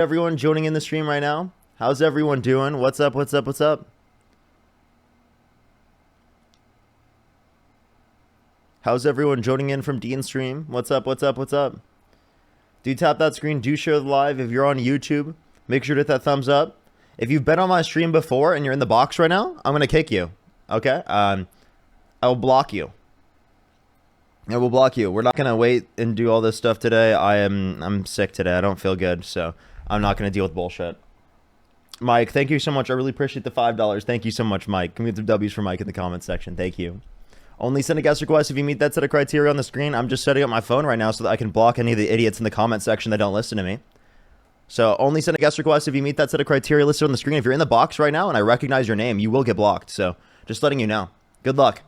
Everyone joining in the stream right now. How's everyone doing? What's up? What's up? What's up? How's everyone joining in from Dean's stream? What's up? What's up? What's up? Do tap that screen. Do share the live. If you're on YouTube, make sure to hit that thumbs up. If you've been on my stream before and you're in the box right now, I'm gonna kick you. Okay? I will block you. I will block you. We're not gonna wait and do all this stuff today. I'm sick today. I don't feel good, so I'm not gonna deal with bullshit. Mike, thank you so much. I really appreciate the $5. Thank you so much, Mike. Can we get some W's for Mike in the comment section? Thank you. Only send a guest request if you meet that set of criteria on the screen. I'm just setting up my phone right now so that I can block any of the idiots in the comment section that don't listen to me. So only send a guest request if you meet that set of criteria listed on the screen. If you're in the box right now and I recognize your name, you will get blocked. So just letting you know. Good luck.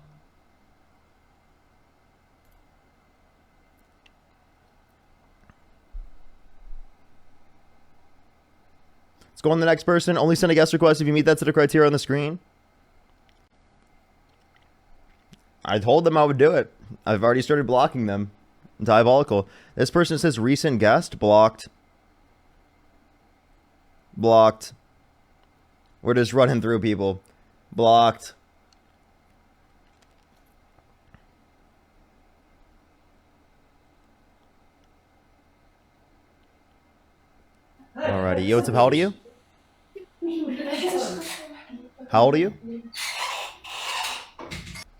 Let's go on the next person. Only send a guest request if you meet that set of criteria on the screen. I told them I would do it. I've already started blocking them. Diabolical. This person says recent guest. Blocked. Blocked. We're just running through people. Blocked. Alrighty. Yo, what's up? How old are you? How old are you?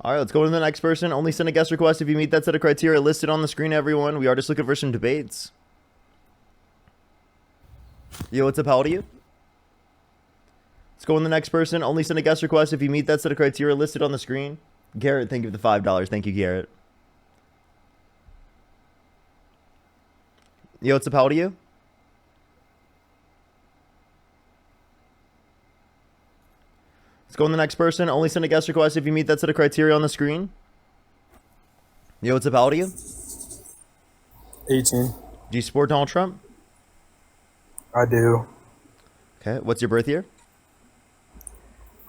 Alright, let's go to the next person. Only send a guest request if you meet that set of criteria listed on the screen, everyone. We are just looking for some debates. Yo, what's up? How old are you? Let's go to the next person. Only send a guest request if you meet that set of criteria listed on the screen. Garrett, thank you for the $5. Thank you, Garrett. Yo, what's up? How old are you? Let's go on the next person. Only send a guest request if you meet that set of criteria on the screen. Yo, what's up? How old are you? 18. Do you support Donald Trump? I do. Okay. What's your birth year?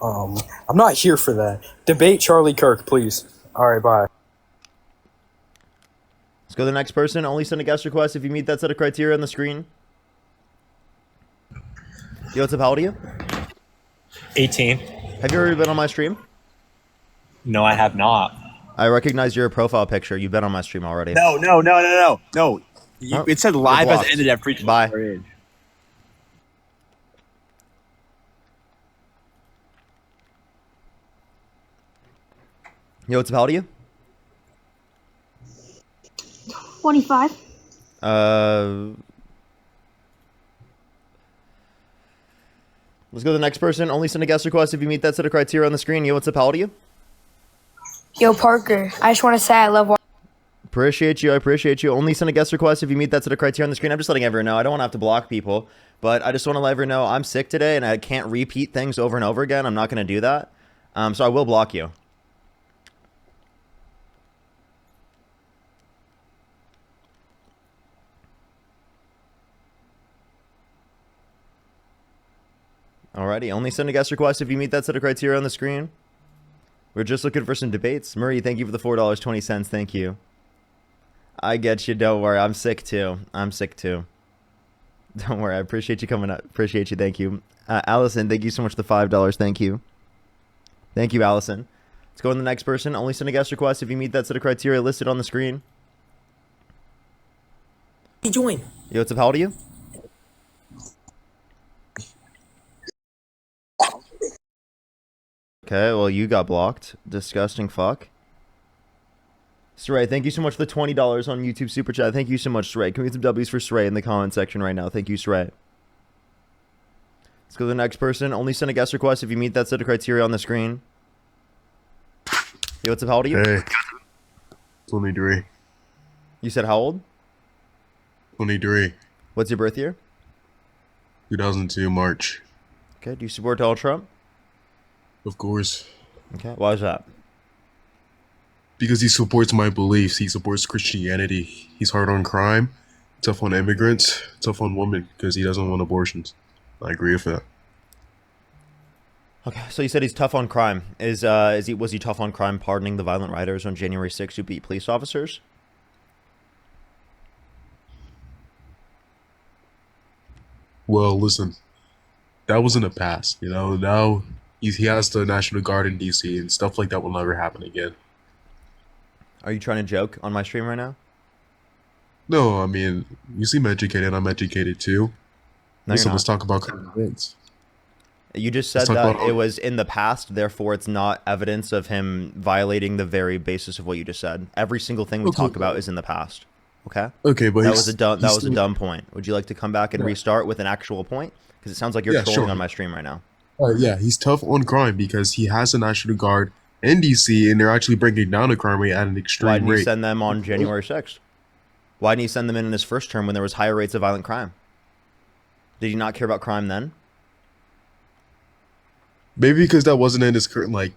I'm not here for that. Debate Charlie Kirk, please. All right, bye. Let's go to the next person. Only send a guest request if you meet that set of criteria on the screen. Yo, what's up? How old are you? 18. Have you ever been on my stream? No, I have not. I recognize your profile picture. You've been on my stream already. No. It said live has ended at preaching. Bye. Yo, what's up? How old are you? 25. Let's go to the next person. Only send a guest request if you meet that set of criteria on the screen. Yo, what's up? How old are you? Yo, Parker, I just want to say I love watching. Appreciate you. I appreciate you. Only send a guest request if you meet that set of criteria on the screen. I'm just letting everyone know. I don't want to have to block people, but I just want to let everyone know I'm sick today and I can't repeat things over and over again. I'm not going to do that. So I will block you. Alrighty, only send a guest request if you meet that set of criteria on the screen. We're just looking for some debates. Murray, thank you for the $4.20. Thank you. I get you. Don't worry. I'm sick too. I'm sick too. Don't worry. I appreciate you coming up. Appreciate you. Thank you. Allison, thank you so much for the $5. Thank you. Thank you, Allison. Let's go to the next person. Only send a guest request if you meet that set of criteria listed on the screen. Join. Yo, what's up? How old are you? Okay, well, you got blocked. Disgusting fuck. Sray, thank you so much for the $20 on YouTube Super Chat. Thank you so much, Sray. Can we get some W's for Sray in the comment section right now? Thank you, Sray. Let's go to the next person. Only send a guest request if you meet that set of criteria on the screen. Yo, what's up? How old are you? Hey. 23. You said how old? 23. What's your birth year? 2002, March. Okay, do you support Donald Trump? Of course. Okay, why is that? Because he supports my beliefs. He supports Christianity. He's hard on crime, tough on immigrants, tough on women, because he doesn't want abortions. I agree with that. Okay, so you said he's tough on crime. Was he tough on crime pardoning the violent rioters on January 6th who beat police officers? Well, listen, that was in the past. You know, now he has the National Guard in DC, and stuff like that will never happen again. Are you trying to joke on my stream right now? No, I mean, you seem educated. I'm educated too. No, Listen, you're let's not. talk about current events. You just Let's said talk that about it was in the past, therefore it's not evidence of him violating the very basis of what you just said. Every single thing we Okay. talk about is in the past. Okay? Okay, but That he's- was a dumb. he's That was a still- dumb point. Would you like to come back and Yeah. restart with an actual point? Because it sounds like you're Yeah, trolling sure. on my stream right now. Yeah, he's tough on crime because he has the National Guard and DC, and they're actually bringing down the crime rate at an Why extreme didn't you rate. send them on January 6th? Why didn't you send them in his first term when there was higher rates of violent crime? Did you not care about crime then? Maybe because that wasn't in his current, like,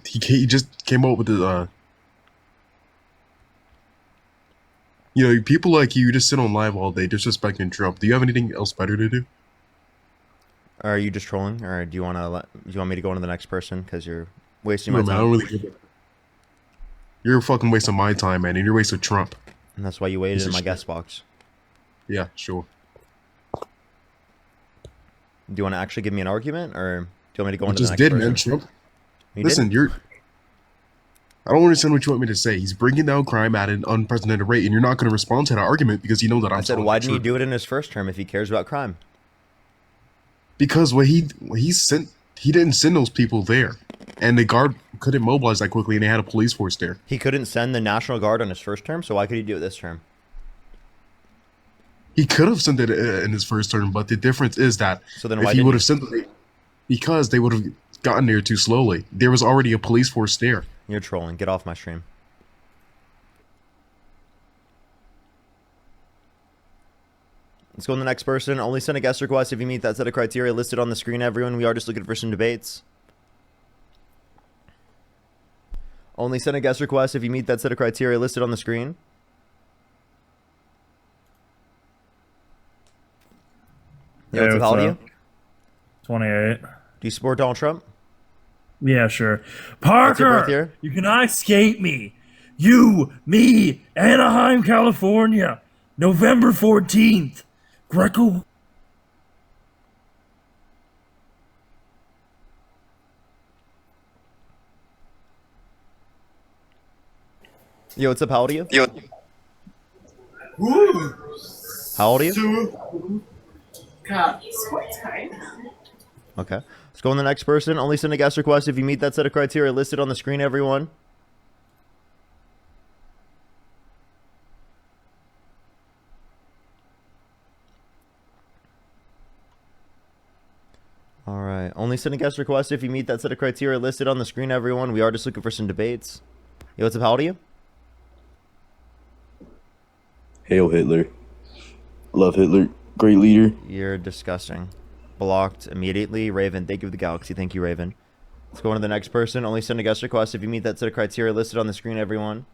he just came up with the, you know, people like you just sit on live all day disrespecting Trump. Do you have anything else better to do? Or are you just trolling? Or do you want me to go on to the next person? Because you're wasting No, my man, I time. don't really care. You're fucking wasting my time, man, and you're wasting Trump. And that's why you waited Piece in of my shit. guest box. Yeah, sure. Do you want to actually give me an argument? Or do you want me to go You on to the just next did, person? man, Trump. You Listen, didn't? I don't understand what you want me to say. He's bringing down crime at an unprecedented rate, and you're not going to respond to that argument because you know that I'm I said, telling why the didn't he truth. do it in his first term if he cares about crime? Because he sent, he didn't send those people there, and the guard couldn't mobilize that quickly, and they had a police force there. He couldn't send the National Guard on his first term, so why could he do it this term? He could have sent it in his first term, but the difference is that So then if why he didn't would he? have sent it, because they would have gotten there too slowly. There was already a police force there. You're trolling. Get off my stream. Let's go on the next person. Only send a guest request if you meet that set of criteria listed on the screen, everyone. We are just looking for some debates. Only send a guest request if you meet that set of criteria listed on the screen. Yo, what's Hey, up, how old are what's you? 28. Do you support Donald Trump? Yeah, sure. What's your birth Parker, year? you can ice skate me. You, me, Anaheim, California. November 14th. Greco. Yo, what's up, how old are you? How old are you? Sports card. Okay. Let's go on the next person. Only send a guest request if you meet that set of criteria listed on the screen, everyone. All right. Only send a guest request if you meet that set of criteria listed on the screen, everyone. We are just looking for some debates. Yo, what's up? How old are you? Hail Hitler. Love Hitler. Great leader. You're disgusting. Blocked immediately. Raven, thank you for the galaxy. Thank you, Raven. Let's go on to the next person. Only send a guest request if you meet that set of criteria listed on the screen, everyone.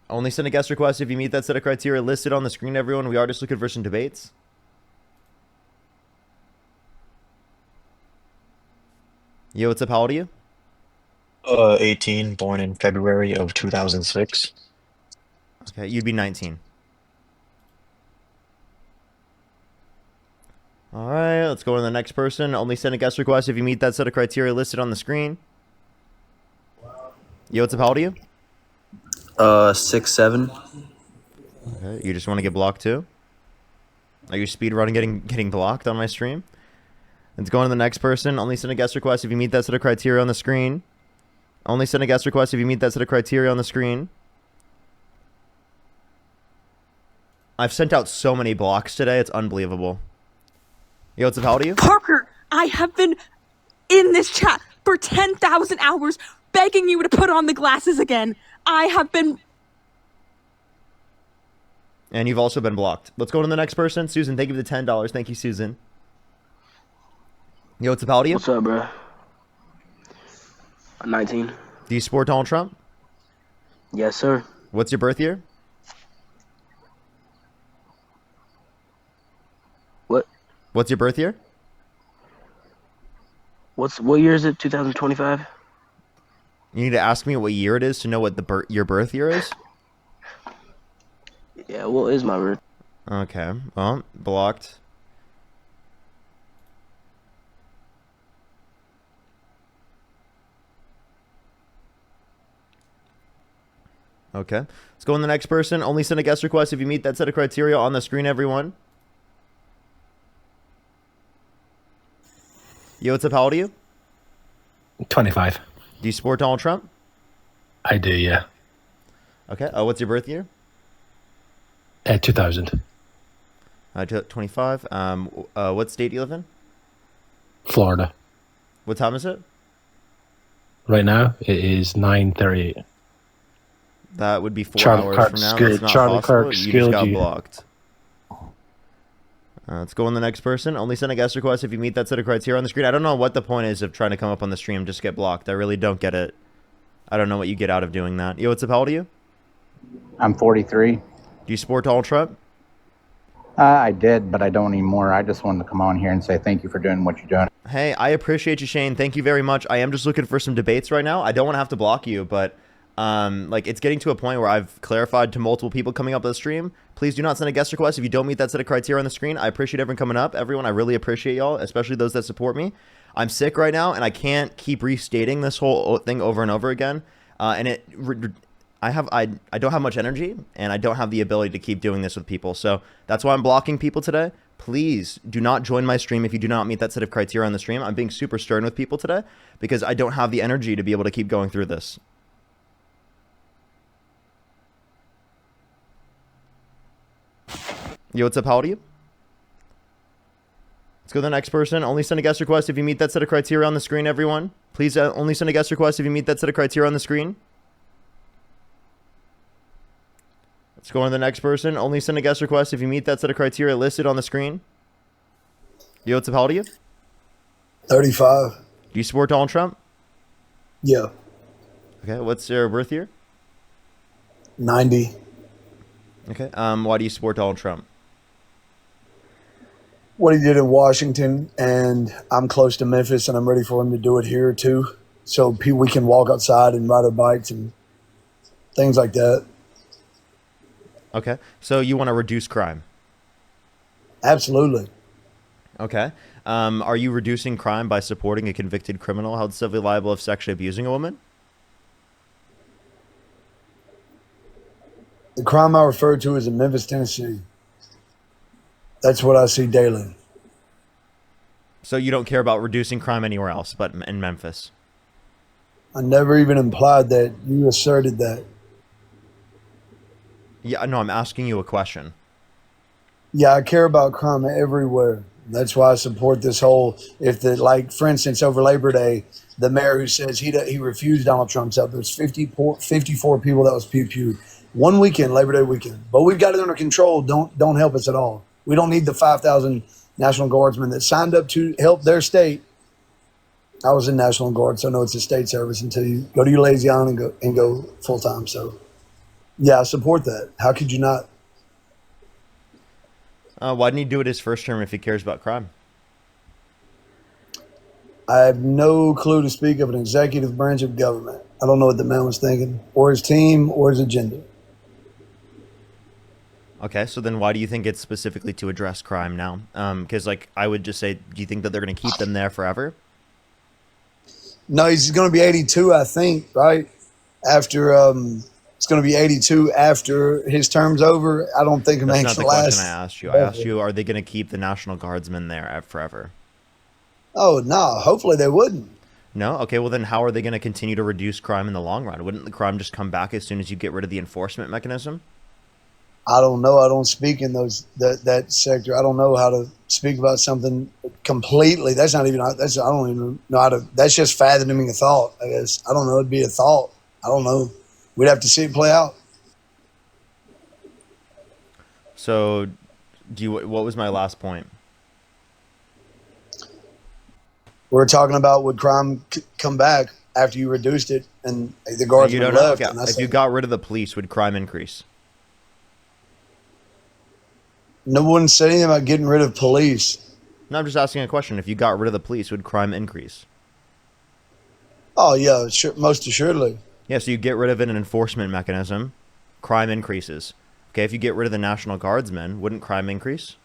Only send a guest request if you meet that set of criteria listed on the screen, everyone. We are just looking for some debates. Yo, what's up? How old are you? 18, born in February of 2006. Okay, you'd be 19. All right, let's go on to the next person. Only send a guest request if you meet that set of criteria listed on the screen. Yo, what's up? How old are you? 6'7". Okay, you just want to get blocked too? Are you speedrunning getting blocked on my stream? Let's go on to the next person. Only send a guest request if you meet that set of criteria on the screen. Only send a guest request if you meet that set of criteria on the screen. I've sent out so many blocks today, it's unbelievable. Yo, what's up? How old are you? Parker, I have been in this chat for 10,000 hours begging you to put on the glasses again. I have been... And you've also been blocked. Let's go to the next person. Susan, thank you for the $10. Thank you, Susan. Yo, what's up? How old are you? What's up, bro? I'm 19. Do you support Donald Trump? Yes, sir. What's your birth year? What? What's your birth year? What year is it? 2025? You need to ask me what year it is to know what your birth year is? Yeah, what is my birthday? Okay, well, blocked. Okay, let's go on the next person. Only send a guest request if you meet that set of criteria on the screen, everyone. Yo, what's up? How old are you? 25. Do you support Donald Trump? I do, yeah. Okay, what's your birth year? 2000. 25. What state do you live in? Florida. What time is it? Right now, it is 9:38. That would be 4 Charlie hours Clark from now. school- That's not Charlie possible. Clark You just got schooled you. blocked. Let's go on the next person. Only send a guest request if you meet that set of criteria on the screen. I don't know what the point is of trying to come up on the stream just get blocked. I really don't get it. I don't know what you get out of doing that. Yo, what's up? How old are you? I'm 43. Do you support Donald Trump? I did, but I don't anymore. I just wanted to come on here and say thank you for doing what you're doing. Hey, I appreciate you, Shane. Thank you very much. I am just looking for some debates right now. I don't want to have to block you, but like it's getting to a point where I've clarified to multiple people coming up the stream. Please do not send a guest request if you don't meet that set of criteria on the screen. I appreciate everyone coming up. Everyone, I really appreciate y'all, especially those that support me. I'm sick right now, and I can't keep restating this whole thing over and over again. And I don't have much energy, and I don't have the ability to keep doing this with people. So that's why I'm blocking people today. Please do not join my stream if you do not meet that set of criteria on the stream. I'm being super stern with people today because I don't have the energy to be able to keep going through this. Yo, what's up? How old are you? Let's go to the next person. Only send a guest request if you meet that set of criteria on the screen, everyone. Please only send a guest request if you meet that set of criteria on the screen. Let's go on to the next person. Only send a guest request if you meet that set of criteria listed on the screen. Yo, what's up? How old are you? 35. Do you support Donald Trump? Yeah. Okay, what's your birth year? 90. Okay, why do you support Donald Trump? What he did in Washington, and I'm close to Memphis, and I'm ready for him to do it here too. So we can walk outside and ride our bikes and things like that. Okay, so you want to reduce crime? Absolutely. Okay. Are you reducing crime by supporting a convicted criminal held civilly liable of sexually abusing a woman? The crime I referred to is in Memphis, Tennessee. That's what I see daily. So you don't care about reducing crime anywhere else but in Memphis? I never even implied that. You asserted that. Yeah, no, I'm asking you a question. Yeah, I care about crime everywhere. That's why I support this whole, like, for instance, over Labor Day, the mayor who says he refused Donald Trump's help. There's 54 people that was pew-pewed. One weekend, Labor Day weekend. But we've got it under control. Don't help us at all. We don't need the 5,000 National Guardsmen that signed up to help their state. I was in National Guard, so I know it's a state service until you go to your lazy island and go full-time. So, yeah, I support that. How could you not? Why didn't he do it his first term if he cares about crime? I have no clue to speak of an executive branch of government. I don't know what the man was thinking, or his team, or his agenda. Okay, so then why do you think it's specifically to address crime now? Because, like, I would just say, do you think that they're going to keep them there forever? No, he's going to be 82, I think, right? After, it's going to be 82 after his term's over. I don't think it That's makes not the question I asked you. I asked you, are they going to keep the National Guardsmen there forever? Oh, no, hopefully they wouldn't. No? Okay, well then how are they going to continue to reduce crime in the long run? Wouldn't the crime just come back as soon as you get rid of the enforcement mechanism? I don't know. I don't speak in that sector. I don't know how to speak about something completely. I don't even know how to. That's just fathoming a thought, I guess. I don't know. It'd be a thought. I don't know. We'd have to see it play out. So, what was my last point? We're talking about would crime come back after you reduced it and the guardsmen left. Okay. If you got rid of the police, would crime increase? No one said anything about getting rid of police. No, I'm just asking a question. If you got rid of the police, would crime increase? Oh, yeah, sure, most assuredly. Yeah, so you get rid of an enforcement mechanism, crime increases. Okay, if you get rid of the National Guardsmen, wouldn't crime increase?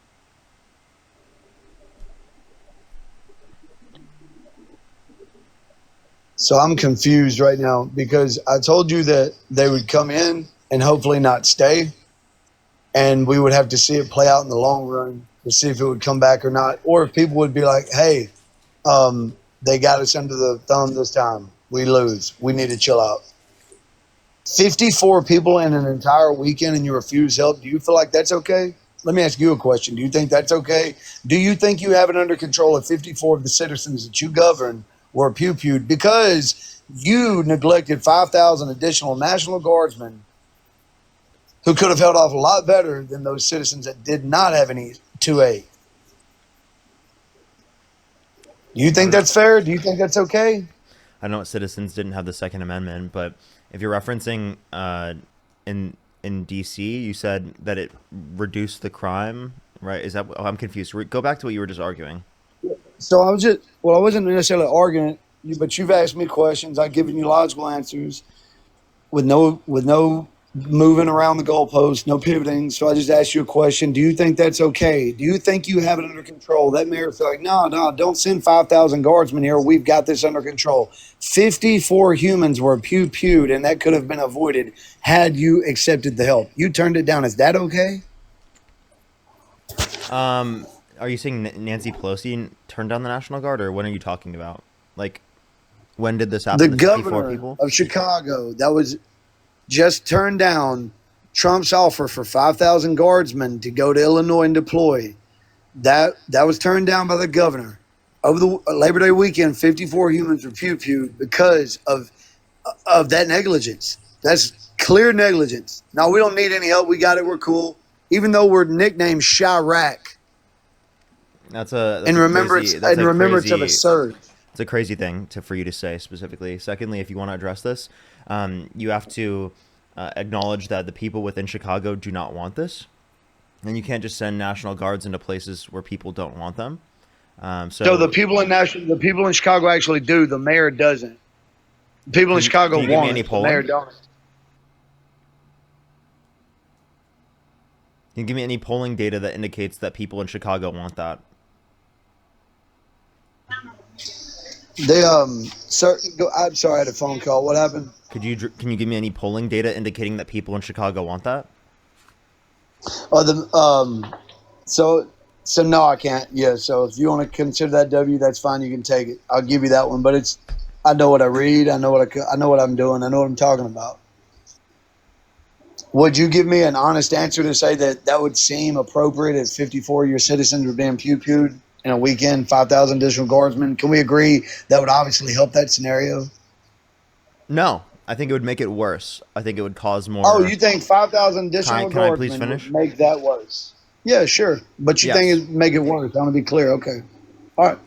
So I'm confused right now because I told you that they would come in and hopefully not stay, and we would have to see it play out in the long run to see if it would come back or not, or if people would be like, hey, they got us under the thumb this time. We lose. We need to chill out. 54 people in an entire weekend and you refuse help. Do you feel like that's okay? Let me ask you a question. Do you think that's okay? Do you think you have it under control if 54 of the citizens that you govern were pew-pewed because you neglected 5,000 additional National Guardsmen who could have held off a lot better than those citizens that did not have any 2A? Do you think that's fair? Do you think that's okay? I know citizens didn't have the Second Amendment, but if you're referencing in D.C., you said that it reduced the crime, right? Is that? Oh, I'm confused. Go back to what you were just arguing. So I wasn't necessarily arguing, but you've asked me questions. I've given you logical answers with no moving around the goalpost, no pivoting. So I just asked you a question. Do you think that's okay? Do you think you have it under control? That mayor's like, no, don't send 5,000 guardsmen here. We've got this under control. 54 humans were pew-pewed, and that could have been avoided had you accepted the help. You turned it down. Is that okay? Are you saying Nancy Pelosi turned down the National Guard, or when are you talking about? Like, when did this happen? The governor of Chicago, that was just turned down Trump's offer for 5,000 guardsmen to go to Illinois and deploy. That was turned down by the governor. Over the Labor Day weekend, 54 humans were pew-pewed because of that negligence. That's clear negligence. Now, we don't need any help. We got it. We're cool. Even though we're nicknamed Chirac. That's a remembrance of a surge. It's a crazy thing for you to say specifically. Secondly, if you want to address this, you have to acknowledge that the people within Chicago do not want this, and you can't just send National Guards into places where people don't want them. So the people in Chicago actually do. The mayor doesn't. The people in Chicago want it. The mayor don't. Can you give me any polling data that indicates that people in Chicago want that? Sir, I'm sorry, I had a phone call. What happened? Can you give me any polling data indicating that people in Chicago want that? So no, I can't. Yeah, so if you want to consider that W, that's fine. You can take it. I'll give you that one. But I know what I read. I know what I'm doing. I know what I'm talking about. Would you give me an honest answer to say that would seem appropriate if 54 of your citizens were being pew-pewed in a weekend, 5,000 additional guardsmen? Can we agree that would obviously help that scenario? No, I think it would make it worse. I think it would cause more. Oh, you think 5,000 additional guardsmen would make that worse? Yeah, sure. But you think it would make it worse. I want to be clear. Okay. All right.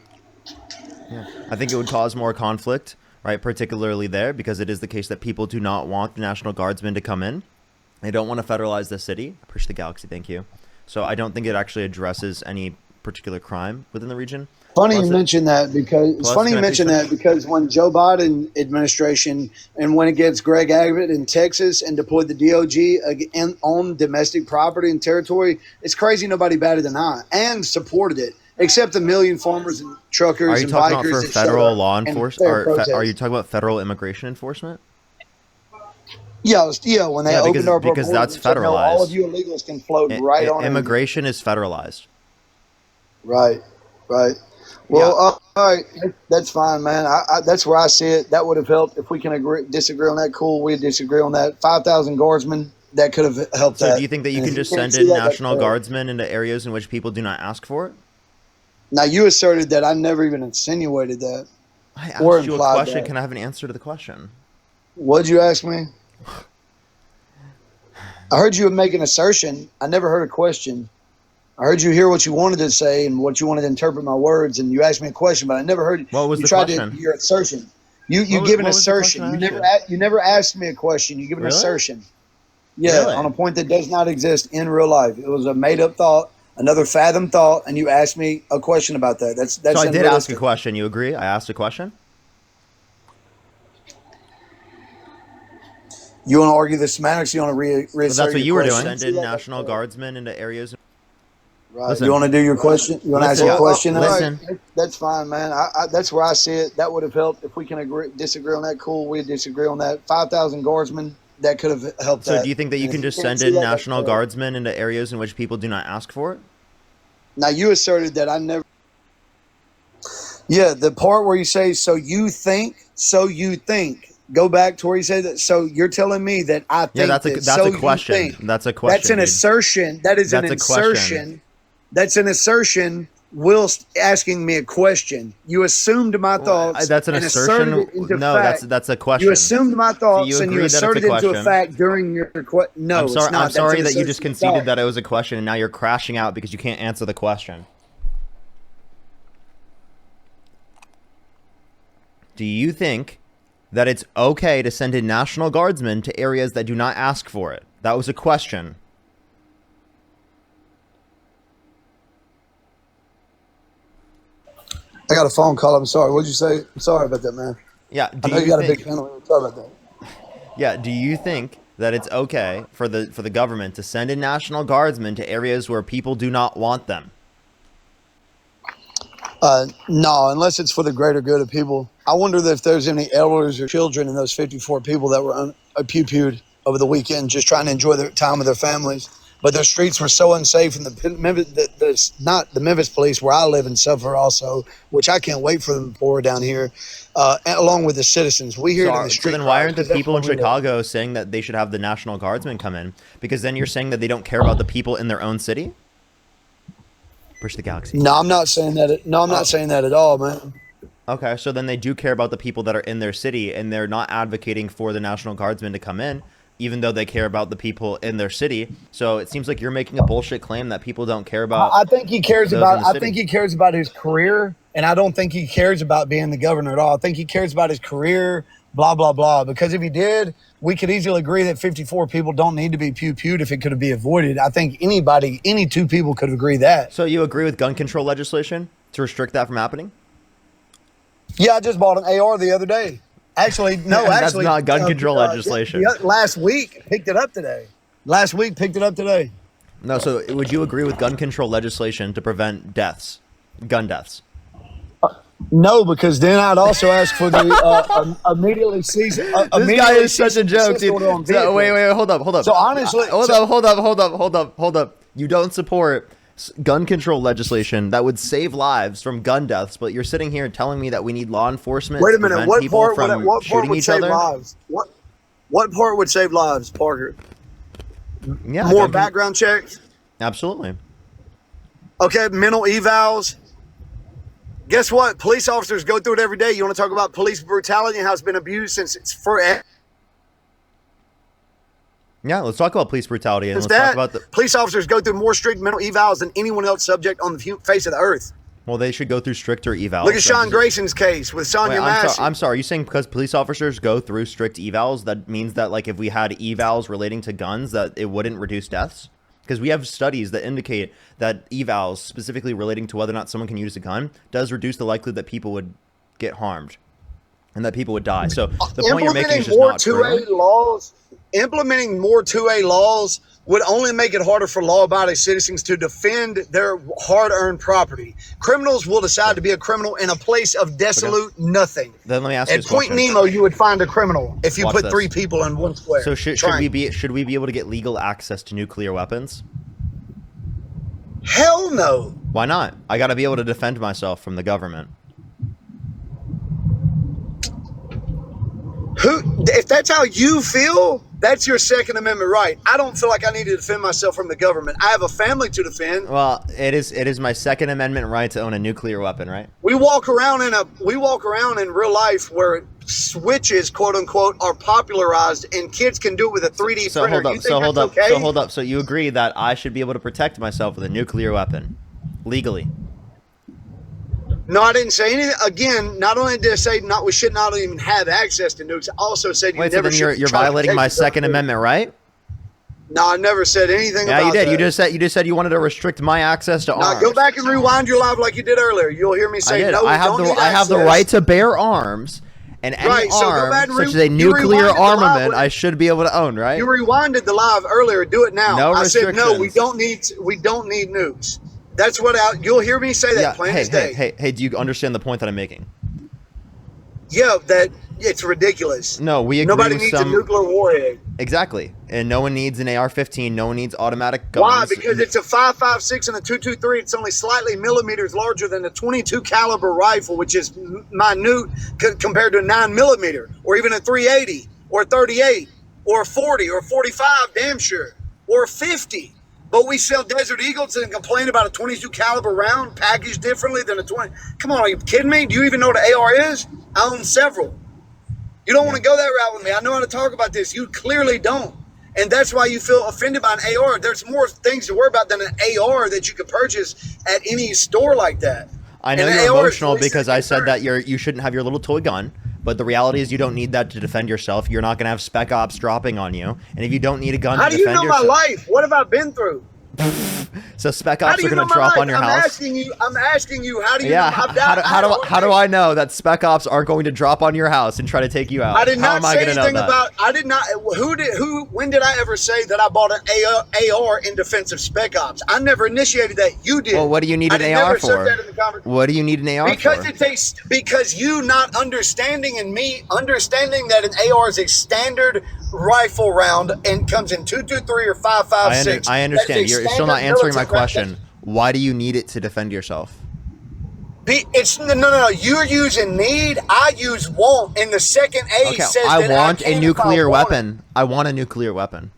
Yeah. I think it would cause more conflict, right? Particularly there, because it is the case that people do not want the National Guardsmen to come in. They don't want to federalize the city. Push the galaxy, thank you. So I don't think it actually addresses any particular crime within the region. Funny you mention that because when Joe Biden administration and when it gets Greg Abbott in Texas and deployed the DOG on domestic property and territory, it's crazy nobody batted an eye and supported it, except a million farmers and truckers. Are you talking about for federal law enforcement? Are you talking about federal immigration enforcement? Yeah, when they opened our because that's federalized. No, all of you illegals can float right on. Immigration is federalized. Right. Well, all right, that's fine, man. That's where I see it. That would have helped. If we can disagree on that, cool. We disagree on that. 5,000 guardsmen, that could have helped. So do you think that you can just send in National Guardsmen into areas in which people do not ask for it? Now, you asserted that. I never even insinuated that. I asked you a question. Can I have an answer to the question? What'd you ask me? I heard you make an assertion. I never heard a question. I heard you hear what you wanted to say and what you wanted to interpret my words, and you asked me a question, but I never heard what was you the tried question? To your assertion. You give an assertion. You never asked me a question. You give an assertion. Yeah, really? On a point that does not exist in real life. It was a made up thought, another fathom thought, and you asked me a question about that. That's so I did ask a question. You agree? I asked a question. You want to argue the semantics? You want to reassert But that's what you were doing. question? Send in National Guardsmen into areas. Right. Listen. You want to do your question? You want to ask Listen. your question? Listen. Right. That's fine, man. That's where I see it. That would have helped if we can disagree on that. Cool, we disagree on that. 5,000 guardsmen, that could have helped. So do you think that you can just send in National Guardsmen into areas in which people do not ask for it? Now, you asserted that I never. Yeah, the part where you say, so you think. Go back to where you say that. So you're telling me that I think. Yeah, that's a question. That's a question. That's an assertion. That is an assertion. That's an assertion whilst asking me a question. You assumed my thoughts. That's an assertion. No, that's a question. You assumed my thoughts and you agreed that it's asserted a into a question. fact during your question. No, I'm sorry, it's not. I'm sorry That's that you an just assertion conceded thought. that it was a question and now you're crashing out because you can't answer the question. Do you think that it's okay to send in National Guardsmen to areas that do not ask for it? That was a question. I got a phone call. I'm sorry. What'd you say? I'm sorry about that, man. Yeah. I know you got a big panel. Sorry about that. Yeah. Do you think that it's okay for the government to send in National Guardsmen to areas where people do not want them? No, unless it's for the greater good of people. I wonder if there's any elders or children in those 54 people that were pew-pewed over the weekend just trying to enjoy their time with their families. But their streets were so unsafe, and the Memphis police, where I live and suffer also, which I can't wait for them to pour down here, along with the citizens. We hear it in the street. So then why aren't the riots, 'cause people in that's what we do. Chicago saying that they should have the National Guardsmen come in? Because then you're saying that they don't care about the people in their own city? Push the galaxy. No, I'm not saying that. No, I'm not saying that at all, man. Okay, so then they do care about the people that are in their city, and they're not advocating for the National Guardsmen to come in, even though they care about the people in their city. So it seems like you're making a bullshit claim that people don't care about. I think he cares those about. in the I city. think he cares about his career, and I don't think he cares about being the governor at all. I think he cares about his career. Blah blah blah. Because if he did, we could easily agree that 54 people don't need to be pew-pewed if it could be avoided. I think any two people could agree that. So you agree with gun control legislation to restrict that from happening? Yeah, I just bought an AR the other day. Actually, no, That's not gun control legislation. Last week, picked it up today. No, so would you agree with gun control legislation to prevent deaths, gun deaths? No, because then I'd also ask for the immediately seize. This guy is such a joke, dude. So, wait, hold up. So honestly, hold up. You don't support gun control legislation that would save lives from gun deaths, but you're sitting here telling me that we need law enforcement wait a to minute. prevent What people part from would shooting each save other? lives? What part would save lives, Parker? Yeah, More background checks. Absolutely. Okay, mental evals. Guess what? Police officers go through it every day. You want to talk about police brutality and how it's been abused since it's forever? Yeah, let's talk about police brutality and let's talk about the. Police officers go through more strict mental evals than anyone else subject on the face of the earth. Well, they should go through stricter evals. Look at Sean Grayson's case with Sonia Massey. I'm sorry. Are you saying because police officers go through strict evals, that means that like if we had evals relating to guns, that it wouldn't reduce deaths? Because we have studies that indicate that evals, specifically relating to whether or not someone can use a gun, does reduce the likelihood that people would get harmed and that people would die. So the point you're making is just not true. Implementing more 2A laws would only make it harder for law-abiding citizens to defend their hard-earned property. Criminals will decide to be a criminal in a place of desolate nothing. Then let me ask you At this Point question. Nemo, you would find a criminal if you Watch put this. 3 people in one square. So should we be able to get legal access to nuclear weapons? Hell no. Why not? I got to be able to defend myself from the government. If that's how you feel, that's your Second Amendment right. I don't feel like I need to defend myself from the government. I have a family to defend. Well, it is my Second Amendment right to own a nuclear weapon, right? We walk around in real life where switches, quote unquote, are popularized, and kids can do it with a 3D printer. Hold up. So you agree that I should be able to protect myself with a nuclear weapon legally? No, I didn't say anything. Again, not only did I say we should not even have access to nukes, I also said Wait, so then you're violating my Second Amendment right? No, I never said anything about that. Yeah, you did. You just said you wanted to restrict my access to arms. Go back and rewind your live like you did earlier. You'll hear me say no. I have the right to bear arms, And any Right, so go arm, back and such as a you nuclear rewinded the armament, live. I should be able to own, right? You rewinded the live earlier. Do it now. No I said no. We restrictions. don't need nukes. That's what you'll hear me say that Yeah. plain as day. Hey. Do you understand the point that I'm making? Yeah, that it's ridiculous. No, we agree Nobody with needs some... a nuclear warhead. Exactly. And no one needs an AR-15. No one needs automatic guns. Why? Because it's a 5.56 and a 2.23. It's only slightly millimeters larger than a 22 caliber rifle, which is minute compared to a 9 millimeter, or even a 380, or a 38, or a 40, or a 45, damn sure, or a 50. But we sell Desert Eagles and complain about a 22 caliber round packaged differently than a 20. Come on, are you kidding me? Do you even know what an AR is? I own several. You don't want to go that route with me. I know how to talk about this. You clearly don't. And that's why you feel offended by an AR. There's more things to worry about than an AR that you could purchase at any store like that. I know And you're an AR emotional is because I said that you shouldn't have your little toy gun, but the reality is you don't need that to defend yourself. You're not going to have spec ops dropping on you, and if you don't need a gun How to do you defend know my yourself, life? What have I been through? so spec How ops do are you going know to my drop life? on your I'm house. asking you. How do you Yeah, know? how do I know that spec ops are going to drop on your house and try to take you out? I did How not am I say going to know anything that? about. I did not. When did I ever say that I bought an AR in defense of spec ops? I never initiated that. You did. Well, what do you need I an did AR never for? assert that in the conversation. What do you need an AR Because for? it takes you not understanding and me understanding that an AR is a standard rifle round and comes in 2.23 or 5.56. I understand. That's a You're still not standard answering my military round. question. Why do you need it to defend yourself? It's no. You're using need. I use want. And the second A Okay, says I that want I can a if nuclear I want it. weapon. I want a nuclear weapon.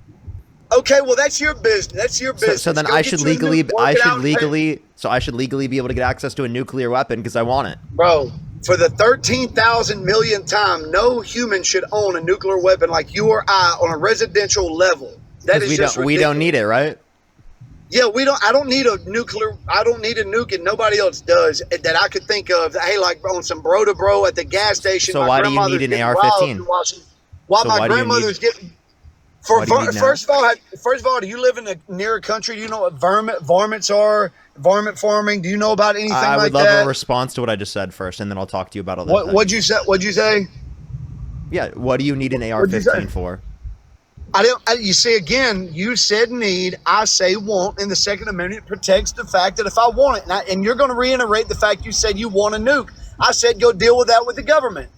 Okay, well that's your business. That's your business. So then Go I get should you a legally, nuke, work it out and pay- I should legally be able to get access to a nuclear weapon because I want it. Bro, for the 13,000 millionth time, no human should own a nuclear weapon like you or I on a residential level. That is just we don't need it, right? Yeah, we don't. I don't need a nuclear. I don't need a nuke, and nobody else does that I could think of. Hey, like on some bro to bro at the gas station. So my why do you grandmother's need an getting AR-15? While So my why do you grandmother's need- getting. why do you need now? First of all, do you live in near a country? Do you know what varmints are? Varmint farming? Do you know about anything I like would love that? a response to what I just said first, and then I'll talk to you about other things. What'd you say? What'd you say? Yeah, what do you need an What'd you say? AR-15 for? You see, again, you said need, I say want, and the Second Amendment protects the fact that if I want it, and you're going to reiterate the fact you said you want a nuke. I said go deal with that with the government.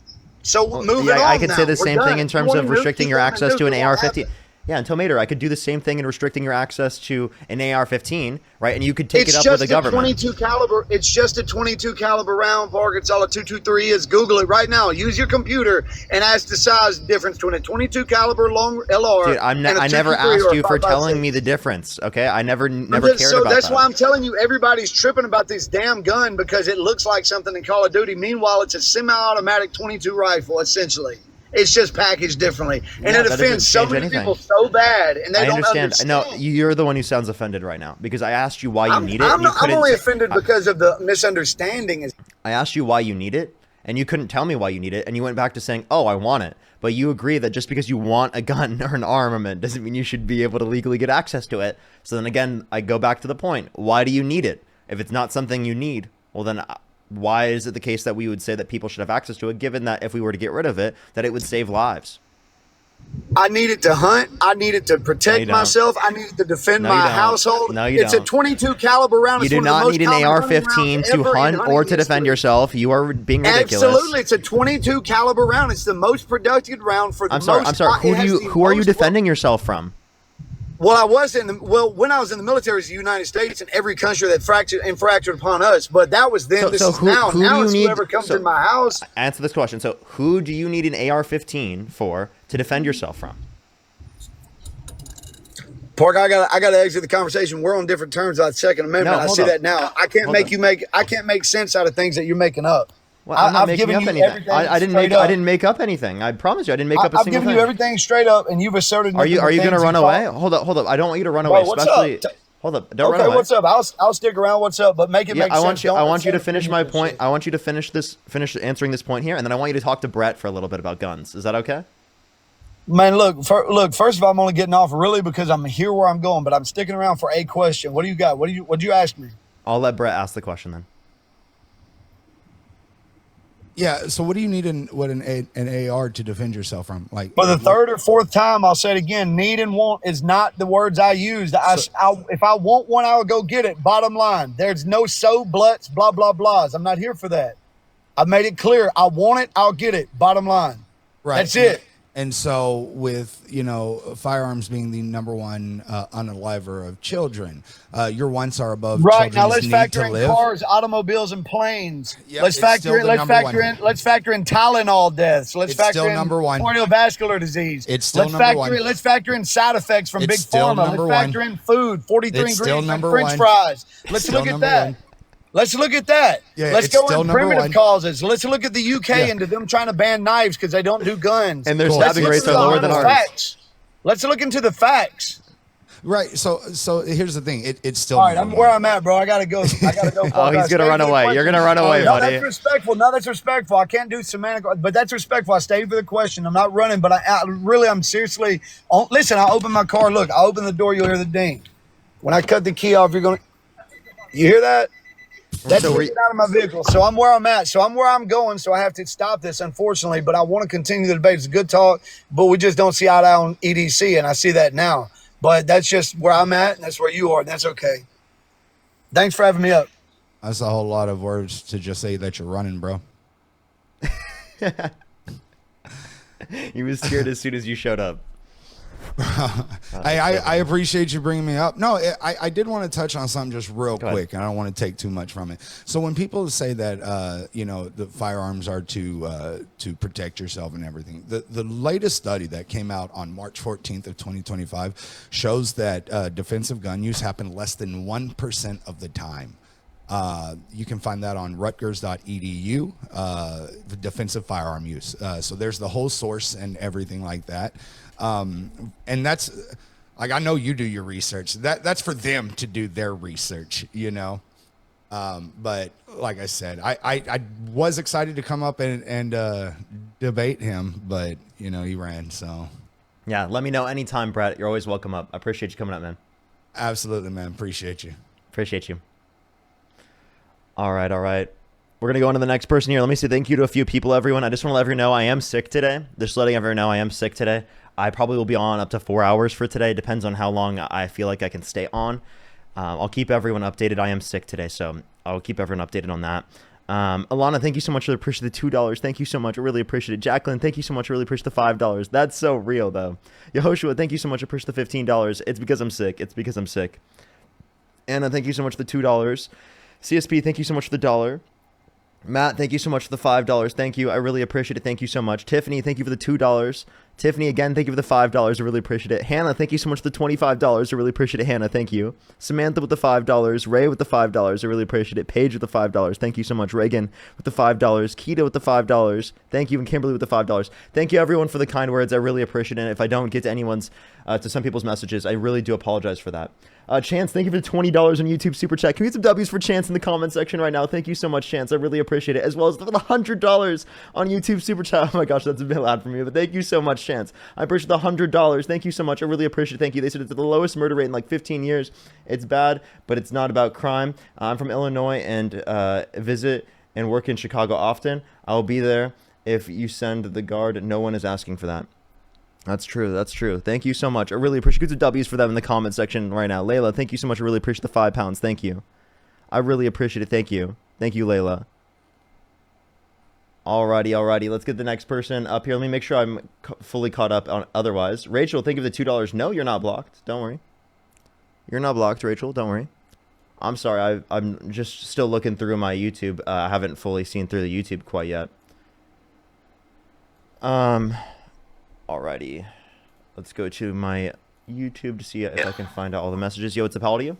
So moving on I could now. say the We're same done. thing in If you terms want of a nuke, restricting you your want a access nuke, to an it won't AR-15. happen. Yeah, and Tomater, I could do the same thing in restricting your access to an AR-15, right? And you could take It's it up with just the a government. 22 caliber. It's just a 22 caliber round. Parker, it's all a 223 is. Google it right now. Use your computer and ask the size difference between a 22 caliber long LR. Dude, and a I never 223 asked or a you for 5.56. telling me the difference, okay? I never cared about That's that. why I'm telling you, everybody's tripping about this damn gun because it looks like something in Call of Duty. Meanwhile, it's a semi-automatic 22 rifle, essentially. It's just packaged differently, and Yeah, it that doesn't offends so change many anything. people so bad, and they I don't understand. understand. No, you're the one who sounds offended right now because I asked you why you need it. I'm and you couldn't only say- offended because of the misunderstanding. I asked you why you need it, and you couldn't tell me why you need it, and you went back to saying, "Oh, I want it." But you agree that just because you want a gun or an armament doesn't mean you should be able to legally get access to it. So then again, I go back to the point: why do you need it? If it's not something you need, well then, why is it the case that we would say that people should have access to it? Given that if we were to get rid of it, that it would save lives. I needed to hunt. I needed to No, protect you don't. myself. I needed to defend No, you my don't. household. No, you it's don't. a 22 caliber round. You It's do one of the not most need an common hunting AR-15 rounds to ever in hunt or hunting to defend history. yourself. You are being ridiculous. Absolutely, it's a 22 caliber round. It's the most productive round for the I'm sorry. most. I'm sorry. it has the Who are you most- defending yourself from? Well, when I was in the military, it was the United States and every country that infracted upon us. But that was then. This is now. Who Now do you it's need? whoever comes in my house. Answer this question. So, who do you need an AR-15 for to defend yourself from? Park, I got to exit the conversation. We're on different terms about the Second Amendment. No, I hold see up. that now. I can't I can't make sense out of things that you're making up. Well, I'm not I've making given up you anything. everything I didn't straight make. I up. didn't make up anything. I promise you, I didn't make up a I've single given thing. you everything straight up, and you've asserted. Are you nothing but going to things run you away? thought. Hold up. I don't want you to run Bro, away. what's Especially. up? Hold up. Don't run Okay, away. what's up? I'll stick around. What's up? But make it make I sense. want you. Don't I want you to say finish anything my with point. shit. I want you to finish answering this point here, and then I want you to talk to Brett for a little bit about guns. Is that okay? Man, look. First of all, I'm only getting off really because I'm here where I'm going, but I'm sticking around for a question. What do you got? What'd you ask me? I'll let Brett ask the question then. Yeah. So what do you need an AR to defend yourself from? Like For the third or fourth time, I'll say it again. Need and want is not the words I used. If I want one, I will go get it. Bottom line, there's no bluts, blah, blah, blahs. I'm not here for that. I've made it clear. I want it. I'll get it. Bottom line. Right. That's it. And so with, firearms being the number one unaliver of children, your wants are above right. Now let's need factor to in live. cars, automobiles, and planes. Yep, let's factor in Tylenol deaths. Let's factor in number one. cardiovascular disease. It's still number one. Let's factor in side effects from Big Pharma. Let's factor in food, 43 ingredients like French fries. Let's look at that. Let's look at that. Yeah, let's go in primitive one. causes. Let's look at the UK into them trying to ban knives because they don't do guns. And their stabbing rates are lower than ours. Facts. Let's look into the facts. Right. So here's the thing. It's still all right. I'm where I'm at, bro. I gotta go. Oh, he's gonna run away. You're gonna run away, buddy. That's respectful. No, that's respectful. I can't do semantic, but that's respectful. I stayed for the question. I'm not running, but I'm seriously. Listen, I open my car. Look, I open the door. You'll hear the ding. When I cut the key off, you're gonna. You hear that? That's getting out of my vehicle. So I'm where I'm at. So I'm where I'm going. So I have to stop this, unfortunately. But I want to continue the debate. It's a good talk, but we just don't see eye to eye on EDC, and I see that now. But that's just where I'm at, and that's where you are, and that's okay. Thanks for having me up. That's a whole lot of words to just say that you're running, bro. He was scared as soon as you showed up. I appreciate you bringing me up. No, I did want to touch on something just real quick, and I don't want to take too much from it. So when people say that the firearms are to protect yourself and everything, the latest study that came out on March 14th of 2025 shows that defensive gun use happened less than 1% of the time. You can find that on rutgers.edu, the defensive firearm use. So there's the whole source and everything like that. And that's like, I know you do your research. That's for them to do their research, but like I said, I was excited to come up and debate him, but he ran. So yeah, let me know anytime, Brett. You're always welcome up. I appreciate you coming up, man. Absolutely, man. Appreciate you. Appreciate you. All right. We're going to go on to the next person here. Let me say thank you to a few people, everyone. I just want to let everyone know I am sick today. Just letting everyone know I am sick today. I probably will be on up to 4 hours for today. Depends on how long I feel like I can stay on. I'll keep everyone updated. I am sick today, so I'll keep everyone updated on that. Alana, thank you so much for the appreciate the $2. Thank you so much. I really appreciate it. Jacqueline, thank you so much. I really appreciate the $5. That's so real, though. Yehoshua, thank you so much. I appreciate the $15. It's because I'm sick. It's because I'm sick. Anna, thank you so much for the $2. CSP, thank you so much for the $1. Matt, thank you so much for the $5. Thank you. I really appreciate it. Thank you so much. Tiffany, thank you for the $2. Tiffany, again, thank you for the $5. I really appreciate it. Hannah, thank you so much for the $25. I really appreciate it. Hannah, thank you. Samantha with the $5. Ray with the $5. I really appreciate it. Paige with the $5. Thank you so much. Reagan with the $5. Keita with the $5. Thank you. And Kimberly with the $5. Thank you, everyone, for the kind words. I really appreciate it. If I don't get to some people's messages, I really do apologize for that. Chance, thank you for the $20 on YouTube Super Chat. Can we get some W's for Chance in the comment section right now? Thank you so much, Chance. I really appreciate it. As well as the $100 on YouTube Super Chat. Oh my gosh, that's a bit loud for me, but thank you so much, Chance. I appreciate the $100. Thank you so much. I really appreciate it. Thank you. They said it's the lowest murder rate in like 15 years. It's bad, but it's not about crime. I'm from Illinois and visit and work in Chicago often. I'll be there if you send the guard. No one is asking for that. That's true. That's true. Thank you so much. I really appreciate it. Good W's for them in the comment section right now. Layla, thank you so much. I really appreciate the £5. Thank you. I really appreciate it. Thank you. Thank you, Layla. Alrighty. Let's get the next person up here. Let me make sure I'm fully caught up on otherwise. Rachel, thank you for the $2. No, you're not blocked. Don't worry. You're not blocked, Rachel. Don't worry. I'm sorry. I'm just still looking through my YouTube. I haven't fully seen through the YouTube quite yet. Alrighty, let's go to my YouTube to see if I can find out all the messages. Yo, what's up? How old are you?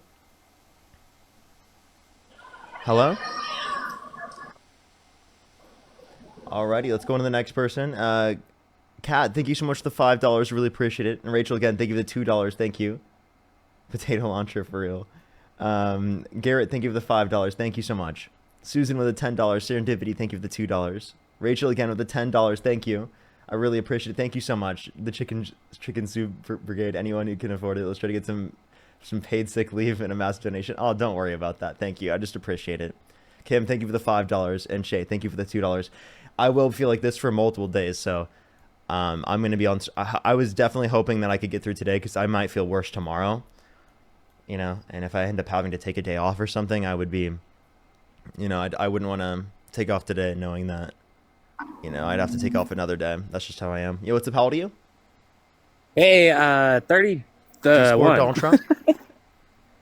Hello? Alrighty, let's go on to the next person. Kat, thank you so much for the $5. Really appreciate it. And Rachel, again, thank you for the $2. Thank you. Potato launcher for real. Garrett, thank you for the $5. Thank you so much. Susan with a $10. Serendipity, thank you for the $2. Rachel, again, with the $10. Thank you. I really appreciate it. Thank you so much. The chicken soup brigade. Anyone who can afford it. Let's try to get some paid sick leave and a mass donation. Oh, don't worry about that. Thank you. I just appreciate it. Kim, thank you for the $5. And Shay, thank you for the $2. I will feel like this for multiple days. So I'm going to be on. I was definitely hoping that I could get through today because I might feel worse tomorrow. And if I end up having to take a day off or something, I would be, I wouldn't want to take off today knowing that, I'd have to take off another day. That's just how I am. Yo, what's up? How old are you? Hey, 30. Do you support Donald Trump?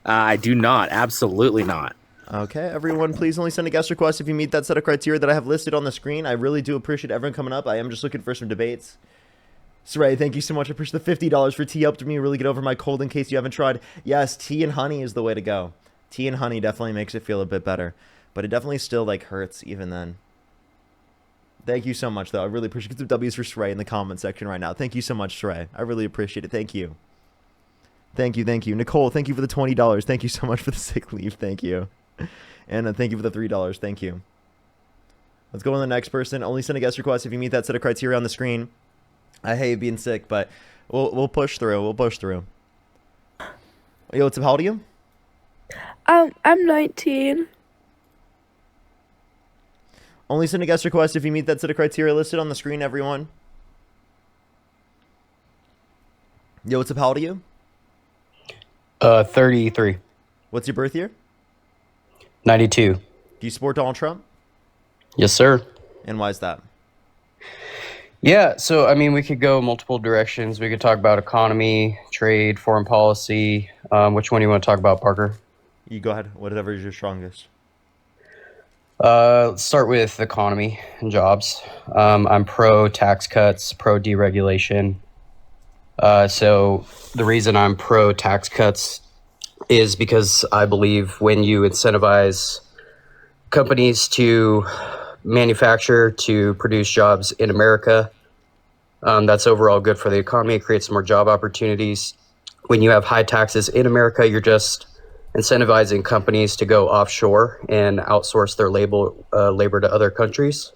I do not. Absolutely not. Okay, everyone, please only send a guest request if you meet that set of criteria that I have listed on the screen. I really do appreciate everyone coming up. I am just looking for some debates. Saray, thank you so much. I appreciate the $50 for tea. Helped me really get over my cold in case you haven't tried. Yes, tea and honey is the way to go. Tea and honey definitely makes it feel a bit better. But it definitely still, hurts even then. Thank you so much, though. I really appreciate it. Get some W's for Saray in the comment section right now. Thank you so much, Saray. I really appreciate it. Thank you. Thank you, thank you. Nicole, thank you for the $20. Thank you so much for the sick leave. Thank you. And thank you for the $3. Thank you. Let's go on to the next person. Only send a guest request if you meet that set of criteria on the screen. I hate being sick, but we'll push through. We'll push through. Yo, what's up? How old are you? I'm 19. Only send a guest request if you meet that set of criteria listed on the screen, everyone. Yo, what's up? How old are you? 33. What's your birth year? 92. Do you support Donald Trump? Yes, sir. And why is that? Yeah, so, we could go multiple directions. We could talk about economy, trade, foreign policy. Which one do you want to talk about, Parker? You go ahead. Whatever is your strongest. Let's start with economy and jobs. I'm pro tax cuts, pro deregulation. So the reason I'm pro tax cuts is because I believe when you incentivize companies to manufacture, to produce jobs in America, that's overall good for the economy. It creates more job opportunities. When you have high taxes in America, you're just incentivizing companies to go offshore and outsource their labor to other countries.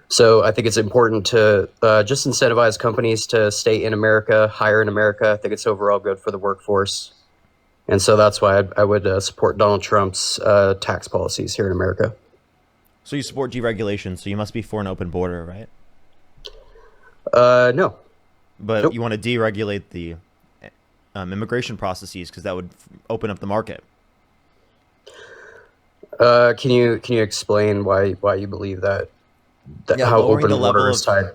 So I think it's important to just incentivize companies to stay in America, hire in America. I think it's overall good for the workforce. And so that's why I would support Donald Trump's tax policies here in America. So you support deregulation, so you must be for an open border, right? No. But Nope. you want to deregulate the immigration processes because that would open up the market. Can you explain why you believe that how open border is tied?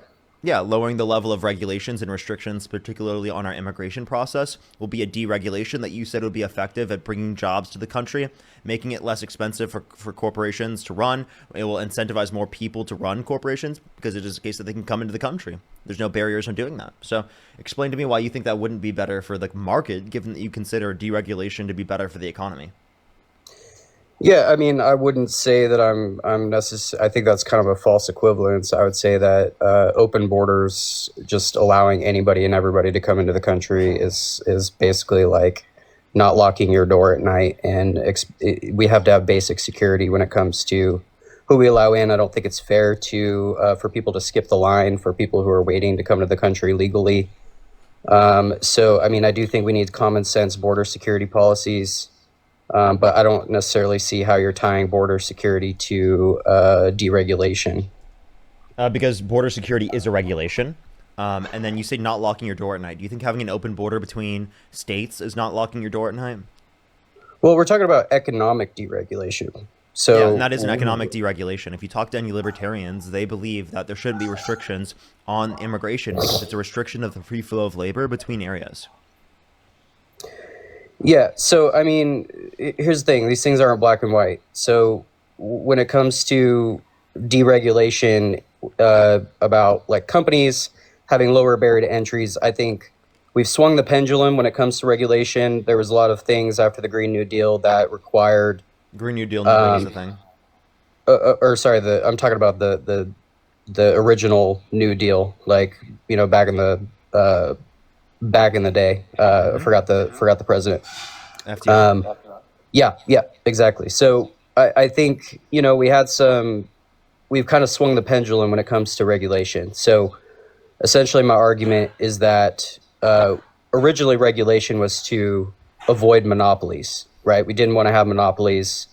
Yeah, lowering the level of regulations and restrictions, particularly on our immigration process, will be a deregulation that you said would be effective at bringing jobs to the country, making it less expensive for corporations to run. It will incentivize more people to run corporations because it is a case that they can come into the country. There's no barriers on doing that. So explain to me why you think that wouldn't be better for the market, given that you consider deregulation to be better for the economy. Yeah, I wouldn't say that I'm necessary. I think that's kind of a false equivalence. I would say that open borders, just allowing anybody and everybody to come into the country, is basically like not locking your door at night. And we have to have basic security when it comes to who we allow in. I don't think it's fair to for people to skip the line for people who are waiting to come to the country legally. So I do think we need common sense border security policies. But I don't necessarily see how you're tying border security to deregulation. Because border security is a regulation. And then you say not locking your door at night. Do you think having an open border between states is not locking your door at night? Well, we're talking about economic deregulation. So yeah, and that is an economic deregulation. If you talk to any libertarians, they believe that there shouldn't be restrictions on immigration because it's a restriction of the free flow of labor between areas. Yeah, so here's the thing. These things aren't black and white. So when it comes to deregulation about like companies having lower barrier to entries, I think we've swung the pendulum when it comes to regulation. There was a lot of things after the Green New Deal that required Green New Deal never was a thing. I'm talking about the original New Deal, like back in the day. I forgot the president. Yeah, exactly. So I think we've kind of swung the pendulum when it comes to regulation. So essentially my argument is that originally regulation was to avoid monopolies, right? We didn't want to have monopolies.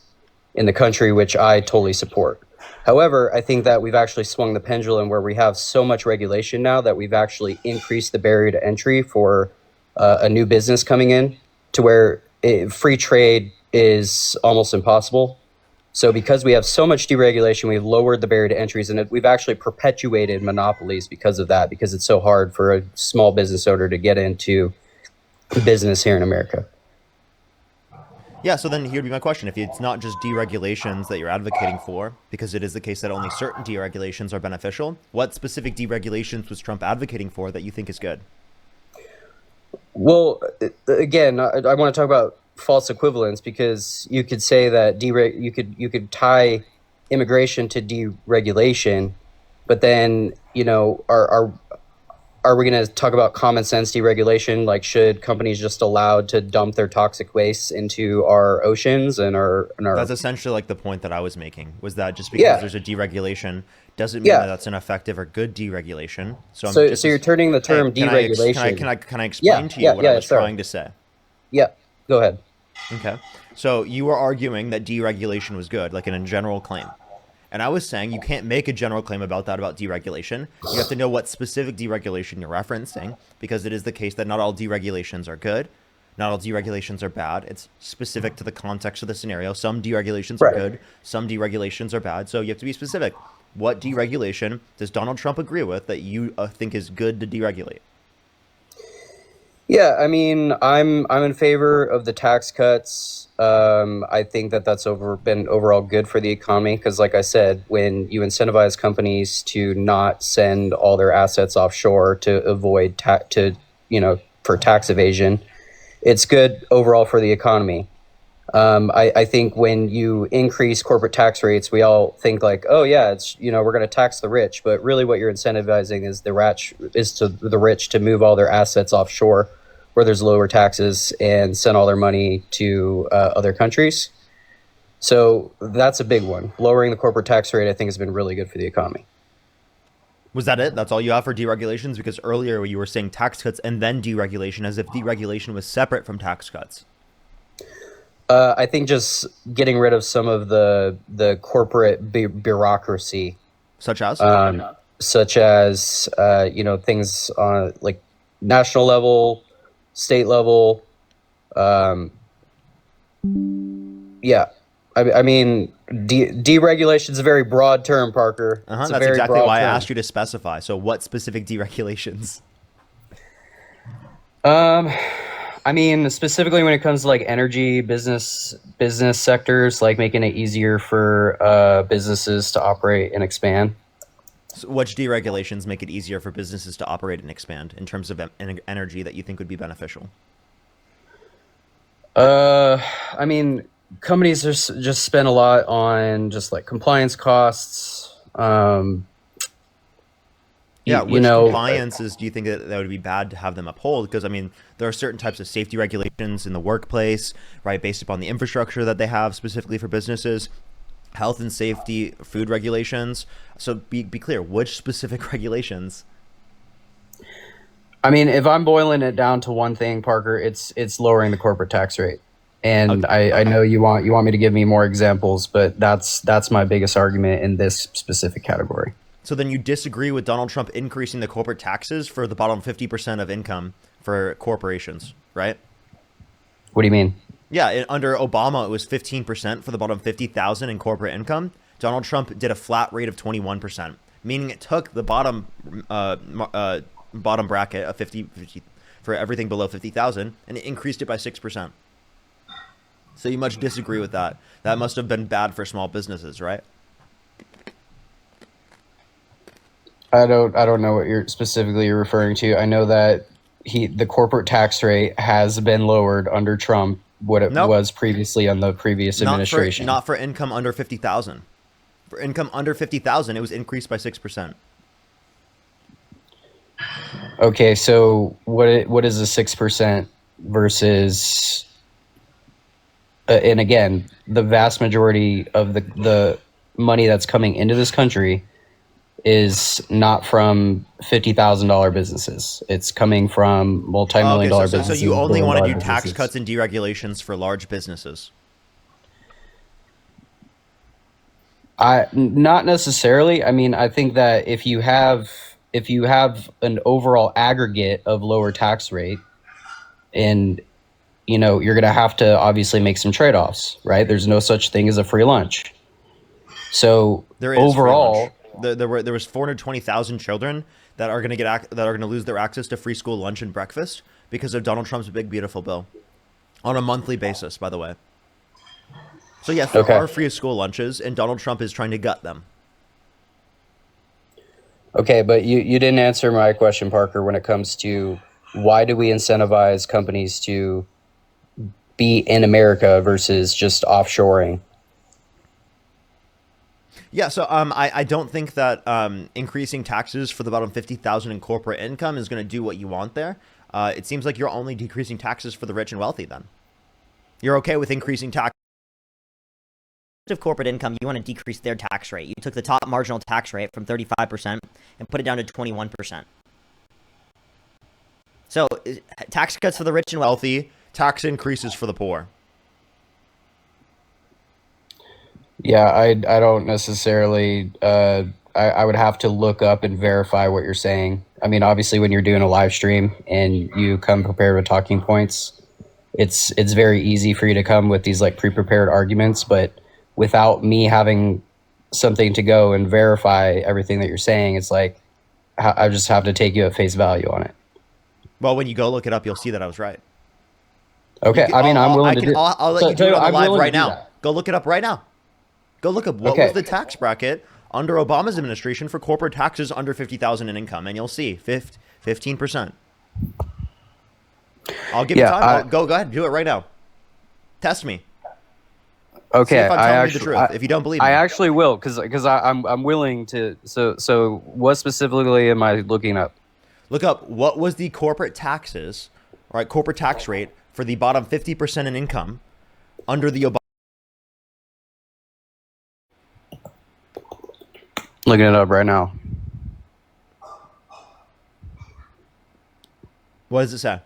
in the country, which I totally support. However, I think that we've actually swung the pendulum where we have so much regulation now that we've actually increased the barrier to entry for a new business coming in, to where free trade is almost impossible. So because we have so much deregulation, we've lowered the barrier to entries, and we've actually perpetuated monopolies because of that, because it's so hard for a small business owner to get into business here in America. Yeah, so then here'd be my question. If it's not just deregulations that you're advocating for, because it is the case that only certain deregulations are beneficial, what specific deregulations was Trump advocating for that you think is good? Well, again, I want to talk about false equivalence, because you could say that you could tie immigration to deregulation, but then, you know, are we going to talk about common sense deregulation? Like, should companies just allowed to dump their toxic waste into our oceans and our That's essentially like the point that I was making, was that just because there's a deregulation doesn't mean that that's an effective or good deregulation. So you're turning the term deregulation. Can I explain to you what I was trying to say? Yeah, go ahead. Okay. So you were arguing that deregulation was good, like in a general claim. And I was saying you can't make a general claim about deregulation. You have to know what specific deregulation you're referencing, because it is the case that not all deregulations are good. Not all deregulations are bad. It's specific to the context of the scenario. Some deregulations are good. Some deregulations are bad. So you have to be specific. What deregulation does Donald Trump agree with that you think is good to deregulate? Yeah, I mean, I'm in favor of the tax cuts. I think that that's been overall good for the economy, because, like I said, when you incentivize companies to not send all their assets offshore to avoid for tax evasion, it's good overall for the economy. I think when you increase corporate tax rates, we all think like, oh yeah, it's, you know, we're going to tax the rich, but really what you're incentivizing is the rich to move all their assets offshore, where there's lower taxes, and send all their money to other countries. So that's a big one. Lowering the corporate tax rate, I think, has been really good for the economy. Was that it? That's all you have for deregulations? Because earlier you were saying tax cuts and then deregulation, as if deregulation was separate from tax cuts. I think just getting rid of some of the corporate bureaucracy, such as you know, things on like national level, state level. Yeah, I mean, deregulation is a very broad term, Parker. That's exactly why I asked you to specify. So what specific deregulations? I mean, specifically when it comes to like energy, business sectors, like making it easier for businesses to operate and expand. So which deregulations make it easier for businesses to operate and expand in terms of energy that you think would be beneficial? I mean, companies just spend a lot on just like compliance costs. Which compliances do you think that would be bad to have them uphold? Because, I mean, there are certain types of safety regulations in the workplace, right, based upon the infrastructure that they have specifically for businesses, health and safety, food regulations. So be clear, which specific regulations? I mean, if I'm boiling it down to one thing, Parker, it's lowering the corporate tax rate. And okay. I know you want me to give me more examples, but that's my biggest argument in this specific category. So then you disagree with Donald Trump increasing the corporate taxes for the bottom 50% of income for corporations, right? What do you mean? Yeah, under Obama, it was 15% for the bottom 50,000 in corporate income. Donald Trump did a flat rate of 21%, meaning it took the bottom bracket of 50 for everything below 50,000, and it increased it by 6%. So you much disagree with that. That must have been bad for small businesses, right? I don't know what you're specifically referring to. I know that the corporate tax rate has been lowered under Trump, what it was previously on the previous administration. Not for income under 50,000. For income under 50,000, it was increased by 6%. Okay, so what is the 6% versus? And again, the vast majority of the money that's coming into this country is not from $50,000 businesses. It's coming from multi-million-dollar businesses. So you only want to do tax cuts and deregulations for large businesses? Not necessarily. I mean, I think that if you have an overall aggregate of lower tax rate, and you're going to have to obviously make some trade-offs, right? There's no such thing as a free lunch. So There is overall, there was 420,000 children that are going to lose their access to free school lunch and breakfast because of Donald Trump's big beautiful bill, on a monthly basis, by the way. So yes, there are free school lunches, and Donald Trump is trying to gut them. Okay, but you didn't answer my question, Parker, when it comes to why do we incentivize companies to be in America versus just offshoring? Yeah, so I don't think that increasing taxes for the bottom 50,000 in corporate income is going to do what you want there. It seems like you're only decreasing taxes for the rich and wealthy then. You're okay with increasing taxes. Of corporate income, you want to decrease their tax rate. You took the top marginal tax rate from 35% and put it down to 21%. So tax cuts for the rich and wealthy, tax increases for the poor. Yeah, I don't necessarily. I would have to look up and verify what you're saying. I mean, obviously, when you're doing a live stream and you come prepared with talking points, it's very easy for you to come with these like pre-prepared arguments. But without me having something to go and verify everything that you're saying, it's like I just have to take you at face value on it. Well, when you go look it up, you'll see that I was right. Okay, I mean, I'm willing to do. I'll let you do it on the live right now. Go look it up right now. Go look up what was the tax bracket under Obama's administration for corporate taxes under 50,000 in income, and you'll see 15%. I'll give you time. Go ahead, do it right now. Test me. Okay, see if I'm telling you the truth. If you don't believe me, I actually will, because I'm willing to. So what specifically am I looking up? Look up what was the corporate taxes, right? Corporate tax rate for the bottom 50% in income under the Obama. Looking it up right now. What does it say?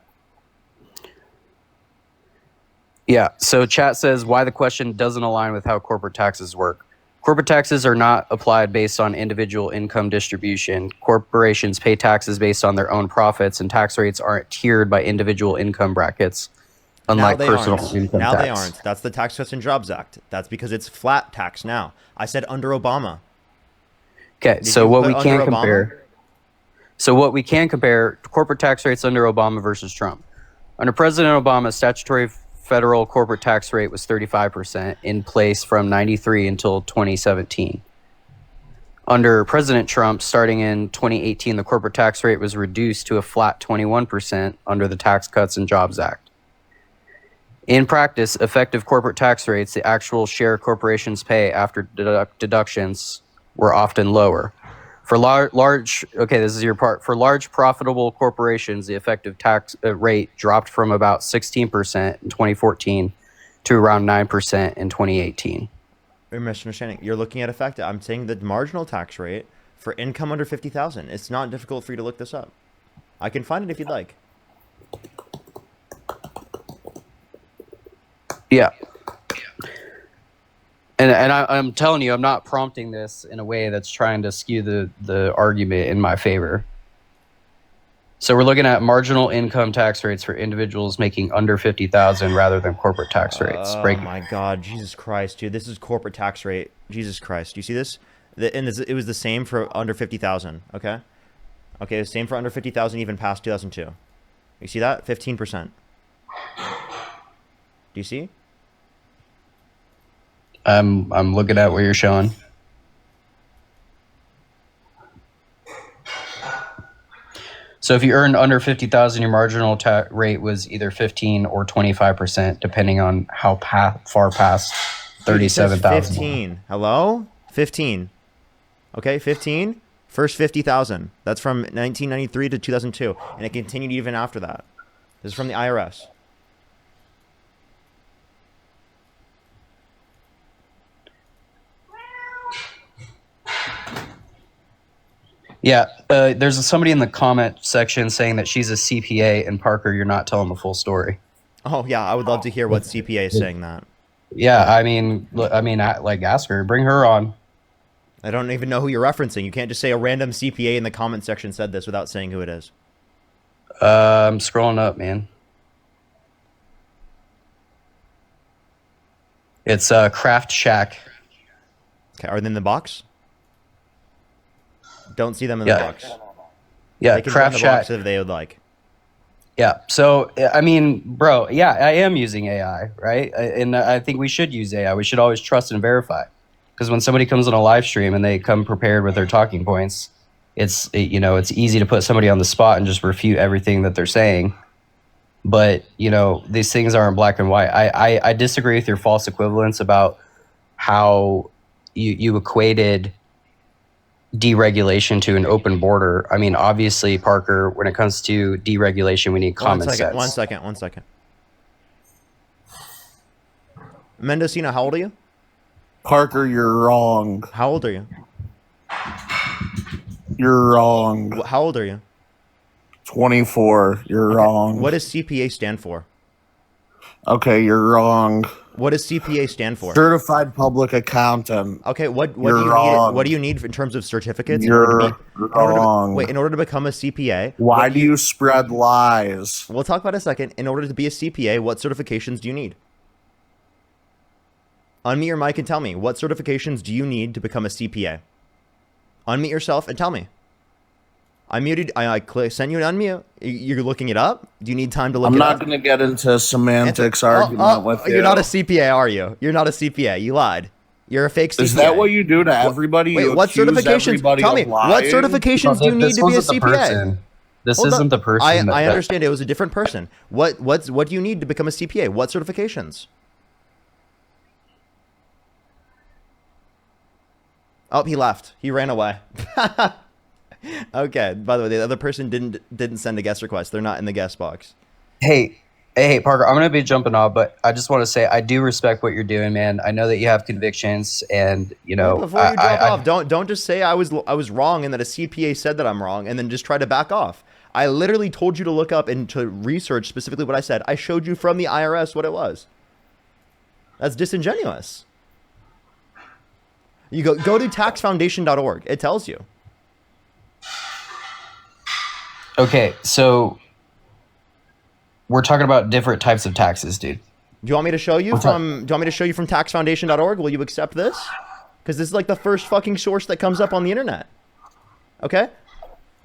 Yeah, so chat says why the question doesn't align with how corporate taxes work. Corporate taxes are not applied based on individual income distribution. Corporations pay taxes based on their own profits, and tax rates aren't tiered by individual income brackets, unlike personal income tax. Now they aren't. That's the Tax Cuts and Jobs Act. That's because it's flat tax now. I said under Obama. Okay, so what we can compare. So what we can compare corporate tax rates under Obama versus Trump. Under President Obama, statutory federal corporate tax rate was 35% in place from 93 until 2017. Under President Trump, starting in 2018, the corporate tax rate was reduced to a flat 21% under the Tax Cuts and Jobs Act. In practice, effective corporate tax rates, the actual share corporations pay after deductions, were often lower. For large, okay, this is your part. For large profitable corporations, the effective tax rate dropped from about 16% in 2014 to around 9% in 2018. You're misunderstanding. You're looking at effective. I'm saying the marginal tax rate for income under 50,000. It's not difficult for you to look this up. I can find it if you'd like. Yeah. And I'm telling you, I'm not prompting this in a way that's trying to skew the argument in my favor. So we're looking at marginal income tax rates for individuals making under 50,000 rather than corporate tax rates. Oh my God, Jesus Christ, dude! This is corporate tax rate. Jesus Christ, do you see this? It was the same for under 50,000. Okay, okay, the same for under 50,000 even past 2002. You see that? 15%. Do you see? I'm looking at what you're showing. So if you earned under 50,000, your marginal tax rate was either 15 or 25%, depending on how far past 37,000. 15. Hello? 15. Okay, 15. First 50,000. That's from 1993 to 2002, and it continued even after that. This is from the IRS. Yeah, there's somebody in the comment section saying that she's a CPA, and Parker, you're not telling the full story. Oh yeah, I would love to hear what CPA is saying that. Yeah, I mean, like ask her, bring her on. I don't even know who you're referencing. You can't just say a random CPA in the comment section said this without saying who it is. I'm scrolling up, man. It's Craft Shack. Okay, are they in the box? Don't see them in the box. Yeah, they can Craft join the box Shack. if they would like. Yeah. So, I mean, bro, yeah, I am using AI, right? And I think we should use AI. We should always trust and verify. Because when somebody comes on a live stream and they come prepared with their talking points, it's easy to put somebody on the spot and just refute everything that they're saying. But, these things aren't black and white. I disagree with your false equivalence about how you equated deregulation to an open border. I mean, obviously, Parker, when it comes to deregulation, we need common sense. One second. Mendocino, how old are you? Parker, you're wrong. How old are you? You're wrong. How old are you? 24. You're wrong. What does CPA stand for? Okay, you're wrong. What does CPA stand for? Certified Public Accountant. Okay, what do You're you wrong. need? What do you need in terms of certificates? You're wrong. In order to become a CPA. Why do you spread lies? We'll talk about it in a second. In order to be a CPA, what certifications do you need? Unmute your mic and tell me, what certifications do you need to become a CPA? Unmute yourself and tell me. I muted. I sent you an unmute. You're looking it up. Do you need time to look it up? I'm not going to get into semantics argument with you. You're not a CPA, are you? You're not a CPA. You lied. You're a fake CPA. Is that what you do to everybody? Wait, what certifications? Tell me, what certifications do you need to be a CPA? This isn't the person. I understand it was a different person. What do you need to become a CPA? What certifications? Oh, he left. He ran away. Okay. By the way, the other person didn't send a guest request. They're not in the guest box. Hey, Parker, I'm going to be jumping off, but I just want to say I do respect what you're doing, man. I know that you have convictions, and Before you drop off, don't just say I was wrong and that a CPA said that I'm wrong, and then just try to back off. I literally told you to look up and to research specifically what I said. I showed you from the IRS what it was. That's disingenuous. You go to taxfoundation.org. It tells you. Okay, so we're talking about different types of taxes, dude. Do you want me to show you from taxfoundation.org? Will you accept this? Because this is like the first fucking source that comes up on the internet. Okay?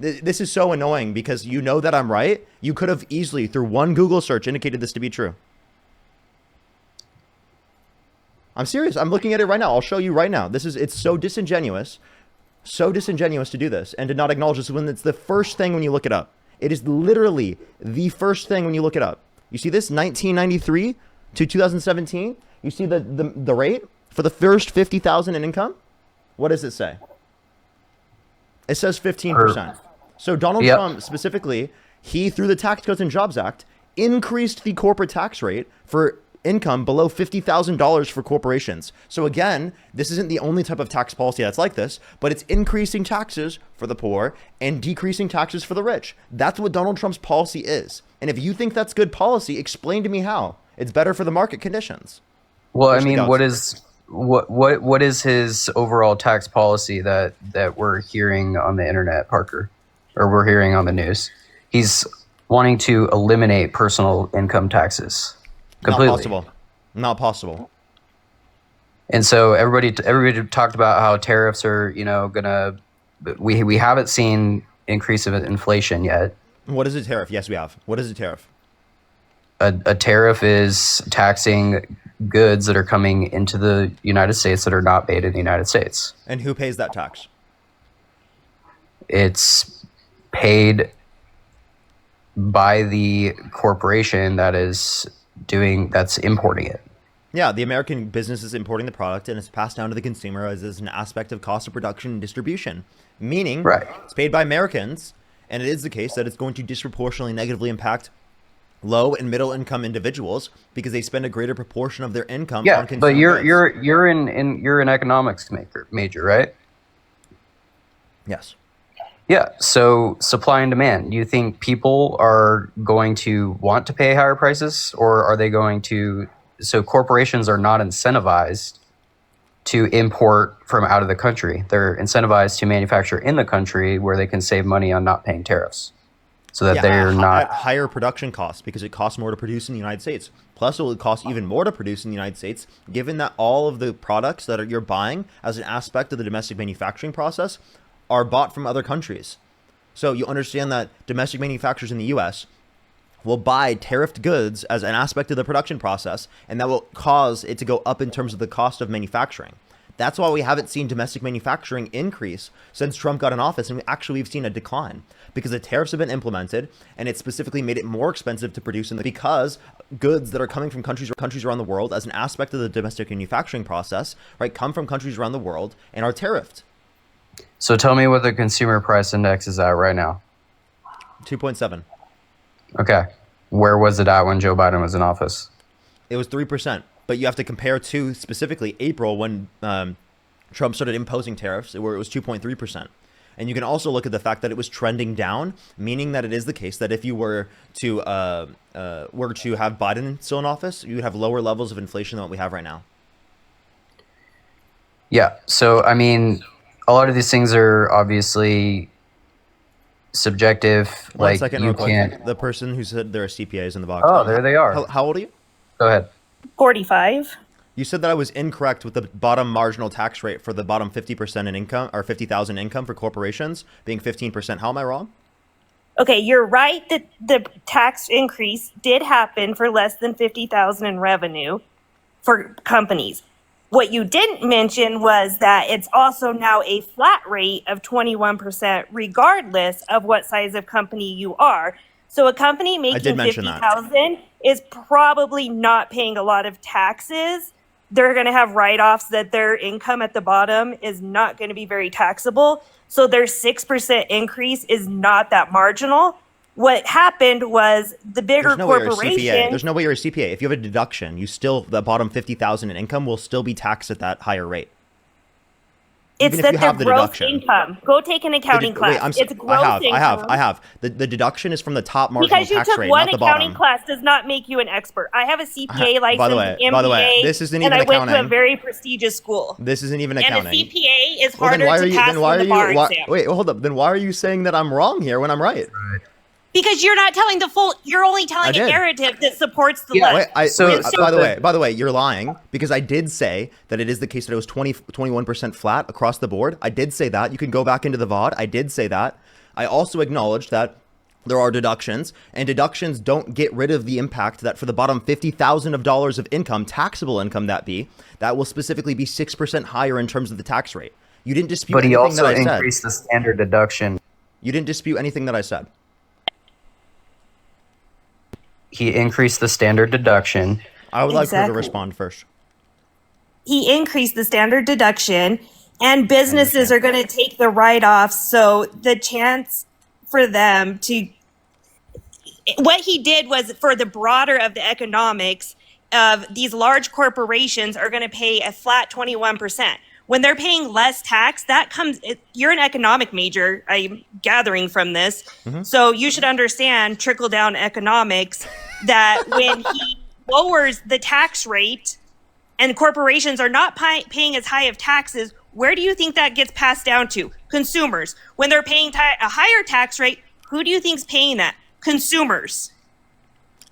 This is so annoying because you know that I'm right. You could have easily, through one Google search, indicated this to be true. I'm serious. I'm looking at it right now. I'll show you right now. It's so disingenuous. So disingenuous to do this and to not acknowledge this when it's the first thing when you look it up. It is literally the first thing when you look it up. You see this 1993 to 2017? You see the rate for the first 50,000 in income? What does it say? It says 15%. So Donald Trump specifically, he through the Tax Cuts and Jobs Act increased the corporate tax rate for income below $50,000 for corporations. So again, this isn't the only type of tax policy that's like this, but it's increasing taxes for the poor and decreasing taxes for the rich. That's what Donald Trump's policy is. And if you think that's good policy, explain to me how. It's better for the market conditions. Well, I mean, what is his overall tax policy that we're hearing on the internet, Parker, or we're hearing on the news? He's wanting to eliminate personal income taxes. Completely. Not possible. And so everybody talked about how tariffs are, gonna. We haven't seen increase of inflation yet. What is a tariff? Yes, we have. What is a tariff? A tariff is taxing goods that are coming into the United States that are not made in the United States. And who pays that tax? It's paid by the corporation that's importing it. Yeah, the American business is importing the product and it's passed down to the consumer as an aspect of cost of production and distribution. Meaning, it's paid by Americans, and it is the case that it's going to disproportionately negatively impact low and middle income individuals because they spend a greater proportion of their income on consumer but goods. you're an economics major, right? Yes. Yeah, so supply and demand. Do you think people are going to want to pay higher prices, or are they going to... So corporations are not incentivized to import from out of the country. They're incentivized to manufacture in the country where they can save money on not paying tariffs, so that they're not at higher production costs because it costs more to produce in the United States. Plus, it will cost even more to produce in the United States, given that all of the products that you're buying as an aspect of the domestic manufacturing process are bought from other countries. So you understand that domestic manufacturers in the U.S. will buy tariffed goods as an aspect of the production process, and that will cause it to go up in terms of the cost of manufacturing. That's why we haven't seen domestic manufacturing increase since Trump got in office, and we've seen a decline because the tariffs have been implemented, and it specifically made it more expensive to produce because goods that are coming from countries around the world as an aspect of the domestic manufacturing process, right, come from countries around the world and are tariffed. So tell me what the consumer price index is at right now. 2.7. Okay. Where was it at when Joe Biden was in office? It was 3%. But you have to compare to specifically April when Trump started imposing tariffs, where it was 2.3%. And you can also look at the fact that it was trending down, meaning that it is the case that if you were to have Biden still in office, you would have lower levels of inflation than what we have right now. Yeah. So, I mean, a lot of these things are obviously subjective. One like second, you real quick. can't. The person who said there are CPAs in the box. Oh, there they are. How old are you? Go ahead. 45. You said that I was incorrect with the bottom marginal tax rate for the bottom 50% in income, or 50,000 income for corporations being 15%. How am I wrong? Okay, you're right that the tax increase did happen for less than 50,000 in revenue for companies. What you didn't mention was that it's also now a flat rate of 21% regardless of what size of company you are. So a company making 50,000 is probably not paying a lot of taxes. They're going to have write-offs that their income at the bottom is not going to be very taxable. So their 6% increase is not that marginal. What happened was the bigger corporation. There's no way you're a CPA. If you have a deduction, the bottom 50,000 in income will still be taxed at that higher rate. It's that their gross income. Go take an accounting class. It's gross income. I have. The deduction is from the top marginal tax rate, because you took one accounting class does not make you an expert. I have a CPA license, by the way, this isn't even and I accounting. went to a very prestigious school. This isn't even accounting. And a CPA is harder to pass than the bar exam. Wait, hold up. Then why are you saying that I'm wrong here when I'm right? Because you're not telling the full. You're only telling a narrative that supports the left. By the way, you're lying because I did say that it is the case that it was 21% flat across the board. I did say that. You can go back into the VOD. I did say that. I also acknowledged that there are deductions, and deductions don't get rid of the impact that for the bottom $50,000 of income, taxable income that will specifically be 6% higher in terms of the tax rate. You didn't dispute anything that I said. But he also increased the standard deduction. You didn't dispute anything that I said. He increased the standard deduction. I would like her to respond first. He increased the standard deduction, and businesses are going to take the write-offs. So the chance for them to, what he did was for the broader of the economics of these large corporations are going to pay a flat 21%. When they're paying less tax, that comes, you're an economic major, I'm gathering from this. Mm-hmm. So you should understand trickle-down economics, that when he lowers the tax rate and corporations are not paying as high of taxes, where do you think that gets passed down to? Consumers. When they're paying a higher tax rate, who do you think's paying that? Consumers.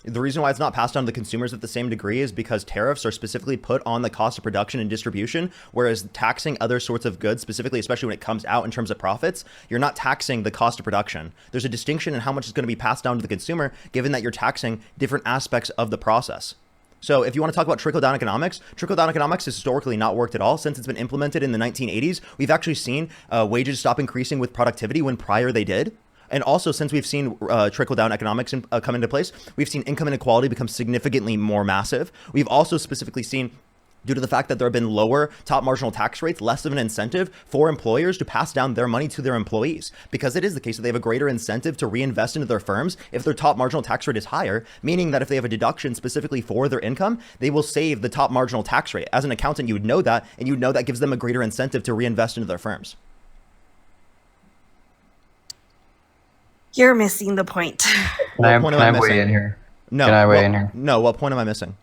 The reason why it's not passed on to the consumers at the same degree is because tariffs are specifically put on the cost of production and distribution, whereas taxing other sorts of goods, specifically, especially when it comes out in terms of profits, you're not taxing the cost of production. There's a distinction in how much is going to be passed down to the consumer, given that you're taxing different aspects of the process. So if you want to talk about trickle-down economics has historically not worked at all. Since it's been implemented in the 1980s, we've actually seen wages stop increasing with productivity when prior they did. And also, since we've seen trickle-down economics come into place, we've seen income inequality become significantly more massive. We've also specifically seen, due to the fact that there have been lower top marginal tax rates, less of an incentive for employers to pass down their money to their employees, because it is the case that they have a greater incentive to reinvest into their firms if their top marginal tax rate is higher, meaning that if they have a deduction specifically for their income, they will save the top marginal tax rate. As an accountant, you would know that, and you would know that gives them a greater incentive to reinvest into their firms. You're missing the point. Can I weigh in here? No. Can I weigh in here? No. What point am I missing?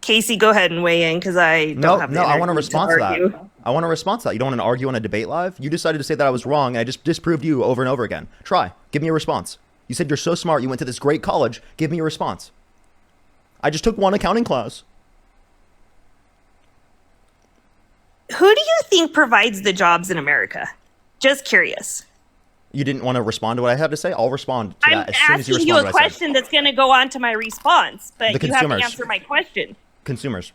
Casey, go ahead and weigh in because I don't have the I want to energy respond to argue. that. I want to respond to that. You don't want to argue on a debate live? You decided to say that I was wrong, and I just disproved you over and over again. Try. Give me a response. You said you're so smart. You went to this great college. Give me a response. I just took one accounting class. Who do you think provides the jobs in America? Just curious. You didn't want to respond to what I had to say? I'll respond to I'm that as soon as you asking respond you to a what I said. question that's going to go on to my response, but The you have to consumers. answer my question. Consumers.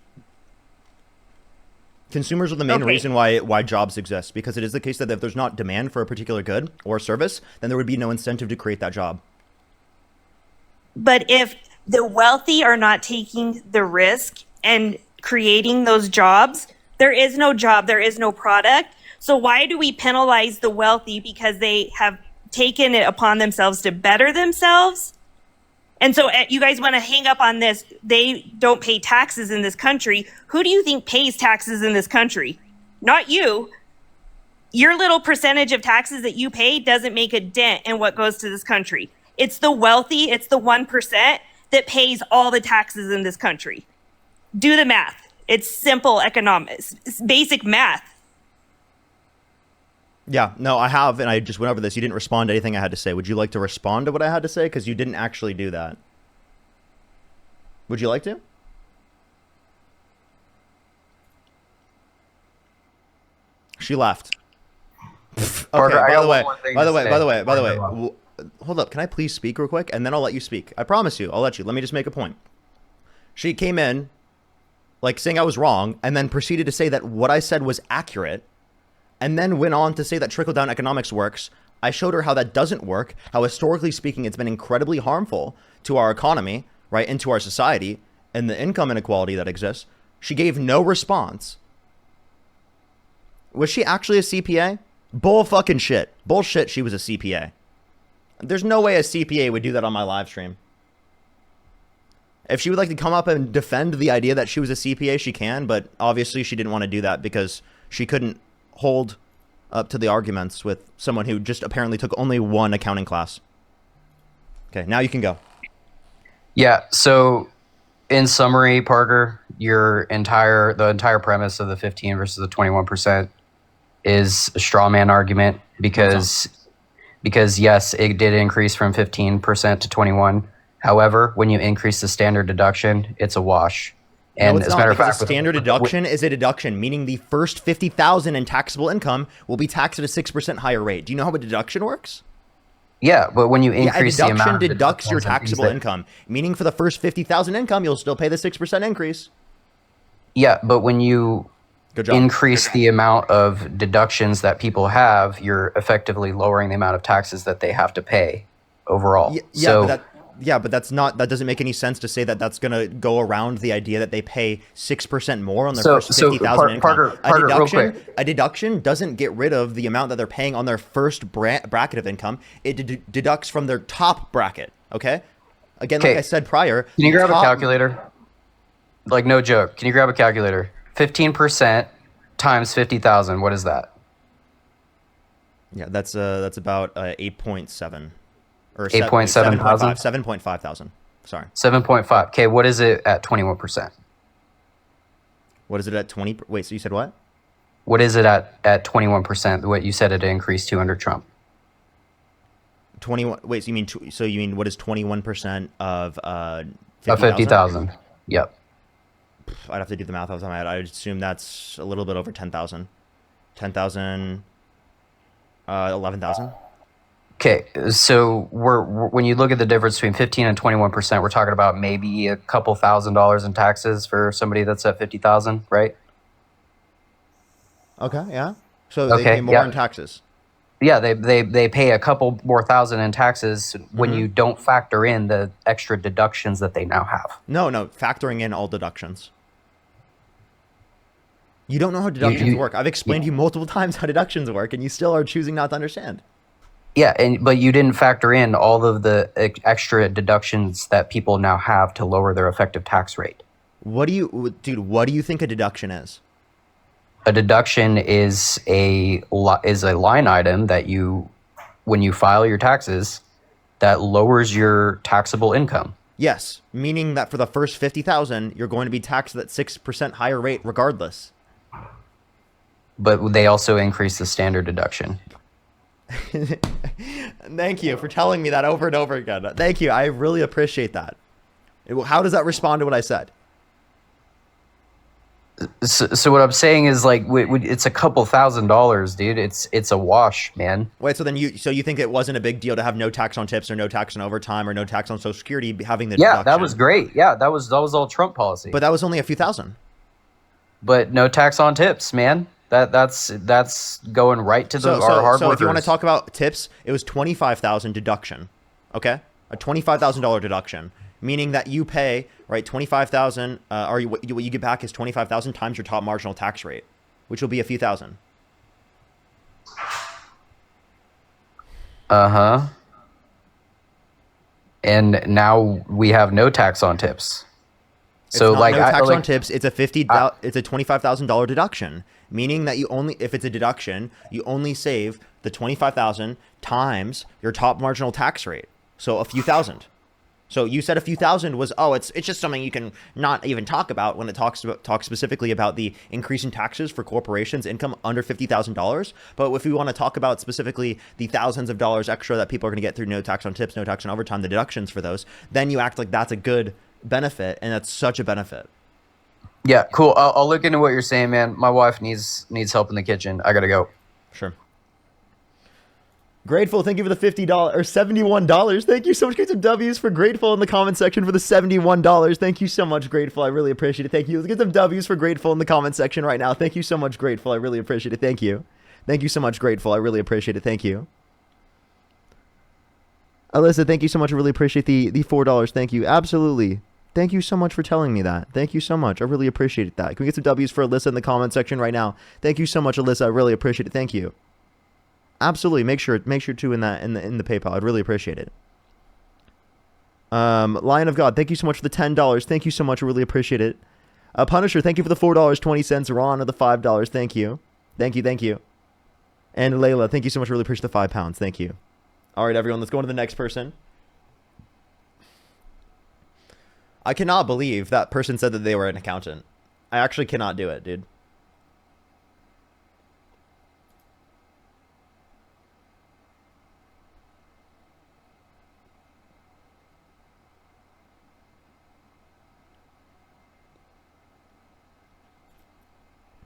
Consumers are the main Okay. reason why jobs exist, because it is the case that if there's not demand for a particular good or service, then there would be no incentive to create that job. But if the wealthy are not taking the risk and creating those jobs, there is no job, there is no product. So why do we penalize the wealthy because they have taken it upon themselves to better themselves? And so you guys want to hang up on this. They don't pay taxes in this country. Who do you think pays taxes in this country? Not you. Your little percentage of taxes that you pay doesn't make a dent in what goes to this country. It's the wealthy, it's the 1% that pays all the taxes in this country. Do the math. It's simple economics. It's basic math. Yeah, no, I have, and I just went over this. You didn't respond to anything I had to say. Would you like to respond to what I had to say? Because you didn't actually do that. Would you like to? She left. Okay, Parker, I by got the way, one more thing by the to way, say. by the way, by the way, Parker, hold up. Can I please speak real quick? And then I'll let you speak. I promise you, I'll let you. Let me just make a point. She came in, like, saying I was wrong, and then proceeded to say that what I said was accurate, and then went on to say that trickle-down economics works. I showed her how that doesn't work, how historically speaking it's been incredibly harmful to our economy, right, and to our society, and the income inequality that exists. She gave no response. Was she actually a CPA? Bull fucking shit. Bullshit, she was a CPA. There's no way a CPA would do that on my live stream. If she would like to come up and defend the idea that she was a CPA, she can, but obviously she didn't want to do that because she couldn't hold up to the arguments with someone who just apparently took only one accounting class. Okay, now you can go. Yeah, so in summary, Parker, the entire premise of the 15 versus the 21% is a straw man argument because yes, it did increase from 15% to 21. However, when you increase the standard deduction, it's a wash. And no, it's as a not, matter of because fact, a standard deduction is a deduction, meaning the first $50,000 in taxable income will be taxed at a 6% higher rate. Do you know how a deduction works? yeah, but when you increase a the amount deduction of deducts your deductions and things taxable that- income, meaning for the first 50,000 income, you'll still pay the 6% increase. Yeah, but when you increase the amount of deductions that people have, you're effectively lowering the amount of taxes that they have to pay overall. But that doesn't make any sense to say that that's going to go around the idea that they pay 6% more on their first 50,000 income. Parker, real quick. A deduction doesn't get rid of the amount that they're paying on their first bracket of income. It deducts from their top bracket. Okay. Again, like I said prior. Can you grab a calculator? Like, no joke. Can you grab a calculator? 15% times 50,000. What is that? Yeah, that's about 8.7. Or 8.7 thousand? 7.5 thousand. Sorry. 7.5. Okay, what is it at 21%? What is it at 20? Wait, so you said what? What is it at 21%? What you said it increased to under Trump? 21. Wait, so you mean what is 21% of 50,000? Yep. I'd have to do the math off my head. I would assume that's a little bit over 10,000. 10,000, 11,000. Okay, so when you look at the difference between 15 and 21%, we're talking about maybe a couple $1,000s in taxes for somebody that's at 50,000, right? Okay, yeah. So they pay more in taxes. Yeah, they pay a couple more thousand in taxes when you don't factor in the extra deductions that they now have. No, factoring in all deductions. You don't know how deductions work. I've explained to you multiple times how deductions work, and you still are choosing not to understand. Yeah, but you didn't factor in all of the extra deductions that people now have to lower their effective tax rate. What do you think a deduction is? A deduction is a line item that when you file your taxes, that lowers your taxable income. Yes, meaning that for the first 50,000, you're going to be taxed at 6% higher rate regardless. But they also increase the standard deduction. Thank you for telling me that over and over again. Thank you. I really appreciate that. How does that respond to what I said? So what I'm saying is like it's a couple $1,000s, dude. It's a wash, man. Wait, so you think it wasn't a big deal to have no tax on tips or no tax on overtime or no tax on Social Security having the Yeah, deduction? that was great. Yeah, that was all Trump policy. But that was only a few thousand. But no tax on tips, man. That's going right to our hard workers. So if you want to talk about tips, it was 25,000 deduction. Okay, a $25,000 deduction, meaning that you pay right 25,000, or what you get back is 25,000 times your top marginal tax rate, which will be a few thousand. And now we have no tax on tips. So it's not like no tax on tips. It's a $25,000 deduction, meaning that if it's a deduction, you only save the 25,000 times your top marginal tax rate. So a few thousand. So you said a few thousand was, it's just something you can not even talk about when it talks specifically about the increase in taxes for corporations income under $50,000. But if we want to talk about specifically the thousands of dollars extra that people are going to get through no tax on tips, no tax on overtime, the deductions for those, then you act like that's a good benefit, and that's such a benefit. Yeah, cool. I'll look into what you're saying, man. My wife needs help in the kitchen. I gotta go. Sure. Grateful, thank you for the $50 or $71. Thank you so much. Get some W's for Grateful in the comment section for the $71. Thank you so much, Grateful. I really appreciate it. Thank you. Let's get some W's for Grateful in the comment section right now. Thank you so much, Grateful. I really appreciate it. Thank you. Thank you so much, Grateful. I really appreciate it. Thank you. Alyssa, thank you so much. I really appreciate the $4. Thank you. Absolutely. Thank you so much for telling me that. Thank you so much. I really appreciate that. Can we get some W's for Alyssa in the comment section right now? Thank you so much, Alyssa. I really appreciate it. Thank you. Absolutely. Make sure to in the PayPal. I'd really appreciate it. Lion of God, thank you so much for the $10. Thank you so much. I really appreciate it. Punisher, thank you for the $4.20. Ron of the $5. Thank you. Thank you. Thank you. And Layla, thank you so much. I really appreciate the £5. Thank you. All right, everyone, let's go on to the next person. I cannot believe that person said that they were an accountant. I actually cannot do it, dude.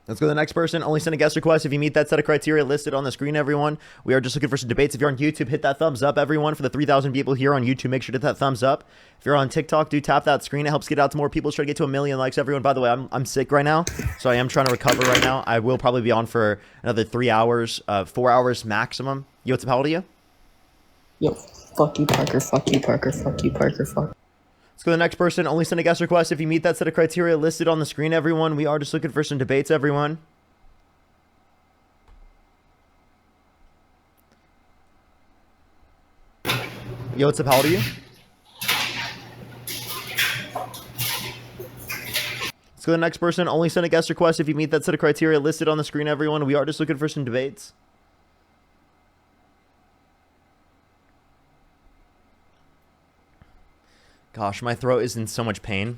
Let's go to the next person. Only send a guest request if you meet that set of criteria listed on the screen, everyone. We are just looking for some debates. If you're on YouTube, hit that thumbs up, everyone. For the 3,000 people here on YouTube, make sure to hit that thumbs up. If you're on TikTok, do tap that screen. It helps get out to more people. Try to get to 1 million likes, everyone. By the way, I'm sick right now, so I am trying to recover right now. I will probably be on for another 3 hours, 4 hours maximum. Yo, what's up? How old are you? Yo, fuck you, Parker. Fuck you, Parker. Fuck you, Parker. Fuck. Let's go to the next person. Only send a guest request if you meet that set of criteria listed on the screen, everyone. We are just looking for some debates, everyone. Yo, what's up? How old are you? Let's go to the next person. Only send a guest request if you meet that set of criteria listed on the screen, everyone. We are just looking for some debates. Gosh, my throat is in so much pain.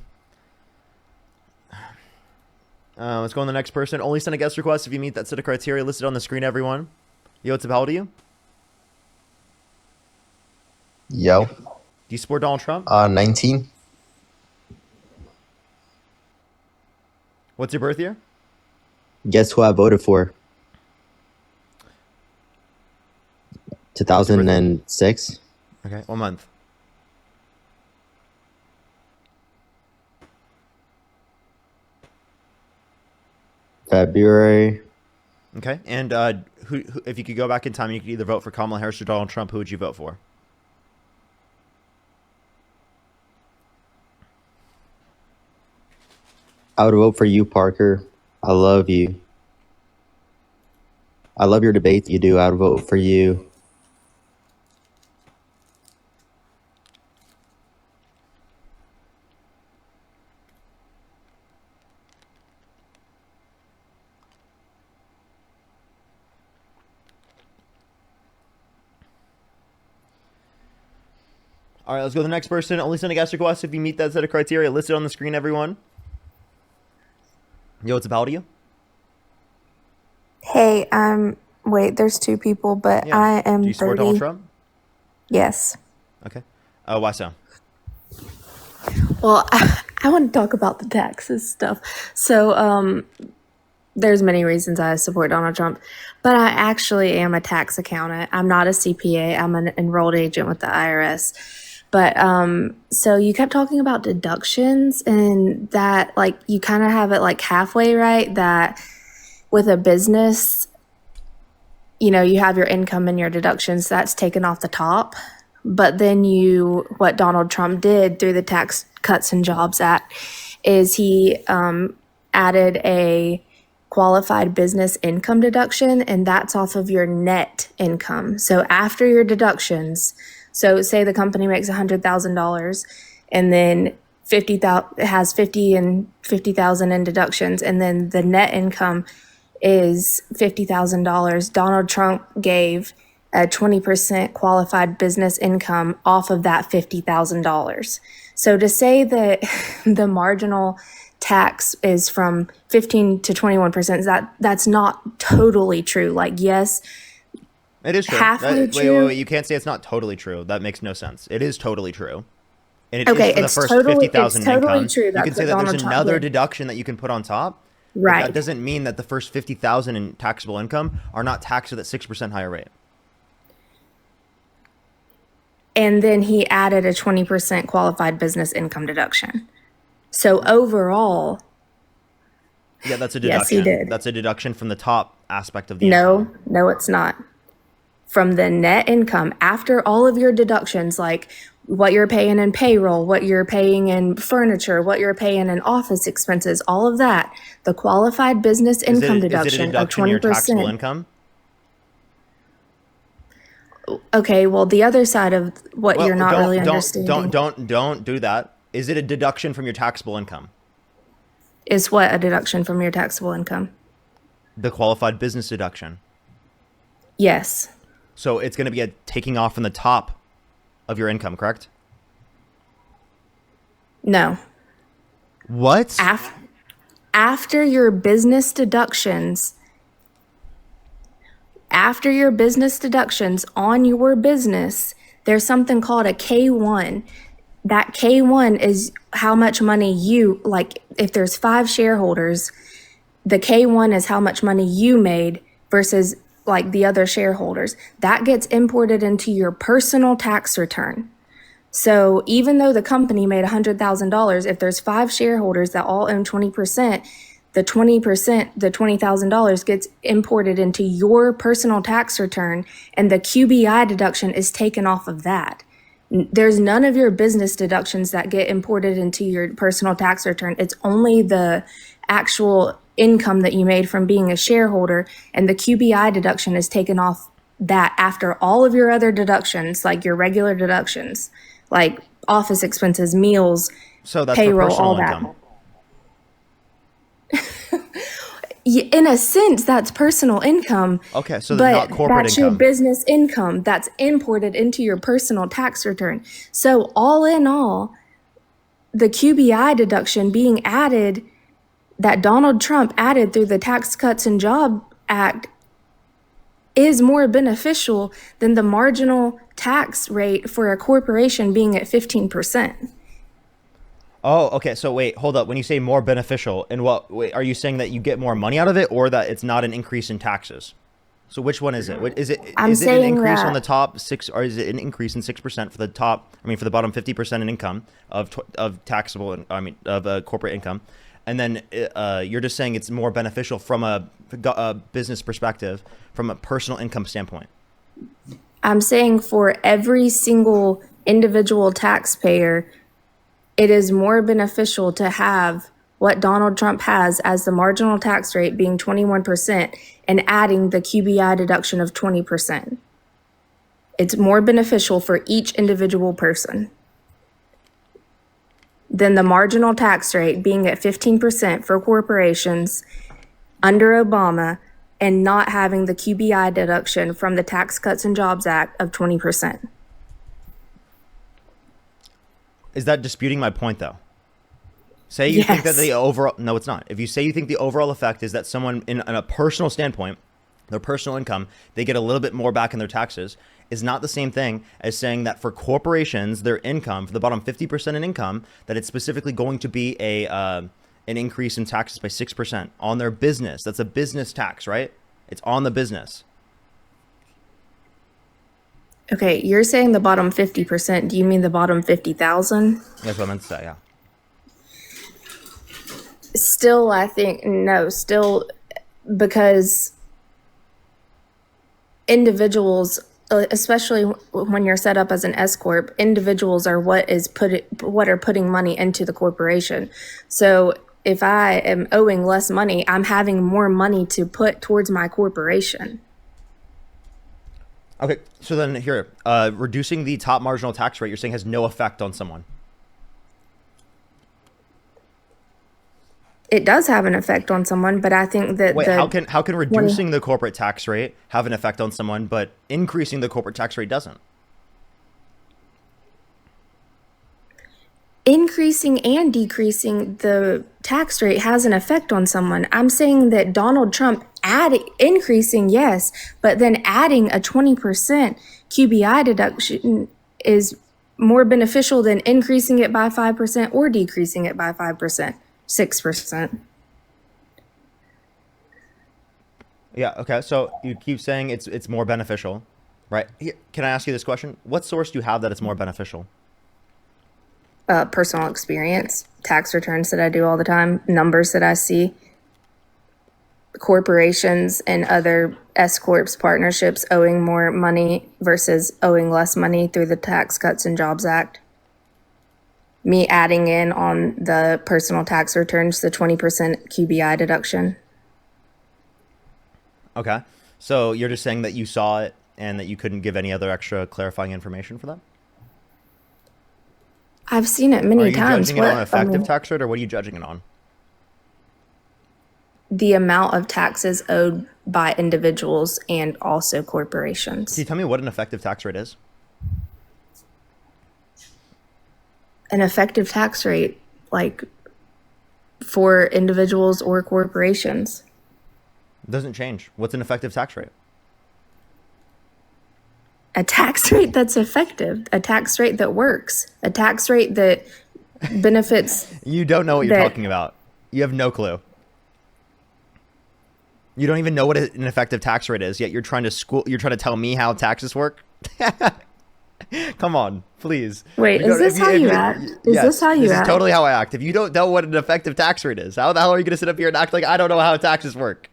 Let's go on the next person. Only send a guest request if you meet that set of criteria listed on the screen, everyone. Yo, what's up? How old are you? Yo. Do you support Donald Trump? 19. What's your birth year? Guess who I voted for? 2006. Okay, what month? February. Okay, and who, if you could go back in time, you could either vote for Kamala Harris or Donald Trump. Who would you vote for? I would vote for you, Parker. I love you. I love your debates you do. I would vote for you. All right, let's go to the next person. Only send a guest request if you meet that set of criteria listed on the screen, everyone. Yo, what's up? How old are you? Hey, wait, there's two people, but Yeah. I am Do you support 30. Donald Trump? Yes. Okay. Why so? Well, I want to talk about the taxes stuff. So, there's many reasons I support Donald Trump, but I actually am a tax accountant. I'm not a CPA. I'm an enrolled agent with the IRS. But so you kept talking about deductions and that like you kind of have it like halfway right, that with a business, you know, you have your income and your deductions, that's taken off the top. But then what Donald Trump did through the Tax Cuts and Jobs Act is he added a qualified business income deduction, and that's off of your net income. So after your deductions, so say the company makes $100,000 and then 50,000 has 50 and 50,000 in deductions, and then the net income is $50,000. Donald Trump gave a 20% qualified business income off of that $50,000. So to say that the marginal tax is from 15 to 21%, that's not totally true. Like, yes, It is true. halfway true. Wait. You can't say it's not totally true. That makes no sense. It is totally true. And it Okay, is for the it's first totally- 50,000 it's totally income. true. You That's can say what that Donald there's Trump another did. deduction that you can put on top. but Right. That doesn't mean that the first 50,000 in taxable income are not taxed at that 6% higher rate. And then he added a 20% qualified business income deduction. So overall, Yeah, that's a deduction. Yes, he did. That's a deduction from the top aspect of the income. no, it's not. From the net income, after all of your deductions, like what you're paying in payroll, what you're paying in furniture, what you're paying in office expenses, all of that, the qualified business income Is it a deduction of deduction in your taxable 20%. income? Okay, well, the other side of what Well, you're not really don't understanding don't do that. Is it a deduction from your taxable income? is what a deduction from your taxable income. The qualified business deduction. Yes. So it's going to be a taking off from the top of your income, correct? No. What? After your business deductions, on your business, there's something called a K1. That K1 is how much money you, like if there's 5 shareholders, the K1 is how much money you made versus like the other shareholders. That gets imported into your personal tax return. So even though the company made $100,000, if there's 5 shareholders that all own 20%, the $20,000 gets imported into your personal tax return, and the QBI deduction is taken off of that. There's none of your business deductions that get imported into your personal tax return. It's only the actual income that you made from being a shareholder, and the QBI deduction is taken off that after all of your other deductions, like your regular deductions, like office expenses, meals, So that's payroll, for personal all that. income. In a sense, that's personal income. Okay, so they're not corporate that's income. your business income that's imported into your personal tax return. So all in all, the QBI deduction being added, that Donald Trump added through the Tax Cuts and Job Act, is more beneficial than the marginal tax rate for a corporation being at 15%. Oh, okay. So wait, hold up. When you say more beneficial, in what wait, are you saying that you get more money out of it, or that it's not an increase in taxes? So which one is it? Is it I'm is it an saying increase that- on the top 6, or is it an increase in 6% for the top? I mean, for the bottom 50% in income of taxable, of corporate income, and then you're just saying it's more beneficial from a business perspective, from a personal income standpoint. I'm saying for every single individual taxpayer, it is more beneficial to have what Donald Trump has as the marginal tax rate being 21% and adding the QBI deduction of 20%. It's more beneficial for each individual person than the marginal tax rate being at 15% for corporations under Obama and not having the QBI deduction from the Tax Cuts and Jobs Act of 20%. Is that disputing my point, though? Say you think that Yes. the overall... No, it's not. If you say you think the overall effect is that someone, in a personal standpoint, their personal income, they get a little bit more back in their taxes, is not the same thing as saying that for corporations, their income, for the bottom 50% in income, that it's specifically going to be an increase in taxes by 6% on their business. That's a business tax, right? It's on the business. Okay, you're saying the bottom 50%. Do you mean the bottom 50,000? That's what I meant to say, yeah. Still, I think, no, still, because individuals, especially when you're set up as an S corp, individuals are what are putting money into the corporation. So if I am owing less money, I'm having more money to put towards my corporation. Okay, so then here, reducing the top marginal tax rate, you're saying has no effect on someone. It does have an effect on someone, but I think that Wait, how can reducing the corporate tax rate have an effect on someone, but increasing the corporate tax rate doesn't? Increasing and decreasing the tax rate has an effect on someone. I'm saying that Donald Trump increasing, yes, but then adding a 20% QBI deduction is more beneficial than increasing it by 5% or decreasing it by 5%, 6%. Yeah, okay, so you keep saying it's more beneficial, right? Here, can I ask you this question? What source do you have that it's more beneficial? Personal experience, tax returns that I do all the time, numbers that I see, corporations and other S corps partnerships owing more money versus owing less money through the Tax Cuts and Jobs Act. Me adding in on the personal tax returns the 20% QBI deduction. Okay, so you're just saying that you saw it and that you couldn't give any other extra clarifying information for that? I've seen it many times. Are you times. judging it on effective tax rate, or what are you judging it on? The amount of taxes owed by individuals and also corporations. Can you tell me what an effective tax rate is? An effective tax rate, like for individuals or corporations. It doesn't change. What's an effective tax rate? A tax rate that's effective, a tax rate that works, a tax rate that benefits. You don't know what you're talking about. You have no clue. You don't even know what an effective tax rate is, yet you're trying to tell me how taxes work? Come on, please. Wait, is this how you act? Is this how you act? This is totally how I act. If you don't know what an effective tax rate is, how the hell are you going to sit up here and act like I don't know how taxes work?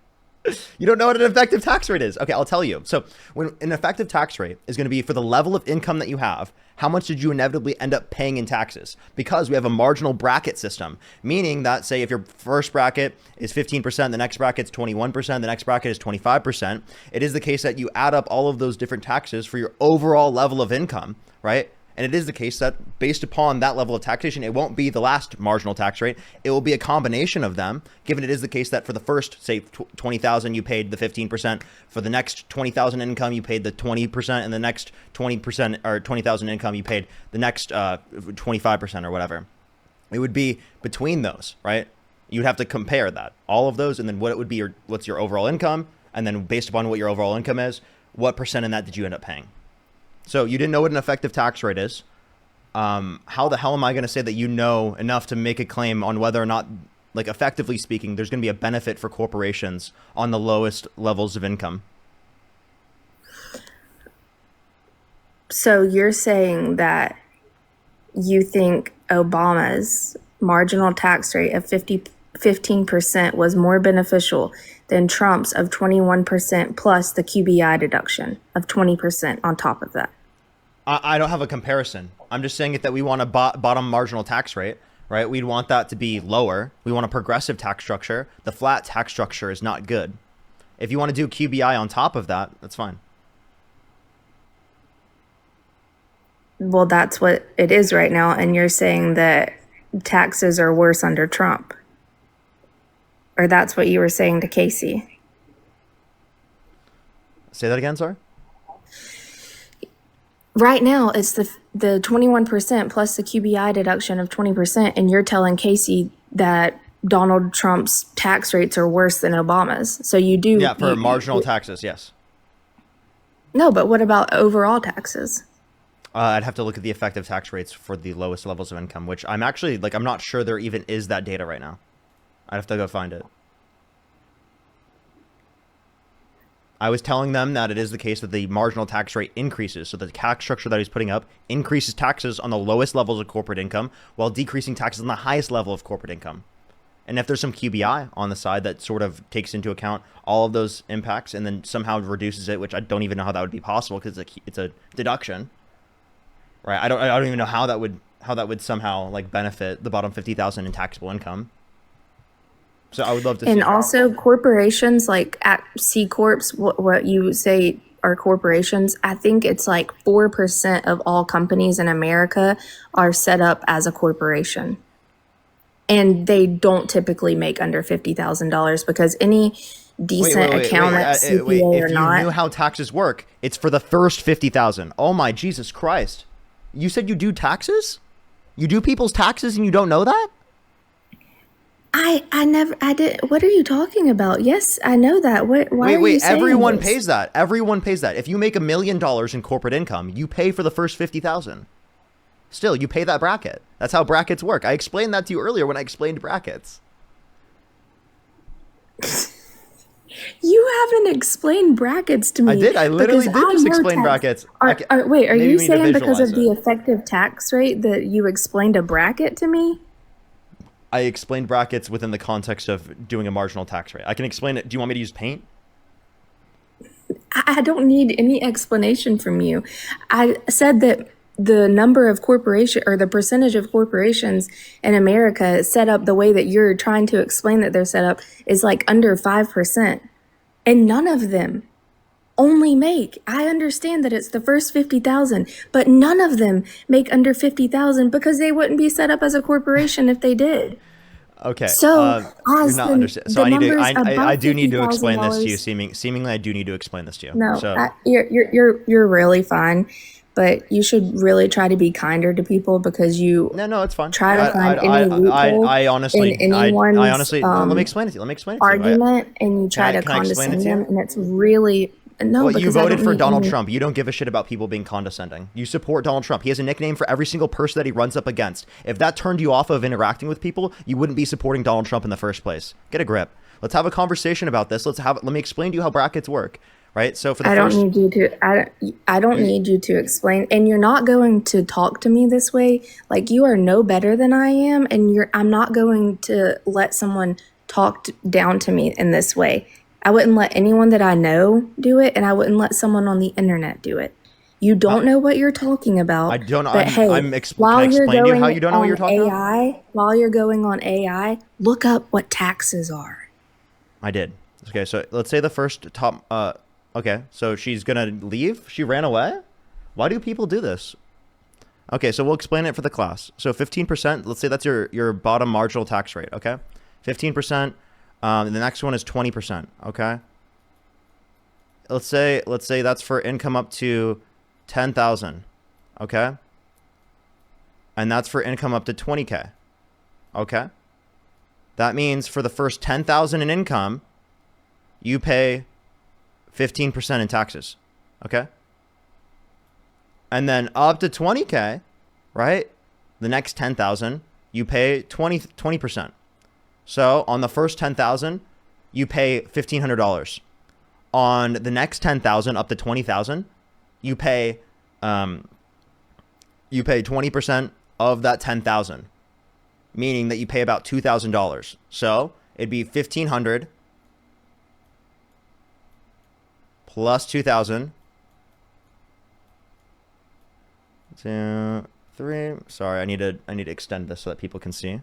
You don't know what an effective tax rate is. Okay, I'll tell you. So when an effective tax rate is going to be for the level of income that you have, how much did you inevitably end up paying in taxes? Because we have a marginal bracket system, meaning that, say, if your first bracket is 15%, the next bracket is 21%, the next bracket is 25%, it is the case that you add up all of those different taxes for your overall level of income, right? And it is the case that based upon that level of taxation, it won't be the last marginal tax rate. It will be a combination of them, given it is the case that for the first, say, 20,000, you paid the 15%. For the next 20,000 income, you paid the 20%. And the next 20% or 20,000 income, you paid the next 25% or whatever. It would be between those, right? You'd have to compare that, all of those, and then what it would be, what's your overall income. And then based upon what your overall income is, what percent in that did you end up paying? So you didn't know what an effective tax rate is. How the hell am I going to say that you know enough to make a claim on whether or not, like effectively speaking, there's going to be a benefit for corporations on the lowest levels of income? So you're saying that you think Obama's marginal tax rate of 15% was more beneficial than Trump's of 21% plus the QBI deduction of 20% on top of that? I don't have a comparison. I'm just saying that we want a bottom marginal tax rate, right? We'd want that to be lower. We want a progressive tax structure. The flat tax structure is not good. If you want to do QBI on top of that, that's fine. Well, that's what it is right now. And you're saying that taxes are worse under Trump. Or that's what you were saying to Casey. Say that again, sorry? Right now, it's the 21% plus the QBI deduction of 20%, and you're telling Casey that Donald Trump's tax rates are worse than Obama's. So you do. Yeah, for marginal taxes, yes. No, but what about overall taxes? I'd have to look at the effective tax rates for the lowest levels of income, which I'm actually, like, I'm not sure there even is that data right now. I'd have to go find it. I was telling them that it is the case that the marginal tax rate increases. So the tax structure that he's putting up increases taxes on the lowest levels of corporate income while decreasing taxes on the highest level of corporate income. And if there's some QBI on the side that sort of takes into account all of those impacts and then somehow reduces it, which I don't even know how that would be possible because it's a deduction, right? I don't even know how that would somehow like benefit the bottom 50,000 in taxable income. So I would love to see. And also corporations like at C Corps, what you say are corporations, I think it's like 4% of all companies in America are set up as a corporation. And they don't typically make under $50,000 because any decent accountant, CPA if or you not. knew how taxes work, it's for the first 50,000. Oh my Jesus Christ. You said you do taxes? You do people's taxes and you don't know that? I did. What are you talking about? Yes, I know that. Why are you saying everyone this? pays that. Everyone pays that. If you make $1 million in corporate income, you pay for the first 50,000. Still, you pay that bracket. That's how brackets work. I explained that to you earlier when I explained brackets. You haven't explained brackets to me. I did. I literally did just explain brackets. Wait, are maybe you we need to saying because of visualize the effective tax rate that you explained a bracket to me? I explained brackets within the context of doing a marginal tax rate. I can explain it. Do you want me to use paint? I don't need any explanation from you. I said that the number of corporation or the percentage of corporations in America set up the way that you're trying to explain that they're set up is like under 5%. And none of them only make, I understand that it's the first 50,000, but none of them make under 50,000 because they wouldn't be set up as a corporation if they did. Okay. So you're not understanding. So I do need to explain this to you. $50,000 Seemingly, I do need to explain this to you. No, So, you're really fine, but you should really try to be kinder to people because you no, it's fine. Try to find any loophole I honestly, in anyone's I honestly, let me explain it to you. Let me explain it to you. argument, and you try to can I explain it condescend to you? them, and it's really no. Well, you because I voted don't for need Donald any- Trump. You don't give a shit about people being condescending. You support Donald Trump. He has a nickname for every single person that he runs up against. If that turned you off of interacting with people, you wouldn't be supporting Donald Trump in the first place. Get a grip. Let's have a conversation about this. Let me explain to you how brackets work. Right? So for the I first, don't need you to. I don't need you to explain, and you're not going to talk to me this way. Like you are no better than I am, and I'm not going to let someone talk down to me in this way. I wouldn't let anyone that I know do it, and I wouldn't let someone on the internet do it. You don't know what you're talking about. I don't know. But Can I explain to you how you don't know what you're talking about? While you're going on AI, look up what taxes are. I did. Okay, so let's say the first top. Okay, so she's gonna leave. She ran away. Why do people do this? Okay, so we'll explain it for the class. So 15%. Let's say that's your bottom marginal tax rate. Okay, 15%. The next one is 20%. Okay. Let's say that's for income up to 10,000. Okay. And that's for income up to 20K. Okay. That means for the first 10,000 in income, you pay 15% in taxes. Okay. And then up to 20K, right? The next 10,000, you pay 20%. So on the first 10,000, you pay $1,500. On the next 10,000 up to 20,000, you pay 20% of that 10,000, meaning that you pay about $2,000. So it'd be 1,500 plus 2,000. 2, 3. Sorry, I need to extend this so that people can see.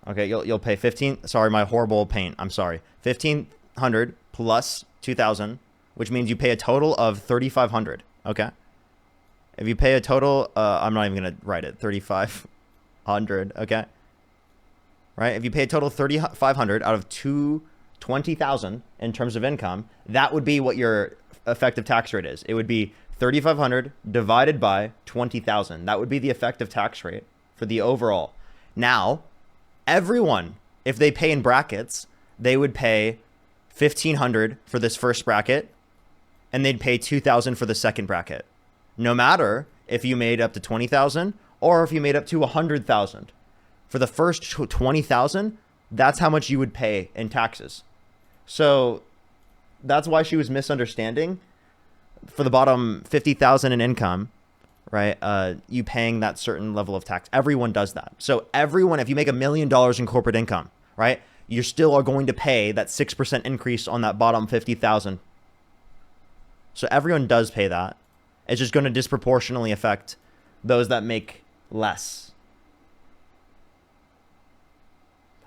Okay, you'll pay 15. Sorry, my horrible paint. I'm sorry. 1,500 plus 2,000, which means you pay a total of 3,500. Okay. If you pay a total, I'm not even gonna write it. 3,500. Okay. Right. If you pay a total of 3,500 out of 20,000 in terms of income, that would be what your effective tax rate is. It would be $3,500 divided by 20,000. That would be the effective tax rate for the overall. Now, everyone, if they pay in brackets, they would pay $1,500 for this first bracket, and they'd pay $2,000 for the second bracket. No matter if you made up to 20,000 or if you made up to 100,000. For the first 20,000, that's how much you would pay in taxes. So that's why she was misunderstanding. For the bottom 50,000 in income, right? You paying that certain level of tax. Everyone does that. So everyone, if you make $1 million in corporate income, right? You still are going to pay that 6% increase on that bottom 50,000. So everyone does pay that. It's just going to disproportionately affect those that make less.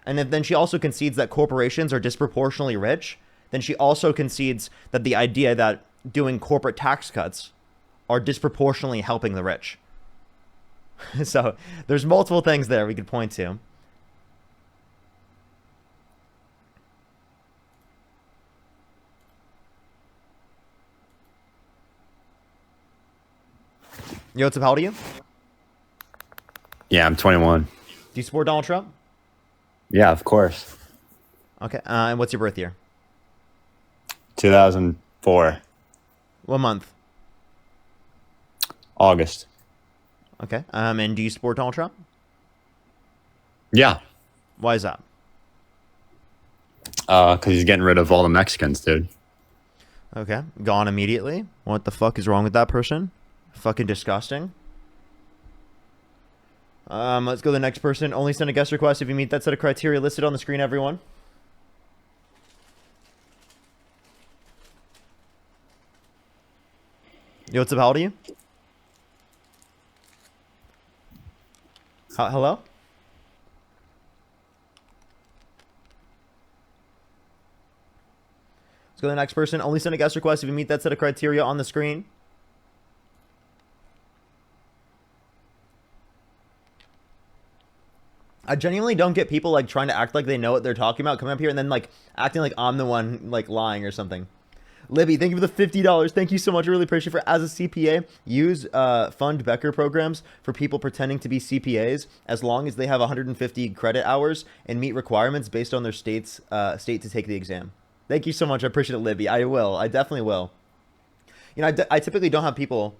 And then she also concedes that corporations are disproportionately rich. Then she also concedes that the idea that doing corporate tax cuts are disproportionately helping the rich. So there's multiple things there we could point to. Yo, what's up? How old are you? Yeah, I'm 21. Do you support Donald Trump? Yeah, of course. Okay. And what's your birth year? 2004. What month? August. Okay. And do you support Donald Trump? Yeah. Why is that? Because he's getting rid of all the Mexicans, dude. Okay. Gone immediately. What the fuck is wrong with that person? Fucking disgusting. Let's go to the next person. Only send a guest request if you meet that set of criteria listed on the screen, everyone. Yo, what's up? How old are you? Hello? Let's go to the next person. Only send a guest request if you meet that set of criteria on the screen. I genuinely don't get people like trying to act like they know what they're talking about, coming up here and then like acting like I'm the one like lying or something. Libby, thank you for the $50. Thank you so much. I really appreciate it. For as a CPA, use fund Becker programs for people pretending to be CPAs as long as they have 150 credit hours and meet requirements based on their state to take the exam. Thank you so much. I appreciate it, Libby. I will. I definitely will. You know, I typically don't have people.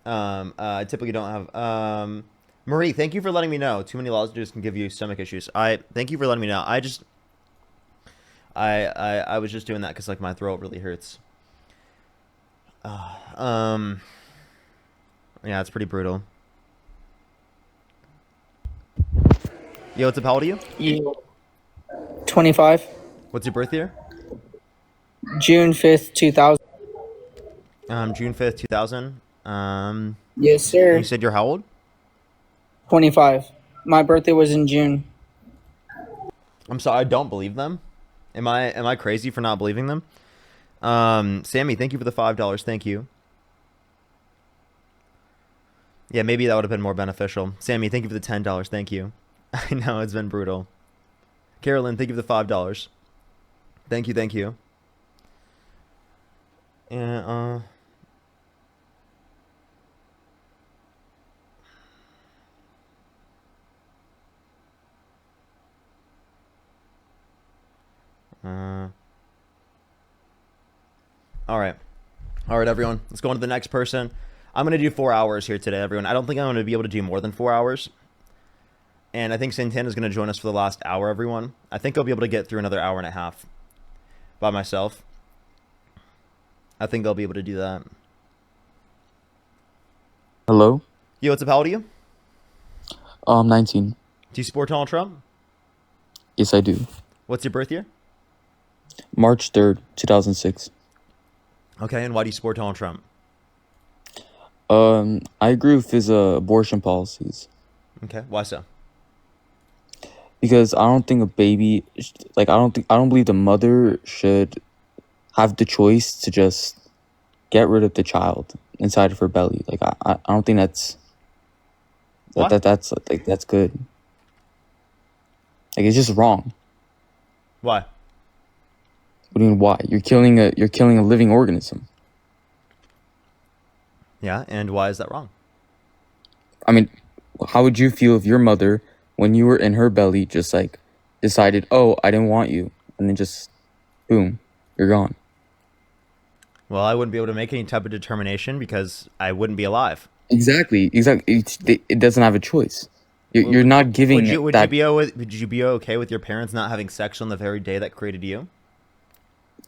I typically don't have. Marie, thank you for letting me know. Too many lozenges can give you stomach issues. Thank you for letting me know. I was just doing that because like my throat really hurts. Yeah, it's pretty brutal. Yo, what's up? How old are you? Yeah. 25. What's your birth year? June 5th, 2000. June 5th, 2000. Yes, sir. You said you're how old? 25. My birthday was in June. I'm sorry, I don't believe them. Am I crazy for not believing them? Sammy, thank you for the $5. Thank you. Yeah, maybe that would have been more beneficial. Sammy, thank you for the $10. Thank you. I know, it's been brutal. Carolyn, thank you for the $5. Thank you, thank you. Yeah, all right, everyone. Let's go on to the next person. I'm going to do 4 hours here today, everyone. I don't think I'm going to be able to do more than 4 hours. And I think Santana's going to join us for the last hour, everyone. I think I'll be able to get through another hour and a half by myself. I think I'll be able to do that. Hello? Yo, what's up? How old are you? I'm 19. Do you support Donald Trump? Yes, I do. What's your birth year? March 3rd, 2006. Okay, and why do you support Donald Trump? I agree with his abortion policies. Okay, why so? Because I don't think a baby, I don't believe the mother should have the choice to just get rid of the child inside of her belly. Like I don't think that's that's good. Like it's just wrong. Why? What do you mean why? You're killing a living organism. Yeah, and why is that wrong? I mean, how would you feel if your mother, when you were in her belly, just like decided, oh, I didn't want you, and then just, boom, you're gone? Well, I wouldn't be able to make any type of determination because I wouldn't be alive. Exactly. It doesn't have a choice. You're not giving Would that. would you be okay with your parents not having sex on the very day that created you?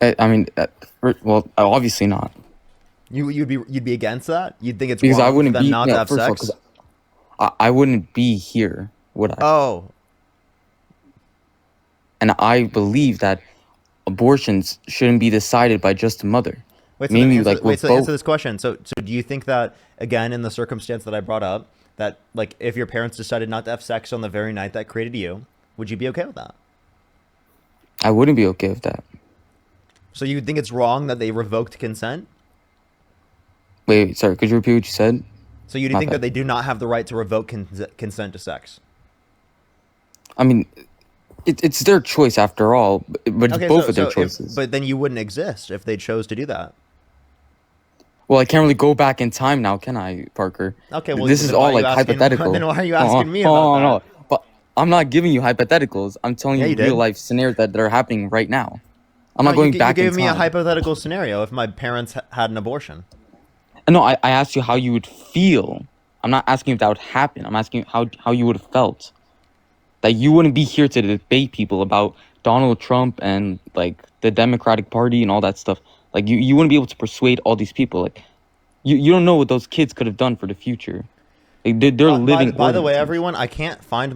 I mean, well, obviously not. You'd be against that? You'd think it's Because wrong I wouldn't for them be not to have first of all, sex? 'cause I wouldn't be here, would I? Oh. And I believe that abortions shouldn't be decided by just a mother. Wait, so Maybe answer, like we're answer both. this question. So do you think that, again, in the circumstance that I brought up, that like if your parents decided not to have sex on the very night that created you, would you be okay with that? I wouldn't be okay with that. So you think it's wrong that they revoked consent? Wait, sorry, could you repeat what you said? So you think that they do not have the right to revoke consent to sex? I mean, it's their choice after all, but it's both of their choices. But then you wouldn't exist if they chose to do that. Well, I can't really go back in time now, can I, Parker? Okay, well, this is all like hypothetical. Then why are you asking me about that? No, but I'm not giving you hypotheticals. I'm telling you you real did. life scenarios that are happening right now. I'm not going back in time. You gave me a hypothetical scenario if my parents had an abortion. No, I asked you how you would feel. I'm not asking if that would happen. I'm asking how you would have felt. That you wouldn't be here to debate people about Donald Trump and like the Democratic Party and all that stuff. Like you wouldn't be able to persuade all these people. Like you don't know what those kids could have done for the future. Like, they're living. By the way, everyone, I can't find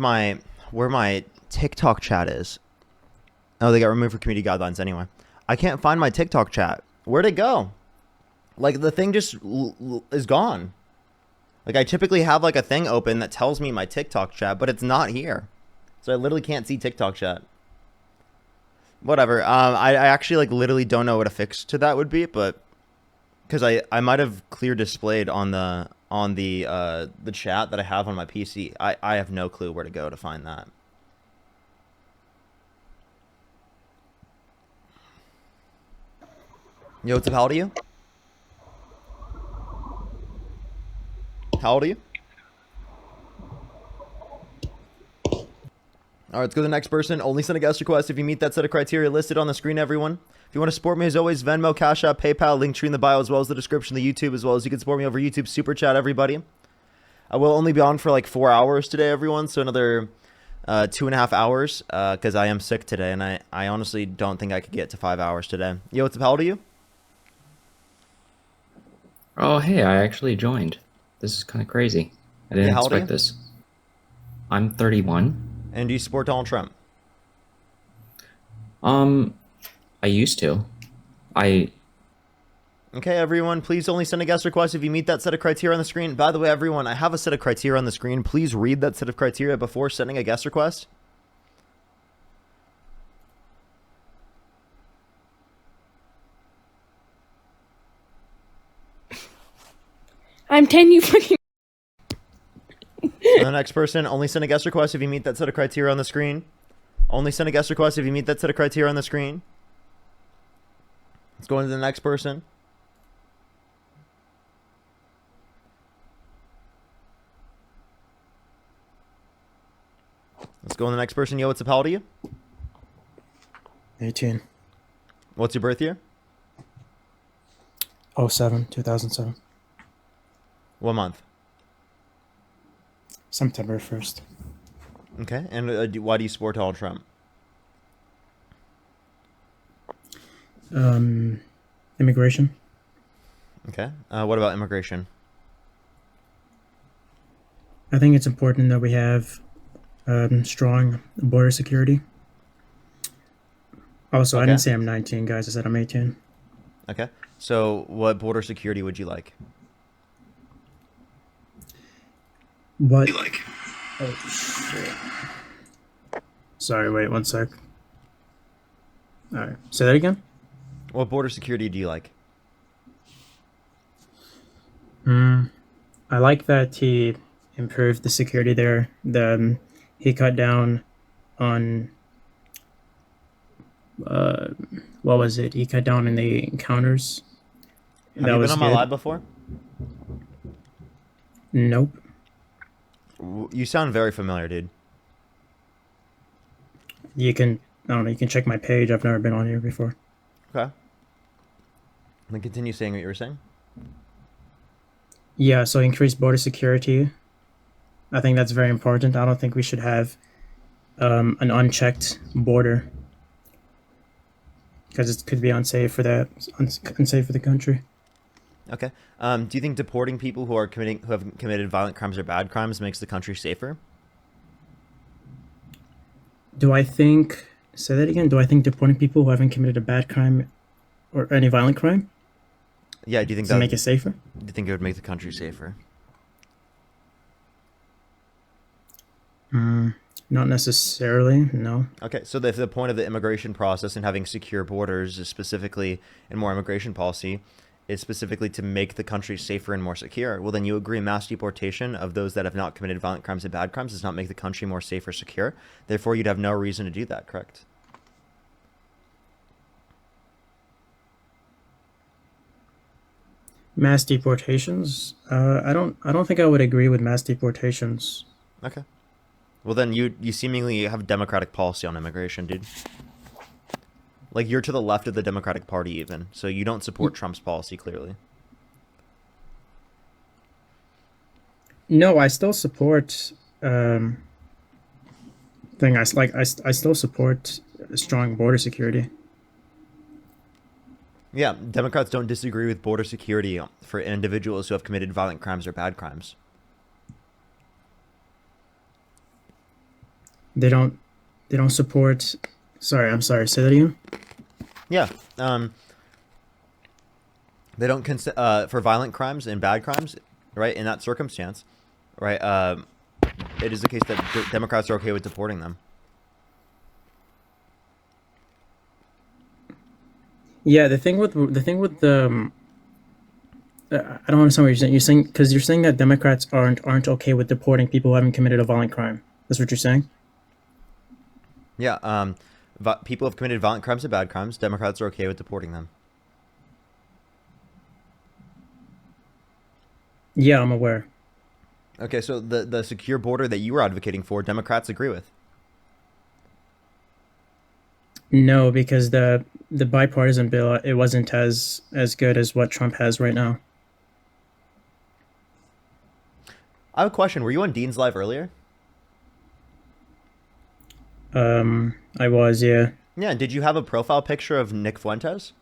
where my TikTok chat is. Oh, they got removed for community guidelines anyway. I can't find my TikTok chat. Where'd it go? Like the thing just is gone. Like I typically have like a thing open that tells me my TikTok chat, but it's not here. So I literally can't see TikTok chat. Whatever. I actually like literally don't know what a fix to that would be, but because I might have clear displayed on the chat that I have on my PC. I have no clue where to go to find that. Yo, what's up? How old are you? How old are you? All right, let's go to the next person. Only send a guest request if you meet that set of criteria listed on the screen, everyone. If you want to support me, as always, Venmo, Cash App, PayPal, link tree in the bio, as well as the description of the YouTube, as well as you can support me over YouTube Super Chat, everybody. I will only be on for like 4 hours today, everyone, so another 2.5 hours, because I am sick today, and I honestly don't think I could get to 5 hours today. Yo, what's up? How old are you? Oh, hey, I actually joined. This is kind of crazy. I didn't how old are expect you? this. I'm 31. And do you support Donald Trump? I used to. Okay, everyone, please only send a guest request if you meet that set of criteria on the screen. By the way, everyone, I have a set of criteria on the screen. Please read that set of criteria before sending a guest request. I'm 10, you fucking... And the next person, only send a guest request if you meet that set of criteria on the screen. Only send a guest request if you meet that set of criteria on the screen. Let's go into the next person. Let's go on the next person. Yo, what's up? How old are you? 18. What's your birth year? 2007. What month? September 1st. Okay, and why do you support Donald Trump? Immigration. Okay, what about immigration? I think it's important that we have strong border security. Also, I Okay. didn't say I'm 19, guys. I said I'm 18. Okay, so what border security would you like? What? Oh, shit. Sorry, wait 1 sec. Alright, say that again? What border security do you like? I like that he improved the security there. He cut down on what was it? He cut down on the encounters. Have you been on my live before? Nope. You sound very familiar, dude. You can, I don't know, you can check my page. I've never been on here before. Okay. Then continue saying what you were saying. Yeah, so increase border security. I think that's very important. I don't think we should have an unchecked border because it could be unsafe for unsafe for the country. Okay. Do you think deporting people who have committed violent crimes or bad crimes makes the country safer? Do I think? Say that again. Do I think deporting people who haven't committed a bad crime or any violent crime? Yeah. Do you think that make it safer? Do you think it would make the country safer? Not necessarily. No. Okay. So if the point of the immigration process and having secure borders is specifically and more immigration policy is specifically to make the country safer and more secure, well, then you agree mass deportation of those that have not committed violent crimes and bad crimes does not make the country more safe or secure. Therefore, you'd have no reason to do that, correct? Mass deportations? I don't think I would agree with mass deportations. Okay. Well, then you seemingly have democratic policy on immigration, dude. Like, you're to the left of the Democratic Party even, so you don't support Trump's policy, clearly. No, I still support I still support strong border security. Yeah, Democrats don't disagree with border security for individuals who have committed violent crimes or bad crimes. They don't support. Sorry, I'm sorry. Say that again. Yeah, they don't for violent crimes and bad crimes, right? In that circumstance, right? It is the case that Democrats are okay with deporting them. Yeah, the thing with the I don't understand what you're saying. You're saying because you're saying that Democrats aren't okay with deporting people who haven't committed a violent crime. That's what you're saying. Yeah, people have committed violent crimes and bad crimes. Democrats are okay with deporting them. Yeah, I'm aware. Okay, so the secure border that you were advocating for, Democrats agree with. No, because the bipartisan bill, it wasn't as good as what Trump has right now. I have a question. Were you on Dean's Live earlier? I was, yeah. Yeah, did you have a profile picture of Nick Fuentes?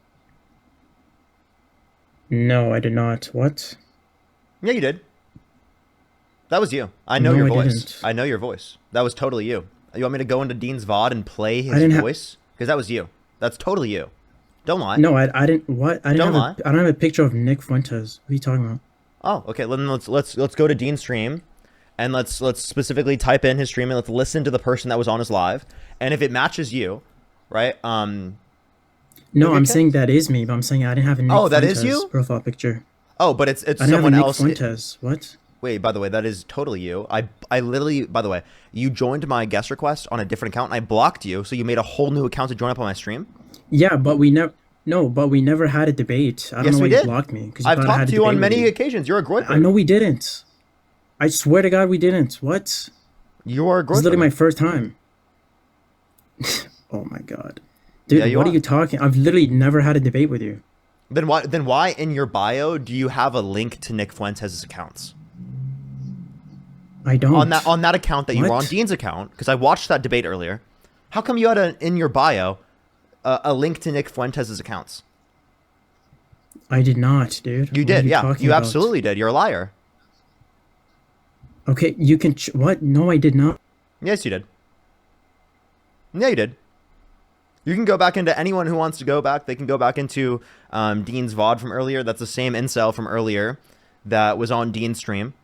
No, I did not. What? Yeah, you did. That was you. I know No, your I voice. didn't. I know your voice. That was totally you. You want me to go into Dean's VOD and play his didn't voice? Because that was you. That's totally you. Don't lie. No, I didn't. What? I didn't Don't have lie. I don't have a picture of Nick Fuentes. What are you talking about? Oh, okay. Then let's go to Dean's stream, and let's specifically type in his stream and let's listen to the person that was on his live. And if it matches you, right? No, I'm saying that is me, but I'm saying I didn't have a Nick that Fuentes is you? profile picture. Oh, but it's I didn't someone have a Nick else. Fuentes. What? Wait, by the way, that is totally you. I literally, by the way, you joined my guest request on a different account, and I blocked you, so you made a whole new account to join up on my stream? Yeah, but we never. No, but we never had a debate. I don't know why you blocked me. I've talked to you on many occasions. You're a groyper. I know we didn't. I swear to God, we didn't. What? You are a This is groyper. literally my first time. Oh my God, dude! Yeah, What are you talking? I've literally never had a debate with you. Then why in your bio do you have a link to Nick Fuentes' accounts? I don't. On that account that you were on What? Dean's account, because I watched that debate earlier. How come you had in your bio a link to Nick Fuentes' accounts? I did not, dude. You What are did, yeah. talking You about? absolutely did. You're a liar. Okay, you can. What? No, I did not. Yes, you did. Yeah, you did. You can go back into anyone who wants to go back. They can go back into Dean's VOD from earlier. That's the same incel from earlier that was on Dean's stream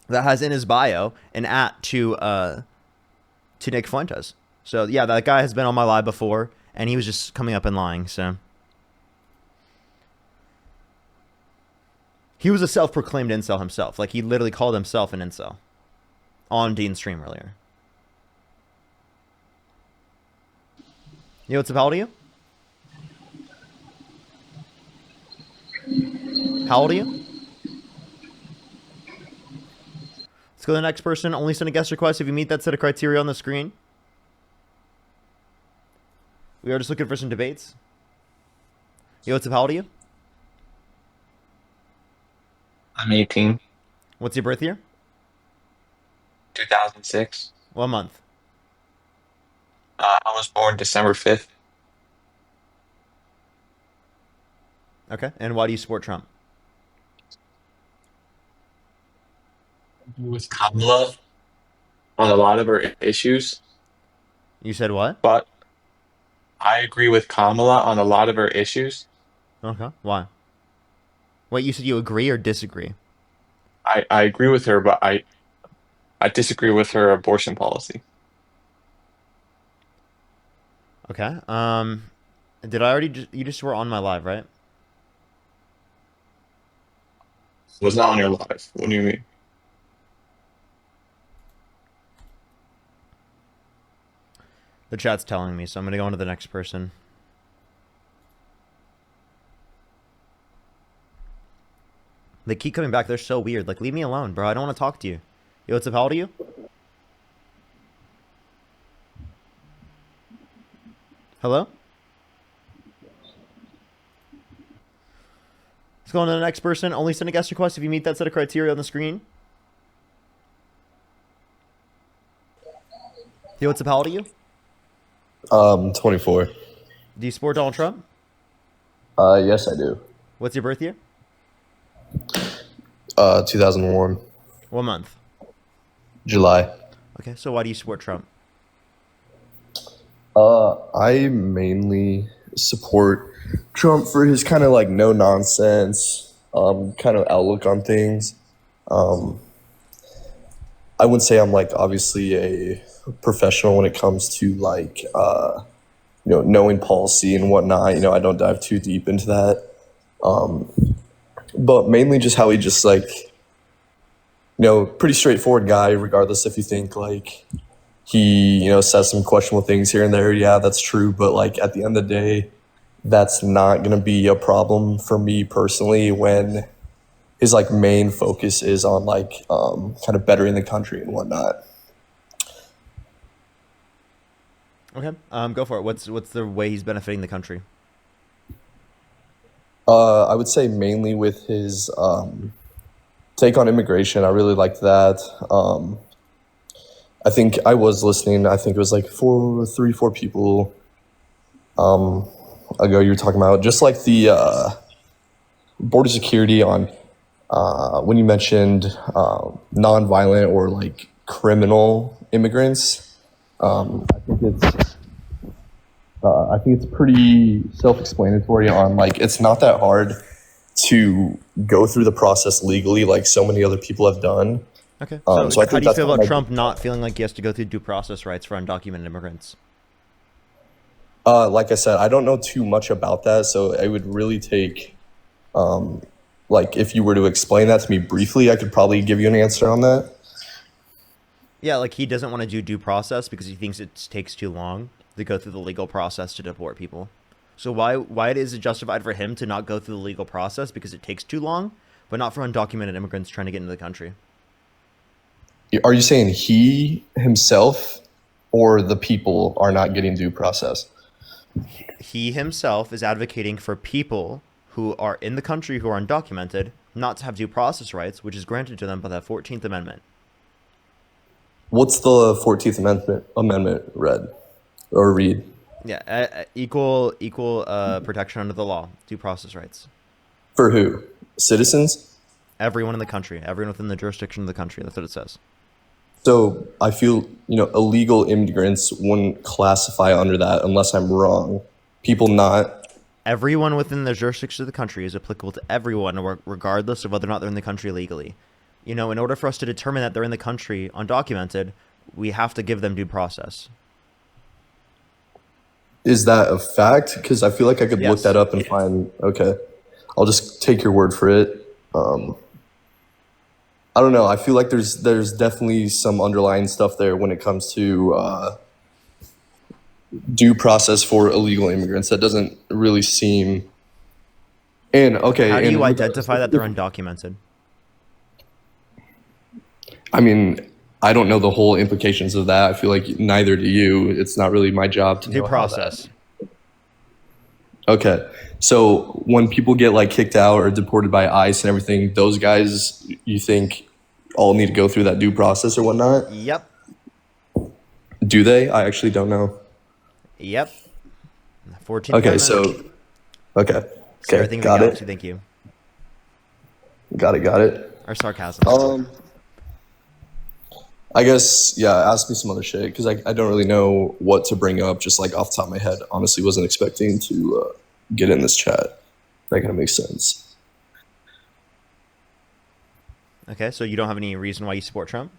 that has in his bio an to Nick Fuentes. So yeah, that guy has been on my live before, and he was just coming up and lying. So he was a self-proclaimed incel himself. Like, he literally called himself an incel on Dean's stream earlier. You know what's up? How old are you? How old are you? Let's go to the next person. Only send a guest request if you meet that set of criteria on the screen. We are just looking for some debates. Yo, what's up? How old are you? I'm 18. What's your birth year? 2006. What month? I was born December 5th. Okay. And why do you support Trump? With Kamala on a lot of her issues. You said what? But I agree with Kamala on a lot of her issues. Okay. Why? Wait, you said you agree or disagree? I agree with her, but I disagree with her abortion policy. Okay. Did I already you just were on my live, right? Was not on your live. What do you mean? The chat's telling me, so I'm gonna go on to the next person. They keep coming back. They're so weird. Like, leave me alone, bro. I don't want to talk to you. Yo, what's up? How old are you? Hello? Let's go on to the next person. Only send a guest request if you meet that set of criteria on the screen. Yo, what's up? How old are you? 24. Do you support Donald Trump? Yes, I do. What's your birth year? 2001. What month? July. Okay, so why do you support Trump? I mainly support Trump for his kind of like no nonsense, kind of outlook on things. I wouldn't say I'm like obviously a professional when it comes to like, knowing policy and whatnot. I don't dive too deep into that. But mainly just how he just like, pretty straightforward guy, regardless if you think like he, says some questionable things here and there. Yeah, that's true. But like at the end of the day, that's not going to be a problem for me personally when his like main focus is on like kind of bettering the country and whatnot. Okay, go for it. What's the way he's benefiting the country? I would say mainly with his take on immigration. I really liked that. I think I was listening. I think it was like 4 people ago. You were talking about just like the border security on when you mentioned nonviolent or like criminal immigrants. I think it's pretty self-explanatory on like it's not that hard to go through the process legally like so many other people have done. Okay. So I think how do you feel about like, Trump not feeling like he has to go through due process rights for undocumented immigrants? Like I said, I don't know too much about that, so it would really take like if you were to explain that to me briefly, I could probably give you an answer on that. Yeah, like he doesn't want to do due process because he thinks it takes too long to go through the legal process to deport people. So why is it justified for him to not go through the legal process because it takes too long, but not for undocumented immigrants trying to get into the country? Are you saying he himself or the people are not getting due process? He himself is advocating for people who are in the country who are undocumented not to have due process rights, which is granted to them by the 14th Amendment. What's the 14th Amendment read? Yeah, equal protection under the law, due process rights. For who? Citizens? Everyone in the country, everyone within the jurisdiction of the country. That's what it says. So I feel, illegal immigrants wouldn't classify under that unless I'm wrong. People not... Everyone within the jurisdiction of the country is applicable to everyone, regardless of whether or not they're in the country legally. In order for us to determine that they're in the country undocumented, we have to give them due process. Is that a fact? Because I feel like I could look that up and find... Okay. I'll just take your word for it. I don't know. I feel like there's definitely some underlying stuff there when it comes to due process for illegal immigrants. That doesn't really seem... And, okay... How do you identify that they're undocumented? I mean, I don't know the whole implications of that. I feel like neither do you. It's not really my job to Due know process. Okay. So when people get like kicked out or deported by ICE and everything, those guys, you think all need to go through that due process or whatnot? Yep. Do they? I actually don't know. Yep. 14th Okay, Amendment. so okay. Say Okay, everything in the got galaxy. it. Thank you. Got it. Our sarcasm. I guess, yeah, ask me some other shit because I don't really know what to bring up just like off the top of my head. Honestly, wasn't expecting to get in this chat. That kind of makes sense. Okay, so you don't have any reason why you support Trump?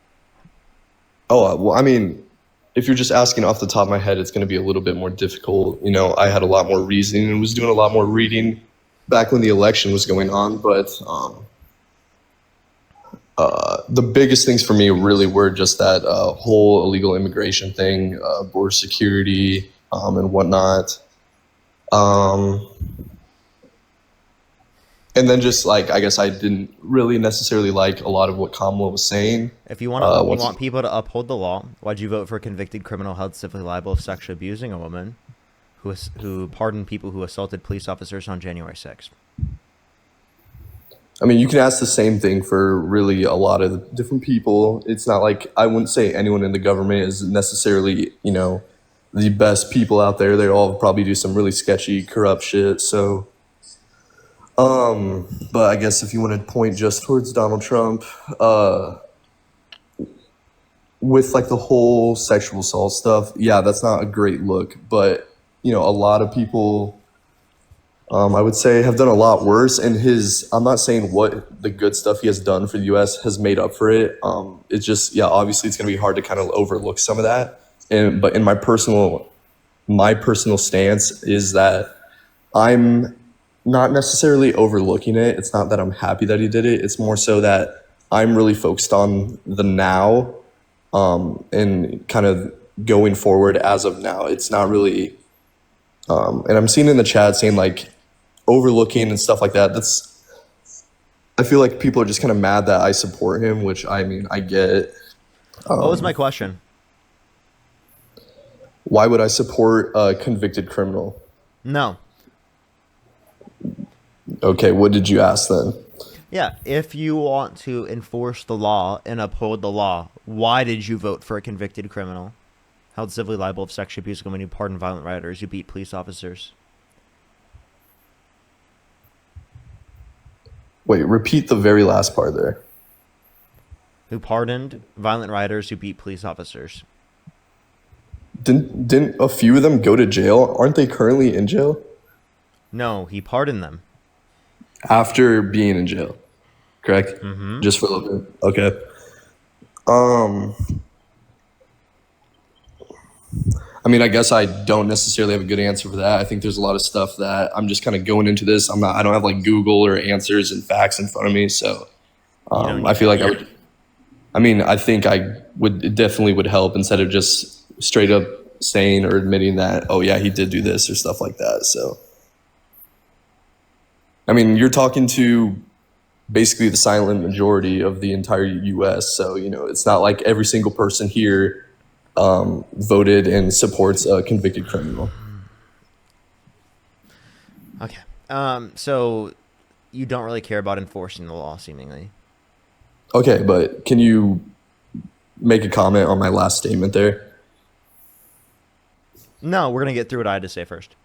Oh, well, I mean, if you're just asking off the top of my head, it's going to be a little bit more difficult. You know, I had a lot more reasoning and was doing a lot more reading back when the election was going on, but the biggest things for me really were just that whole illegal immigration thing, border security, and whatnot. And then just like, I guess I didn't really necessarily like a lot of what Kamala was saying. If you want people to uphold the law, why'd you vote for a convicted criminal held civilly liable of sexually abusing a woman who pardoned people who assaulted police officers on January 6th? I mean, you can ask the same thing for really a lot of different people. It's not like, I wouldn't say anyone in the government is necessarily, you know, the best people out there. They all probably do some really sketchy, corrupt shit. So, but I guess if you want to point just towards Donald Trump, with like the whole sexual assault stuff, yeah, that's not a great look. But, you know, a lot of people, I would say, have done a lot worse. And I'm not saying what the good stuff he has done for the U.S. has made up for it. It's just, yeah, obviously it's going to be hard to kind of overlook some of that. But in my personal stance is that I'm not necessarily overlooking it. It's not that I'm happy that he did it. It's more so that I'm really focused on the now, and kind of going forward as of now. It's not really, and I'm seeing in the chat saying like overlooking and stuff like that. I feel like people are just kind of mad that I support him, which I mean, I get. What was my question? Why would I support a convicted criminal? No. Okay, what did you ask then? Yeah, if you want to enforce the law and uphold the law, why did you vote for a convicted criminal held civilly liable of sexual abuse, women who pardoned violent rioters, who beat police officers? Wait, repeat the very last part there. Who pardoned violent rioters, who beat police officers? Didn't a few of them go to jail? Aren't they currently in jail? No, he pardoned them. After being in jail, correct? Mm-hmm. Just for a little bit. Okay. I mean, I guess I don't necessarily have a good answer for that. I think there's a lot of stuff that I'm just kind of going into this. I don't have like Google or answers and facts in front of me. So I feel like I think it definitely would help instead of just straight up saying or admitting that, oh yeah, he did do this or stuff like that. So, I mean, you're talking to basically the silent majority of the entire US. So, you know, it's not like every single person here voted and supports a convicted criminal. Okay. So you don't really care about enforcing the law, seemingly. Okay, but can you make a comment on my last statement there? No, we're going to get through what I had to say first.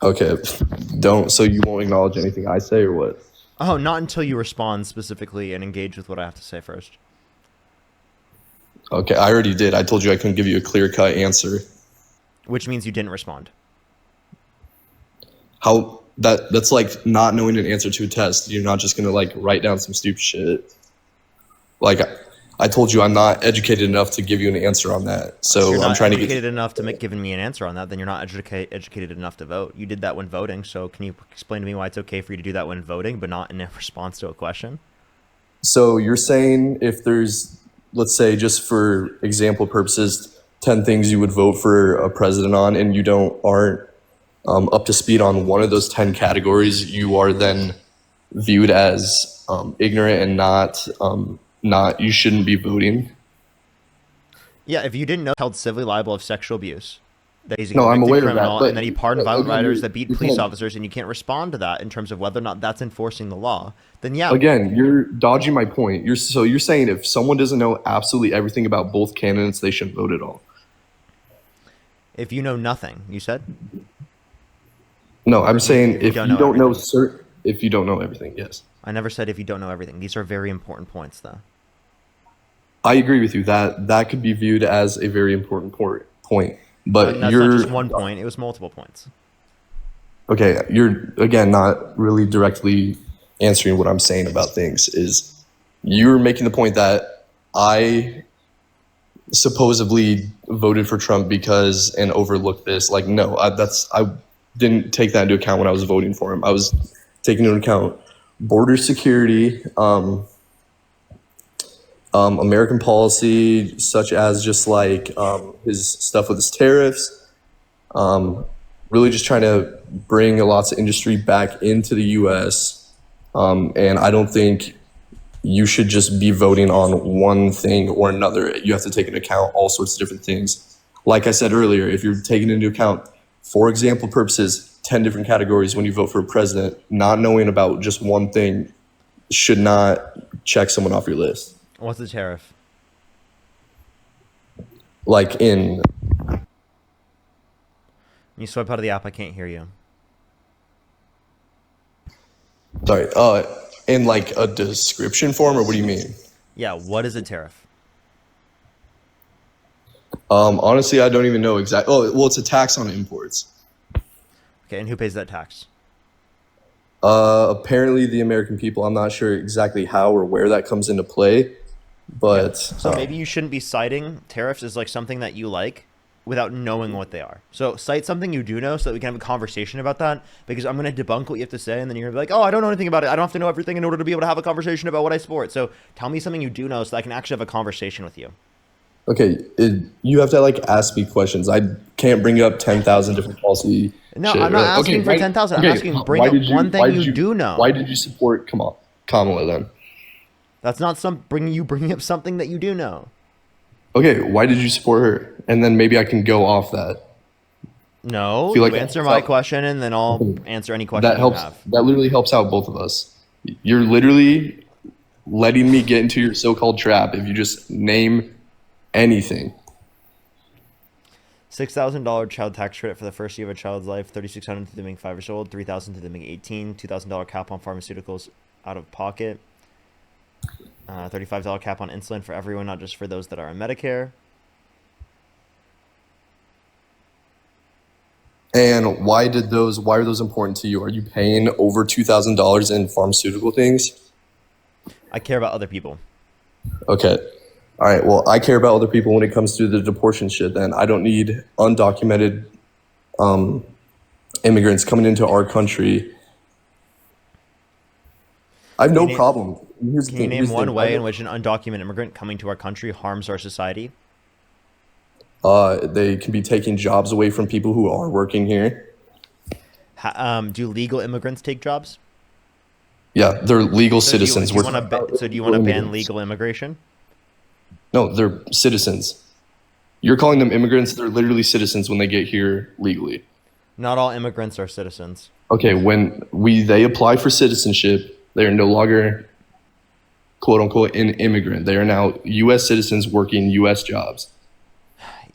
Okay. So you won't acknowledge anything I say or what? Oh, not until you respond specifically and engage with what I have to say first. Okay, I already did. I told you I couldn't give you a clear-cut answer. Which means you didn't respond. That's like not knowing an answer to a test. You're not just gonna like write down some stupid shit. Like I told you, I'm not educated enough to give you an answer on that. So I'm trying to get educated enough to giving me an answer on that. Then you're not educated enough to vote. You did that when voting. So can you explain to me why it's okay for you to do that when voting, but not in a response to a question? So you're saying if there's, let's say, just for example purposes, 10 things you would vote for a president on, and you aren't up to speed on one of those 10 categories, you are then viewed as ignorant and not you shouldn't be voting. Yeah, if you didn't know, held civilly liable of sexual abuse, that he's a No, I'm convicted aware of that, criminal, but and that he pardoned violent again, riders you're- that beat you're police kinda- officers, and you can't respond to that in terms of whether or not that's enforcing the law, then yeah. Again, you're dodging my point. You're saying if someone doesn't know absolutely everything about both candidates, they shouldn't vote at all. If you know nothing, you said? No, I'm saying if you don't don't know know if you don't know everything, yes. I never said if you don't know everything. These are very important points, though. I agree with you that could be viewed as a very important point. But And that's you're not just one point, it was multiple points. okay. You're again not really directly answering what I'm saying about things. Is you're making the point that I supposedly voted for Trump because and overlooked this. Like, no, I didn't take that into account when I was voting for him. I was taking into account border security, American policy, such as just like his stuff with his tariffs, really just trying to bring lots of industry back into the U.S. And I don't think you should just be voting on one thing or another. You have to take into account all sorts of different things. Like I said earlier, if you're taking into account, for example purposes, 10 different categories when you vote for a president, not knowing about just one thing should not check someone off your list. What's the tariff? Like in... You swipe out of the app, I can't hear you. Sorry, in like a description form, or what do you mean? Yeah, what is a tariff? Honestly, I don't even know exactly. Oh, well, it's a tax on imports. Okay, and who pays that tax? Apparently the American people. I'm not sure exactly how or where that comes into play, but So maybe you shouldn't be citing tariffs as like something that you like without knowing what they are. So cite something you do know so that we can have a conversation about that, because I'm going to debunk what you have to say and then you're going to be like, oh, I don't know anything about it. I don't have to know everything in order to be able to have a conversation about what I support. So tell me something you do know so that I can actually have a conversation with you. okay, you have to like ask me questions. I can't bring up 10,000 different policy. No, shit, I'm not right? asking for 10,000. I'm asking bring up one thing you do know. Why did you support Kamala then? That's not bringing up something that you do know. Okay, why did you support her? And then maybe I can go off that. No, Feel like you answer my question and then I'll answer any question That helps. you have. That literally helps out both of us. You're literally letting me get into your so-called trap if you just name anything. $6,000 child tax credit for the first year of a child's life, $3,600 to them being 5 years old, $3,000 to them being 18, $2,000 cap on pharmaceuticals out of pocket, $35 cap on insulin for everyone, not just for those that are on Medicare. And why are those important to you? Are you paying over $2,000 in pharmaceutical things? I care about other people. Okay. All right. Well, I care about other people when it comes to the deportation shit. Then I don't need undocumented immigrants coming into our country. I have no problem. Can you name one way in which an undocumented immigrant coming to our country harms our society? They can be taking jobs away from people who are working here. Do legal immigrants take jobs? Yeah, they're legal citizens. Do you want to ban legal immigration? No, they're citizens. You're calling them immigrants. They're literally citizens when they get here legally. Not all immigrants are citizens. Okay, when they apply for citizenship, they are no longer quote unquote an immigrant. They are now U.S. citizens working U.S. jobs.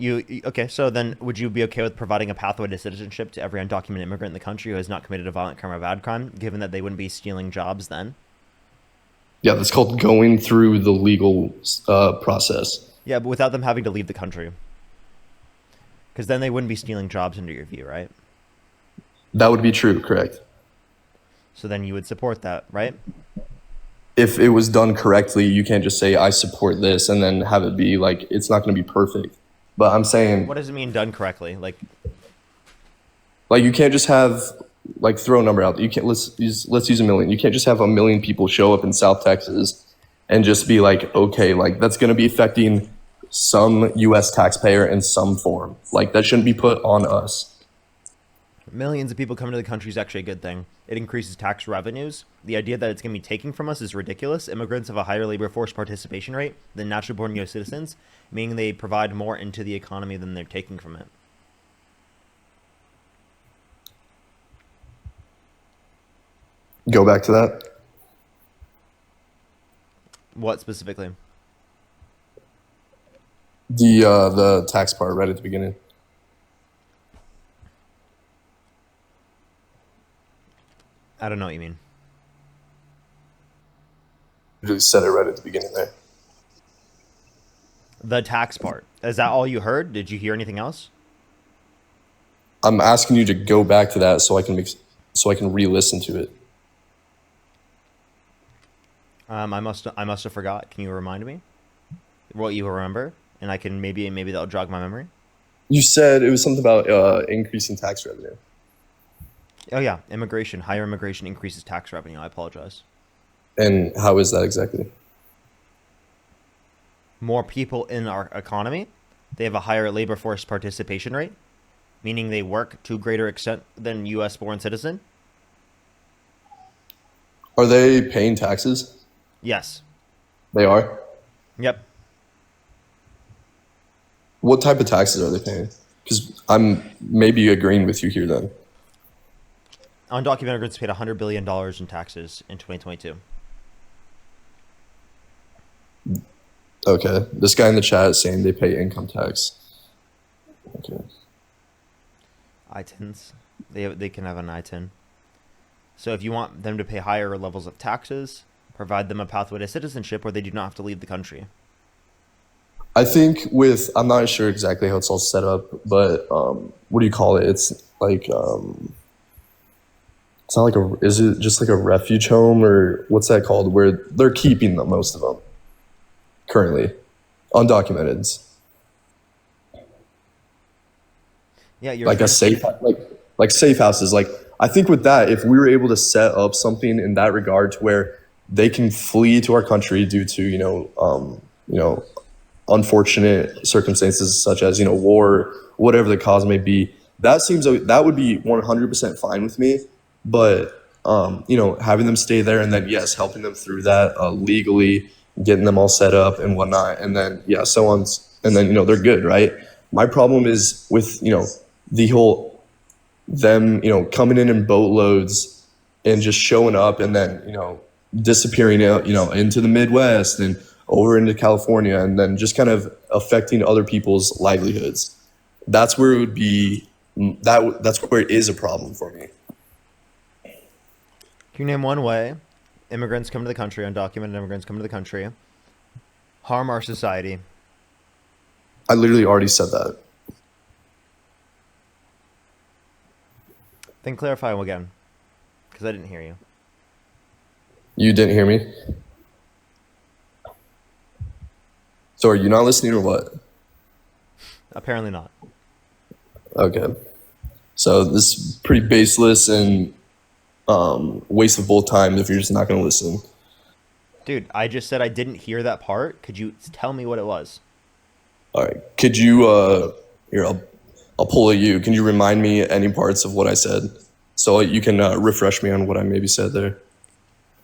Okay, so then would you be okay with providing a pathway to citizenship to every undocumented immigrant in the country who has not committed a violent crime or bad crime, given that they wouldn't be stealing jobs then? Yeah, that's called going through the legal process. Yeah, but without them having to leave the country. Because then they wouldn't be stealing jobs under your view, right? That would be true, correct. So then you would support that, right? If it was done correctly, you can't just say, I support this, and then have it be like, it's not going to be perfect. But I'm saying... What does it mean done correctly? Like you can't just have... Like, throw a number out. You can't. Let's use $1 million. You can't just have 1 million people show up in South Texas and just be like, okay, like that's going to be affecting some U.S. taxpayer in some form. Like that shouldn't be put on us. Millions of people coming to the country is actually a good thing. It increases tax revenues. The idea that it's going to be taking from us is ridiculous. Immigrants have a higher labor force participation rate than naturally born U.S. citizens, meaning they provide more into the economy than they're taking from it. Go back to that. What specifically? The tax part right at the beginning. I don't know what you mean. You just said it right at the beginning there. The tax part. Is that all you heard? Did you hear anything else? I'm asking you to go back to that so I can re-listen to it. I must have forgot. Can you remind me what you remember? And I can maybe that'll jog my memory. You said it was something about increasing tax revenue. Oh yeah, immigration. Higher immigration increases tax revenue. I apologize. And how is that exactly? More people in our economy, they have a higher labor force participation rate, meaning they work to a greater extent than U.S. born citizen. Are they paying taxes? Yes. They are? Yep. What type of taxes are they paying? Because I'm maybe agreeing with you here then. Undocumented immigrants paid $100 billion in taxes in 2022. Okay. This guy in the chat is saying they pay income tax. Okay. ITINs. They can have an ITIN. So if you want them to pay higher levels of taxes, provide them a pathway to citizenship where they do not have to leave the country. I think I'm not sure exactly how it's all set up, but what do you call it? It's like, it's not like is it just like a refuge home or what's that called? Where they're keeping most of them currently, undocumented. Yeah, you're like a safe, like safe houses. Like I think with that, if we were able to set up something in that regard to where they can flee to our country due to unfortunate circumstances such as war, whatever the cause may be, that would be 100% fine with me. But having them stay there and then helping them through that legally, getting them all set up and whatnot, and then so on, and then they're good, right? My problem is with the whole them coming in boatloads and just showing up and then disappearing out into the Midwest and over into California and then just kind of affecting other people's livelihoods. That's where it would be that's where it is a problem for me. Can you name one way immigrants come to the country, undocumented immigrants come to the country, harm our society? I literally already said that. Then clarify again, because I didn't hear you. You didn't hear me? So are you not listening or what? Apparently not. Okay. So this is pretty baseless and waste of both time if you're just not going to listen. Dude, I just said I didn't hear that part. Could you tell me what it was? All right. Could you, here, I'll pull at you. Can you remind me any parts of what I said so you can refresh me on what I maybe said there?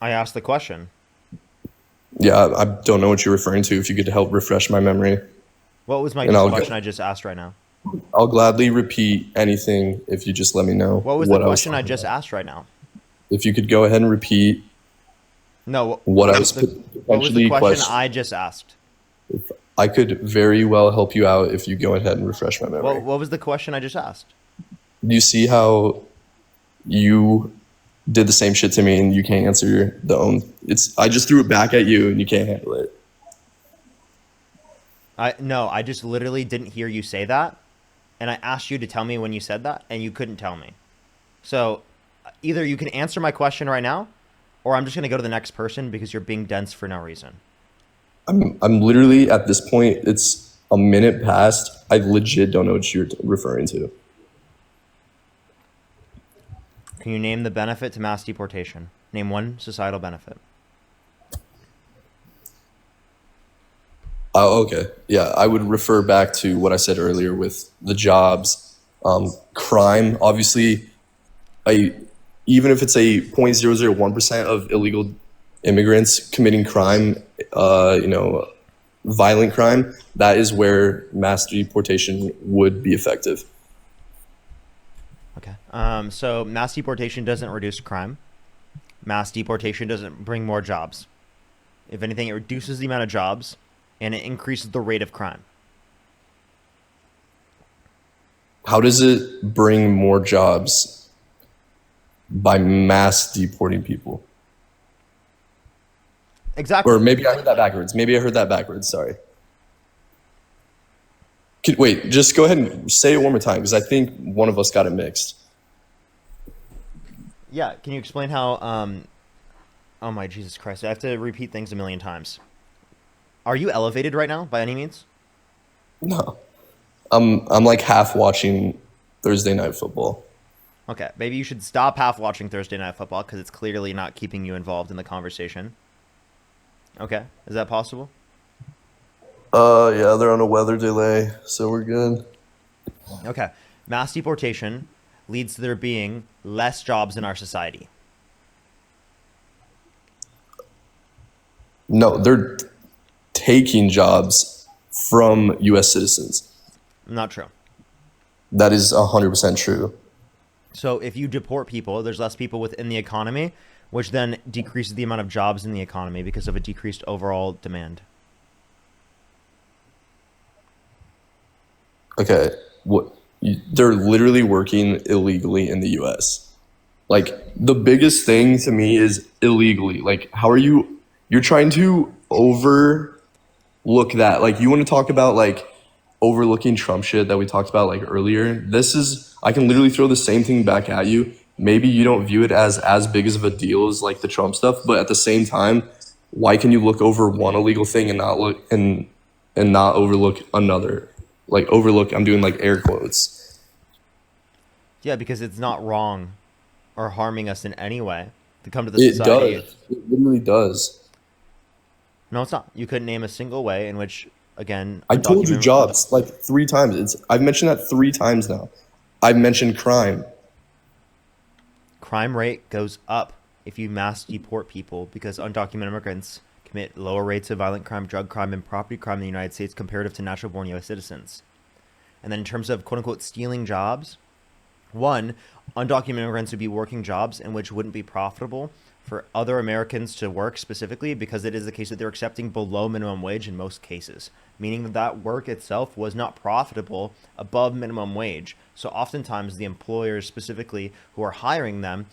I asked the question. Yeah, I don't know what you're referring to. If you could help refresh my memory. What was my question I just asked right now? I'll gladly repeat anything if you just let me know. What was the question I just asked right now? If you could go ahead and repeat. No. What was the question I just asked? I could very well help you out if you go ahead and refresh my memory. What was the question I just asked? Do you see how you did the same shit to me and you can't answer I just threw it back at you and you can't handle it. I just literally didn't hear you say that, and I asked you to tell me when you said that, and you couldn't tell me. So either you can answer my question right now, or I'm just going to go to the next person because you're being dense for no reason. I'm literally at this point, it's a minute past. I legit don't know what you're referring to. Can you name the benefit to mass deportation? Name one societal benefit. Oh, okay. Yeah, I would refer back to what I said earlier with the jobs. Crime, obviously, even if it's a 0.001% of illegal immigrants committing crime, violent crime, that is where mass deportation would be effective. Okay. So mass deportation doesn't reduce crime. Mass deportation doesn't bring more jobs. If anything, it reduces the amount of jobs and it increases the rate of crime. How does it bring more jobs by mass deporting people? Exactly. Or maybe I heard that backwards. Sorry. Wait, just go ahead and say it one more time because I think one of us got it mixed. Yeah, can you explain how, oh my Jesus Christ, I have to repeat things a million times. Are you elevated right now, by any means? No. I'm like half watching Thursday Night Football. Okay, maybe you should stop half watching Thursday Night Football because it's clearly not keeping you involved in the conversation. Okay, is that possible? Yeah, they're on a weather delay, so we're good. Okay, mass deportation leads to there being less jobs in our society. No, they're taking jobs from U.S. citizens. Not true. That is 100% true. So if you deport people, there's less people within the economy, which then decreases the amount of jobs in the economy because of a decreased overall demand. Okay, they're literally working illegally in the U.S. Like, the biggest thing to me is illegally. Like, how are you're trying to overlook that. Like, you want to talk about, like, overlooking Trump shit that we talked about, like, earlier. I can literally throw the same thing back at you. Maybe you don't view it as big as of a deal as, like, the Trump stuff, but at the same time, why can you look over one illegal thing and not overlook another? Like, overlook, I'm doing, like, air quotes. Yeah, because it's not wrong or harming us in any way to come to the society. It does. It literally does. No, it's not. You couldn't name a single way in which, again... I told you jobs, like, 3 times. I've mentioned that 3 times now. I've mentioned crime. Crime rate goes up if you mass deport people because undocumented immigrants commit lower rates of violent crime, drug crime, and property crime in the United States comparative to natural-born U.S. citizens. And then in terms of quote-unquote stealing jobs, one, undocumented immigrants would be working jobs in which wouldn't be profitable for other Americans to work specifically because it is the case that they're accepting below minimum wage in most cases, meaning that that work itself was not profitable above minimum wage. So oftentimes the employers specifically who are hiring them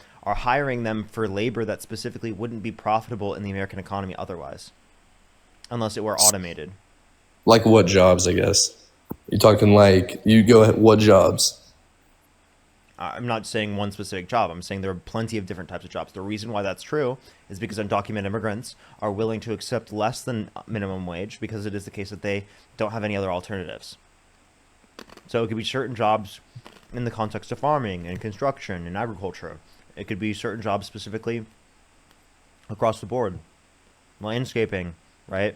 for labor that specifically wouldn't be profitable in the American economy otherwise, unless it were automated. Like what jobs, I guess? You're talking like, you go ahead, what jobs? I'm not saying one specific job. I'm saying there are plenty of different types of jobs. The reason why that's true is because undocumented immigrants are willing to accept less than minimum wage because it is the case that they don't have any other alternatives. So it could be certain jobs in the context of farming and construction and agriculture. It could be certain jobs specifically across the board. Landscaping, right?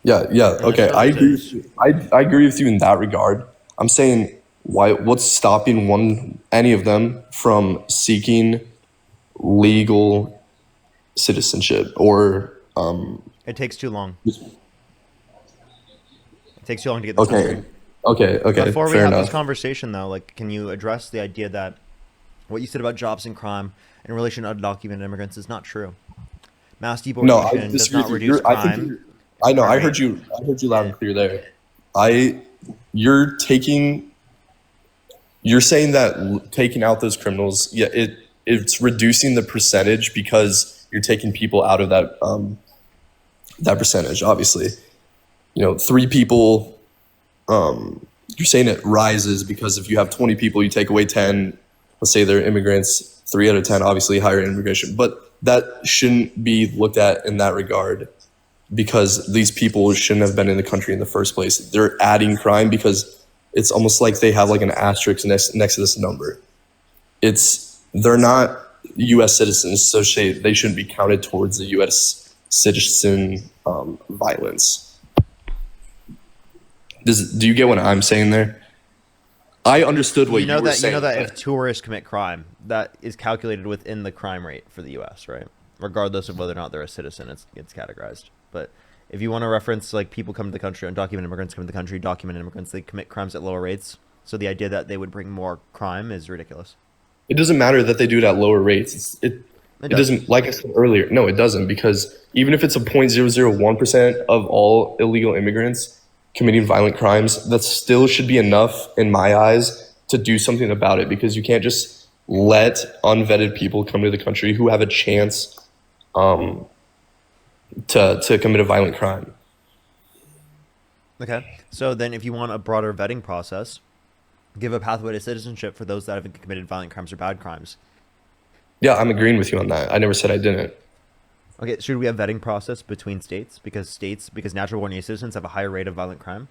Yeah, okay. I agree with you in that regard. I'm saying what's stopping any of them from seeking legal citizenship or it takes too long. It takes too long to get this Okay. Okay. Before we fair have enough. this conversation though, like, can you address the idea that what you said about jobs and crime in relation to undocumented immigrants is not true? Mass No, I deportation does disagree not with you. reduce I crime. think I know. I heard you loud and clear there. You're saying that taking out those criminals, yeah, it's reducing the percentage because you're taking people out of that percentage. Obviously, 3 people. You're saying it rises because if you have 20 people, you take away 10. Let's say they're immigrants. 3 out of 10, obviously, higher immigration, but that shouldn't be looked at in that regard. Because these people shouldn't have been in the country in the first place. They're adding crime because it's almost like they have like an asterisk next to this number. They're not U.S. citizens, so they shouldn't be counted towards the U.S. citizen violence. Do you get what I'm saying there? I understood what you know you were that saying. you know that if tourists commit crime, that is calculated within the crime rate for the U.S., right? Regardless of whether or not they're a citizen, it's categorized. But if you want to reference like people come to the country, undocumented immigrants come to the country, documented immigrants, they commit crimes at lower rates. So the idea that they would bring more crime is ridiculous. It doesn't matter that they do it at lower rates. It doesn't, like I said earlier, no, it doesn't, because even if it's a 0.001% of all illegal immigrants committing violent crimes, that still should be enough in my eyes to do something about it, because you can't just let unvetted people come to the country who have a chance to commit a violent crime. Okay. So then if you want a broader vetting process, give a pathway to citizenship for those that haven't committed violent crimes or bad crimes. Yeah, I'm agreeing with you on that. I never said I didn't. Okay, should we have vetting process between states? Because natural born U.S. citizens have a higher rate of violent crime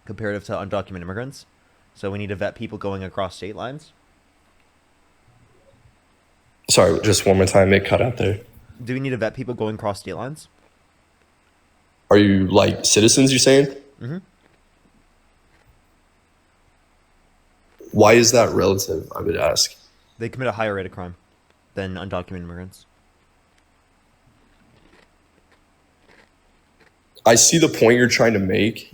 comparative to undocumented immigrants. So we need to vet people going across state lines. Sorry, just one more time, it cut out there. Do we need to vet people going across state lines? Are you like citizens, you're saying? Mm-hmm. Why is that relative, I would ask? They commit a higher rate of crime than undocumented immigrants. I see the point you're trying to make.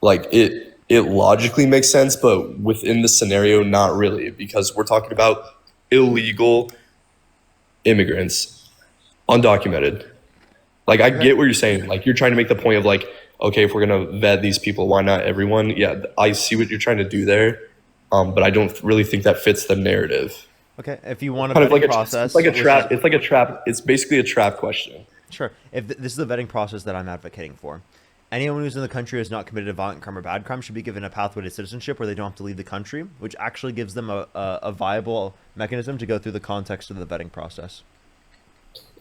Like, it logically makes sense, but within the scenario, not really, because we're talking about illegal immigrants, undocumented. Like, I get what you're saying. Like, you're trying to make the point of, like, okay, if we're going to vet these people, why not everyone? Yeah, I see what you're trying to do there, but I don't really think that fits the narrative. Okay, if you want a Kind of vetting like process... It's like a trap. It's like a trap. It's basically a trap question. Sure. If this is the vetting process that I'm advocating for. Anyone who's in the country who has not committed a violent crime or bad crime should be given a pathway to citizenship where they don't have to leave the country, which actually gives them a viable mechanism to go through the context of the vetting process.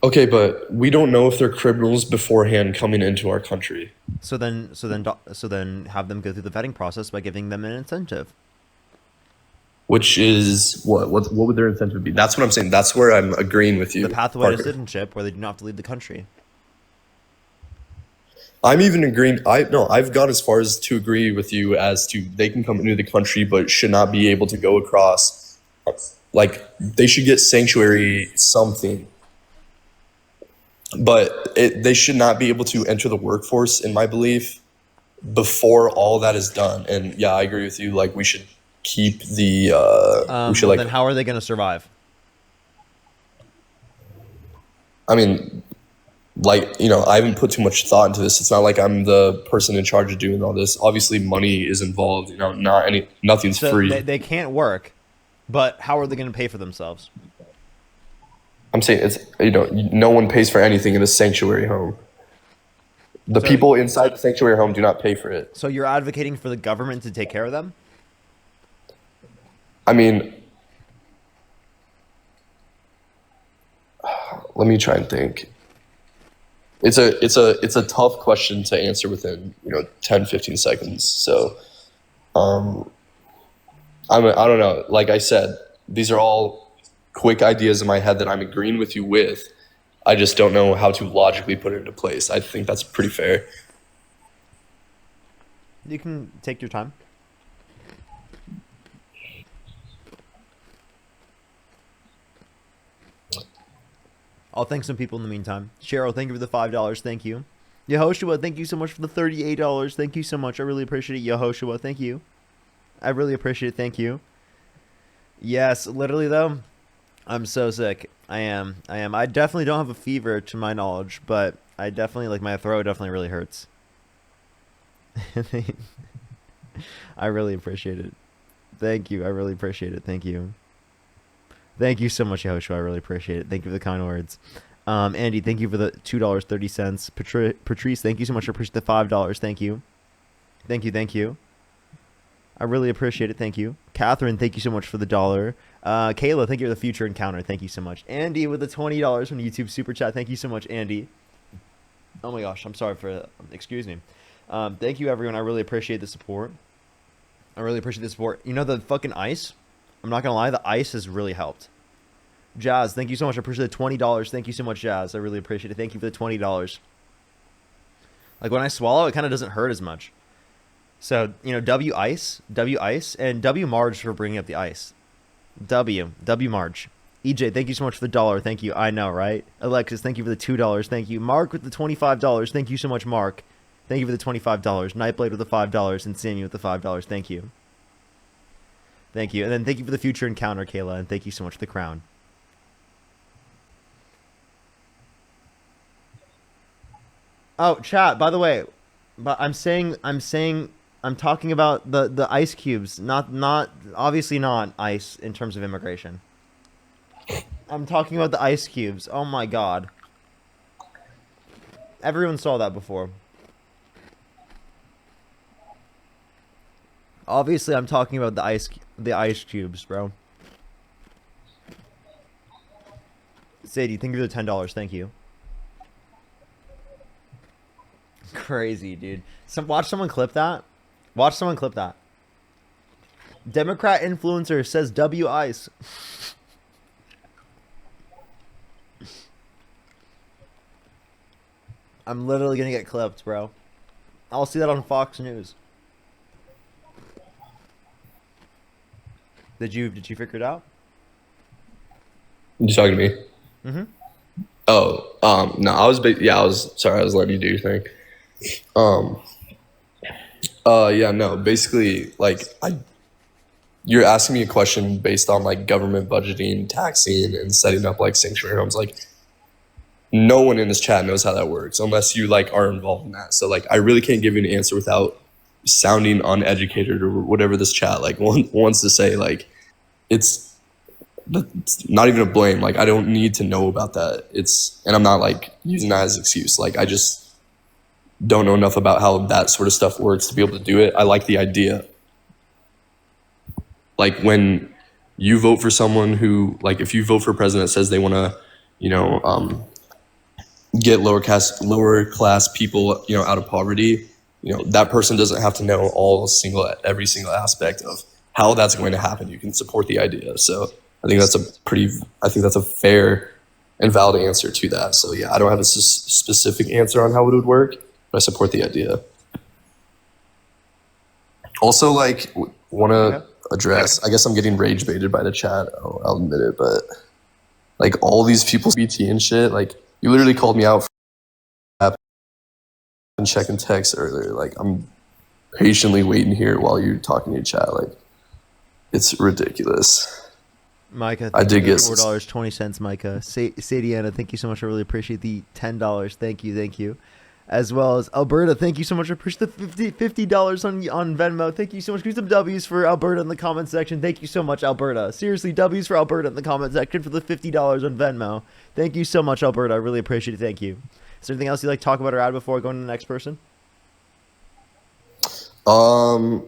Okay, but we don't know if they're criminals beforehand coming into our country. So then have them go through the vetting process by giving them an incentive. Which is what would their incentive be? That's what I'm saying. That's where I'm agreeing with you. The pathway Parker. to citizenship where they do not have to leave the country. I'm even agreeing. I've gone as far as to agree with you as to they can come into the country, but should not be able to go across. Like, they should get sanctuary something. But they should not be able to enter the workforce, in my belief, before all that is done. And yeah, I agree with you. Like, we should keep the. Then how are they going to survive? I mean, like, I haven't put too much thought into this. It's not like I'm the person in charge of doing all this. Obviously, money is involved. Nothing's free. They can't work, but how are they going to pay for themselves? I'm saying it's no one pays for anything in a sanctuary home. The people inside the sanctuary home do not pay for it. So you're advocating for the government to take care of them? I mean, let me try and think. It's a tough question to answer within 10, 15 seconds. So I don't know. Like I said, these are all quick ideas in my head that I'm agreeing with you with. I just don't know how to logically put it into place. I think that's pretty fair. You can take your time. I'll thank some people in the meantime. Cheryl, thank you for the $5. Thank you. Yehoshua, thank you so much for the $38. Thank you so much. I really appreciate it. Yehoshua, thank you. I really appreciate it. Thank you. Yes, literally though, I'm so sick. I am. I definitely don't have a fever to my knowledge, but I definitely, like, my throat definitely really hurts. I really appreciate it. Thank you. I really appreciate it. Thank you. Thank you so much, Yehoshua. I really appreciate it. Thank you for the kind words. Andy, thank you for the $2.30. Patrice, thank you so much. I appreciate the $5. Thank you. Thank you. Thank you. I really appreciate it. Thank you. Catherine, thank you so much for the $1. Kayla, thank you for the future encounter. Thank you so much. Andy with the $20 from YouTube Super Chat. Thank you so much, Andy. Oh my gosh, I'm sorry for... excuse me. Thank you, everyone. I really appreciate the support. I really appreciate the support. You know, the fucking ice? I'm not going to lie, the ice has really helped. Jazz, thank you so much. I appreciate the $20. Thank you so much, Jazz. I really appreciate it. Thank you for the $20. Like, when I swallow, it kind of doesn't hurt as much. So, W Ice, and W Marge for bringing up the ice. W Marge. EJ, thank you so much for the $1. Thank you. I know, right? Alexis, thank you for the $2. Thank you. Mark with the $25. Thank you so much, Mark. Thank you for the $25. Nightblade with the $5 and Sammy with the $5. Thank you. Thank you. And then thank you for the future encounter, Kayla, and thank you so much for the crown. Oh, chat, by the way, but I'm talking about the ice cubes, not obviously not ice in terms of immigration. I'm talking about the ice cubes. Oh my god. Everyone saw that before. Obviously, I'm talking about the ice cubes, bro. Sadie, thank you for the $10. Thank you. Crazy, dude. Watch someone clip that. Watch someone clip that. Democrat influencer says W Ice. I'm literally gonna get clipped, bro. I'll see that on Fox News. Did you figure it out? You talking to me? Mm-hmm. Oh, no, I was sorry, I was letting you do your thing. Yeah, no, basically, like, you're asking me a question based on, like, government budgeting, taxing, and setting up, like, sanctuary homes. Like, no one in this chat knows how that works unless you, like, are involved in that. So, like, I really can't give you an answer without sounding uneducated or whatever this chat, like, wants to say. Like, it's not even a blame. Like, I don't need to know about that. And I'm not, like, using that as an excuse. Like, I just don't know enough about how that sort of stuff works to be able to do it. I like the idea. Like, when you vote for someone who, like, if you vote for a president that says they want to, get lower class people, out of poverty, that person doesn't have to know every single aspect of how that's going to happen. You can support the idea. So I think that's a fair and valid answer to that. So yeah, I don't have a specific answer on how it would work, but I support the idea. Also, like, want to address, I guess I'm getting rage baited by the chat, I'll admit it, but like all these people's BT and shit, like, you literally called me out for and checking text earlier. Like, I'm patiently waiting here while you're talking to your chat. Like, it's ridiculous. Micah, I did get $4.20, Micah. Sadiana, thank you so much. I really appreciate the $10. Thank you. As well as Alberta, thank you so much. I appreciate the $50 on Venmo. Thank you so much. Give some W's for Alberta in the comment section. Thank you so much, Alberta. Seriously, W's for Alberta in the comment section for the $50 on Venmo. Thank you so much, Alberta. I really appreciate it. Thank you. Is there anything else you'd like to talk about or add before going to the next person? No,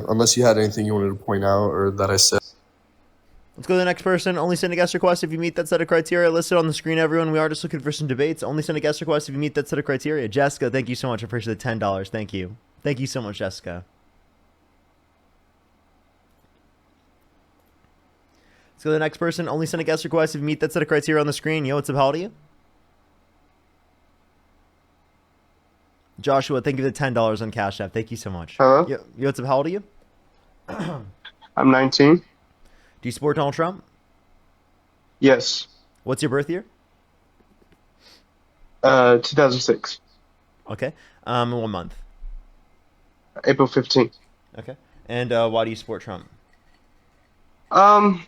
unless you had anything you wanted to point out or that I said. Let's go to the next person. Only send a guest request if you meet that set of criteria listed on the screen, everyone. We are just looking for some debates. Only send a guest request if you meet that set of criteria. Jessica, thank you so much. I appreciate the $10. Thank you. Thank you so much, Jessica. Let's go to the next person. Only send a guest request if you meet that set of criteria on the screen. Yo, what's up? How old are you? Joshua, thank you for the $10 on Cash App. Thank you so much. Hello? Yo, what's up? How old are you? I'm 19. Do you support Donald Trump? Yes. What's your birth year? 2006. Okay. One month. April 15th. Okay. And why do you support Trump? Why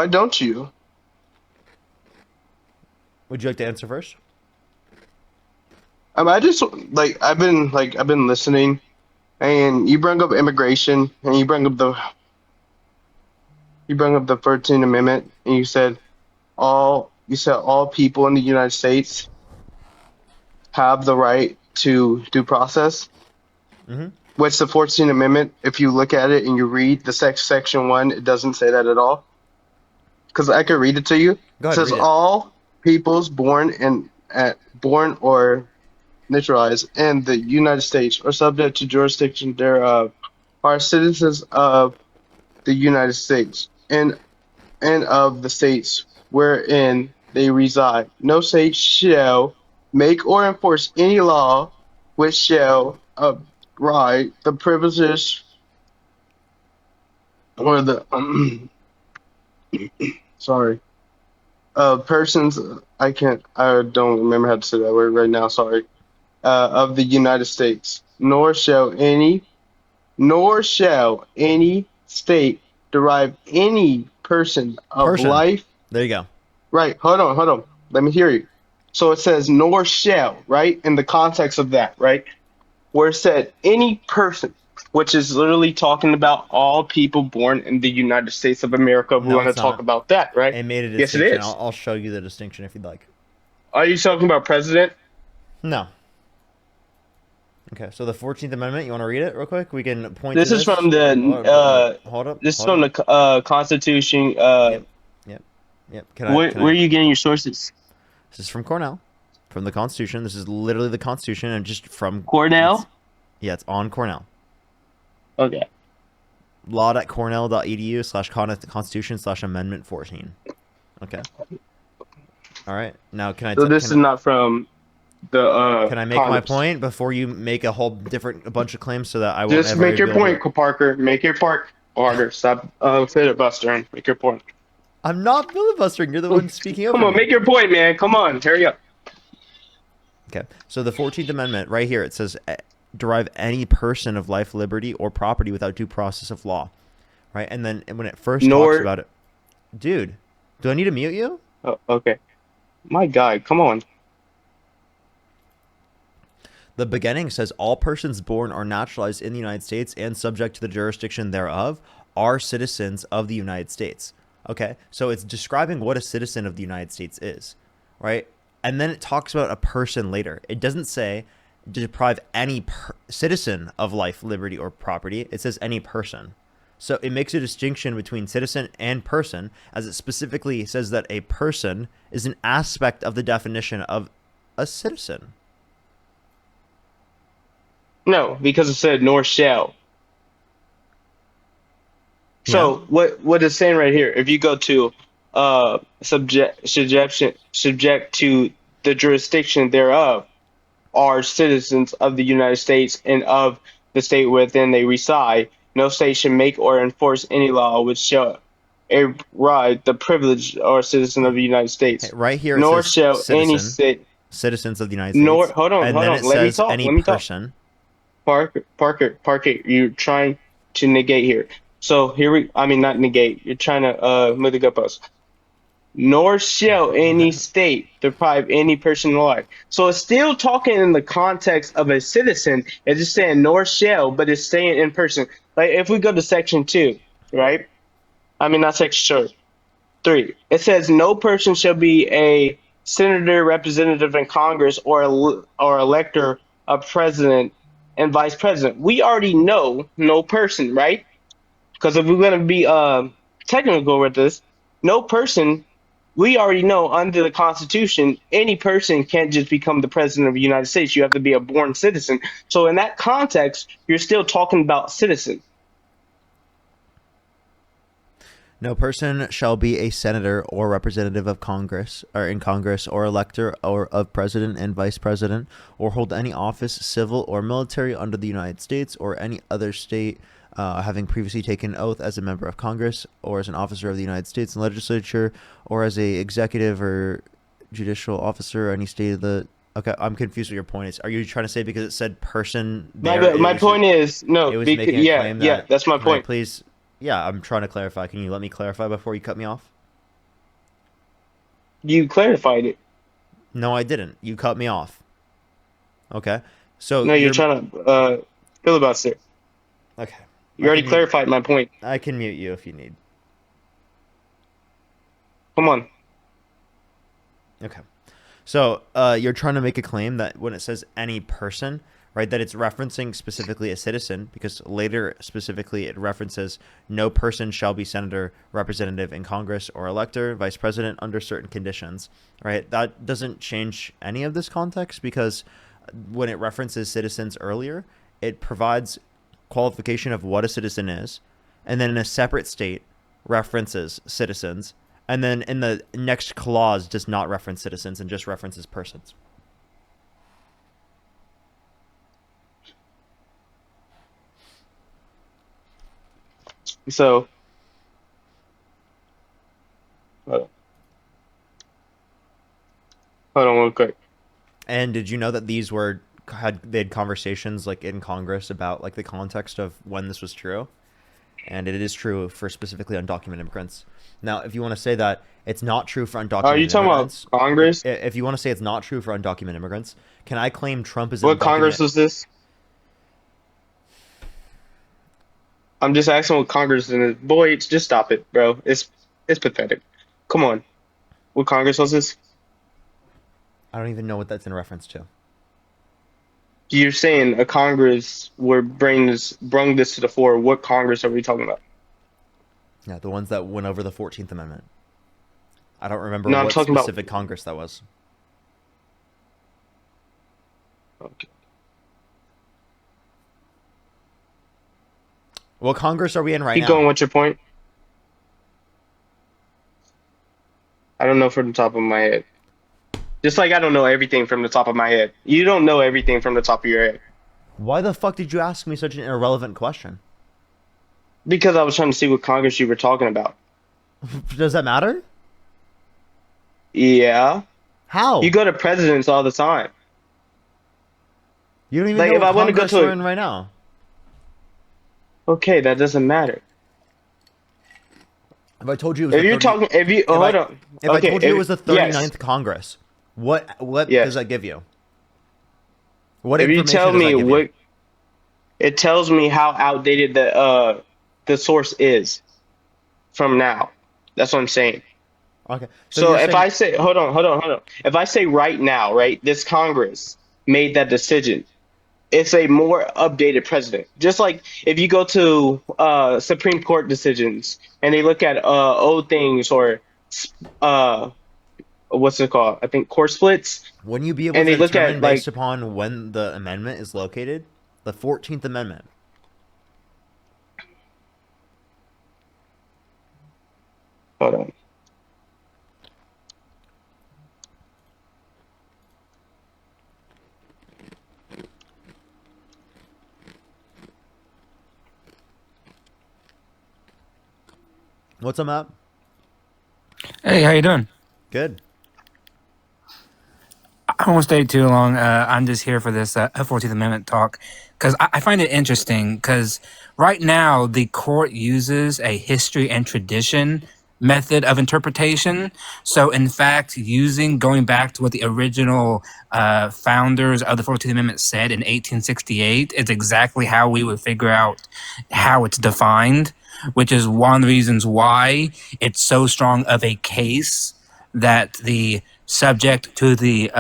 don't you? Would you like to answer first? I just I've been listening, and you bring up immigration, and you bring up the 13th Amendment, and you said all people in the United States have the right to due process. Mm-hmm. Which the 14th Amendment, if you look at it and you read the section 1, it doesn't say that at all. Because I could read it to you. Go It ahead, says read it. all peoples born or naturalized in the United States or subject to jurisdiction thereof are citizens of the United States and of the states wherein they reside. No state shall make or enforce any law which shall right the privileges or the sorry persons I don't remember how to say that word right now, sorry, of the United States, nor shall any state derive any person of life. There you go. Right, hold on, let me hear you. So it says nor shall, right, in the context of that, right, where it said any person, which is literally talking about all people born in the United States of America. We No, want to it's talk not. about that, right? It made a Yes, it distinction. is. I'll show you the distinction if you'd like. Are you talking about president? No. Okay, so the 14th Amendment, you want to read it real quick? We can point This to is this. from the Hold up. this is hold from up. the Constitution. Yep. Where are you getting your sources? This is from Cornell, from the Constitution. This is literally the Constitution, and just from Cornell. It's on Cornell. Okay. law.cornell.edu/constitution/amendment 14. Okay. All right. Now, can I? So this is not from the. Can I make my point before you make a bunch of claims so that I won't Just ever make your be able point, to- Parker. Make your point, Parker. Stop filibustering. Make your point. I'm not filibustering. You're the one speaking over Come on, me. make your point, man. Come on, hurry up. Okay. So the 14th Amendment, right here, it says, derive any person of life, liberty, or property without due process of law. Right? And then when it first talks about it... Dude, do I need to mute you? Oh, okay. My God, come on. The beginning says, all persons born or naturalized in the United States and subject to the jurisdiction thereof are citizens of the United States. Okay? So it's describing what a citizen of the United States is. Right? And then it talks about a person later. It doesn't say deprive any citizen of life, liberty, or property. It says any person. So it makes a distinction between citizen and person, as it specifically says that a person is an aspect of the definition of a citizen. No, because it said nor shall. So what it's saying right here, if you go to subject to the jurisdiction thereof are citizens of the United States and of the state within they reside, no state shall make or enforce any law which shall right the privilege or citizen of the United States. Okay, right here, nor it says shall citizen, any state citizens of the United States. Nor hold on, and hold then on. it Let me says talk. any Let me person. talk. Parker, you're trying to negate here. So not negate. You're trying to move the goalposts. Nor shall any state deprive any person of life. So it's still talking in the context of a citizen. It's just saying nor shall, but it's saying in person. Like if we go to section 2, right? Not section 3. It says no person shall be a senator, representative in Congress, or elector of president and vice president. We already know no person, right? Because if we're going to be technical with this, no person, we already know under the Constitution, any person can't just become the president of the United States. You have to be a born citizen. So in that context, you're still talking about citizen. No person shall be a senator or representative of Congress or in Congress or elector or of president and vice president or hold any office, civil or military under the United States or any other state having previously taken oath as a member of Congress or as an officer of the United States legislature or as a executive or judicial officer or any state of the... Okay, I'm confused what your point is. Are you trying to say because it said person there, My point is, no, it was because, making a claim that... that's my Can I point. please... Yeah, I'm trying to clarify. Can you let me clarify before you cut me off? You clarified it. No, I didn't. You cut me off. Okay. So No, you're trying to filibuster. Okay. You already clarified my point. I can mute you if you need. Come on. Okay. So you're trying to make a claim that when it says any person, right, that it's referencing specifically a citizen, because later specifically it references no person shall be senator, representative in Congress or elector, vice president under certain conditions, right? That doesn't change any of this context because when it references citizens earlier, it provides qualification of what a citizen is, and then in a separate state references citizens, and then in the next clause does not reference citizens and just references persons. So, hold on real quick. And did you know that these were they had conversations like in Congress about like the context of when this was true? And it is true for specifically undocumented immigrants. Now, if you want to say that it's not true for undocumented Are you talking immigrants, about Congress? if you want to say it's not true for undocumented immigrants, can I claim Trump is What Congress was this? I'm just asking what Congress is. Boy, just stop it, bro. It's pathetic. Come on. What Congress was this? I don't even know what that's in reference to. You're saying a Congress would brung this to the fore. What Congress are we talking about? Yeah, the ones that went over the 14th Amendment. I don't remember No, I'm what talking about- specific Congress that was. Okay. What Congress are we in right Keep now? going. What's your point? I don't know from the top of my head. Just like I don't know everything from the top of my head. You don't know everything from the top of your head. Why the fuck did you ask me such an irrelevant question? Because I was trying to see what Congress you were talking about. Does that matter? Yeah. How? You go to presidents all the time. You don't even Like, know if what I wanna go Congress to a- we're in right now. Okay, that doesn't matter. If I told you it was If the you're 30 talking, if you hold on. If I Okay, told you it was the 39th yes. Congress, what Yes. does that give you? What If you information tell does that me give you? what, it tells me how outdated the source is from now. That's what I'm saying. Okay. So you're if saying- I say, hold on. If I say right now, right, this Congress made that decision, it's a more updated president. Just like if you go to Supreme Court decisions and they look at old things or what's it called? I think court splits. Wouldn't you be able and to they look determine at like based upon when the amendment is located? The 14th Amendment. hold on. What's up, Matt? Hey, how you doing? Good. I won't stay too long. I'm just here for this 14th Amendment talk because I find it interesting because right now the court uses a history and tradition method of interpretation. So, in fact, going back to what the original founders of the 14th Amendment said in 1868 is exactly how we would figure out how it's defined, which is one of the reasons why it's so strong of a case that the subject to the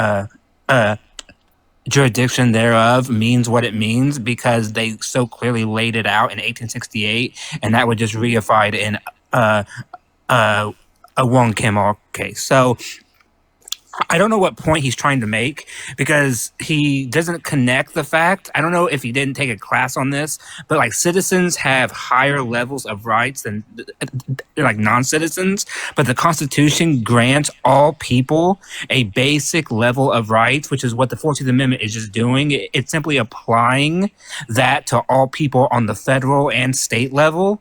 jurisdiction thereof means what it means because they so clearly laid it out in 1868, and that was just reified in a Wong Kim Ark case. So I don't know what point he's trying to make because he doesn't connect the fact. I don't know if he didn't take a class on this, but like citizens have higher levels of rights than like non-citizens, but the Constitution grants all people a basic level of rights, which is what the 14th Amendment is just doing. It's simply applying that to all people on the federal and state level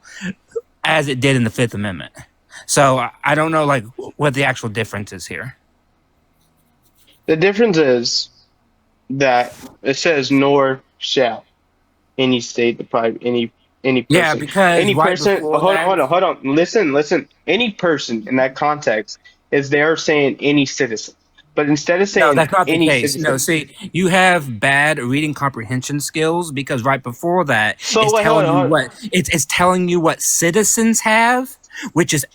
as it did in the Fifth Amendment. So I don't know like what the actual difference is here. The difference is that it says nor shall any state deprive any person. Yeah, because any right person. before Hold that- on. Listen. Any person in that context is there saying any citizen, but instead of saying No, that's not the any case. citizen, No, see, you have bad reading comprehension skills because right before that, So it's wait, telling hold on, you what it's telling you what citizens have, which is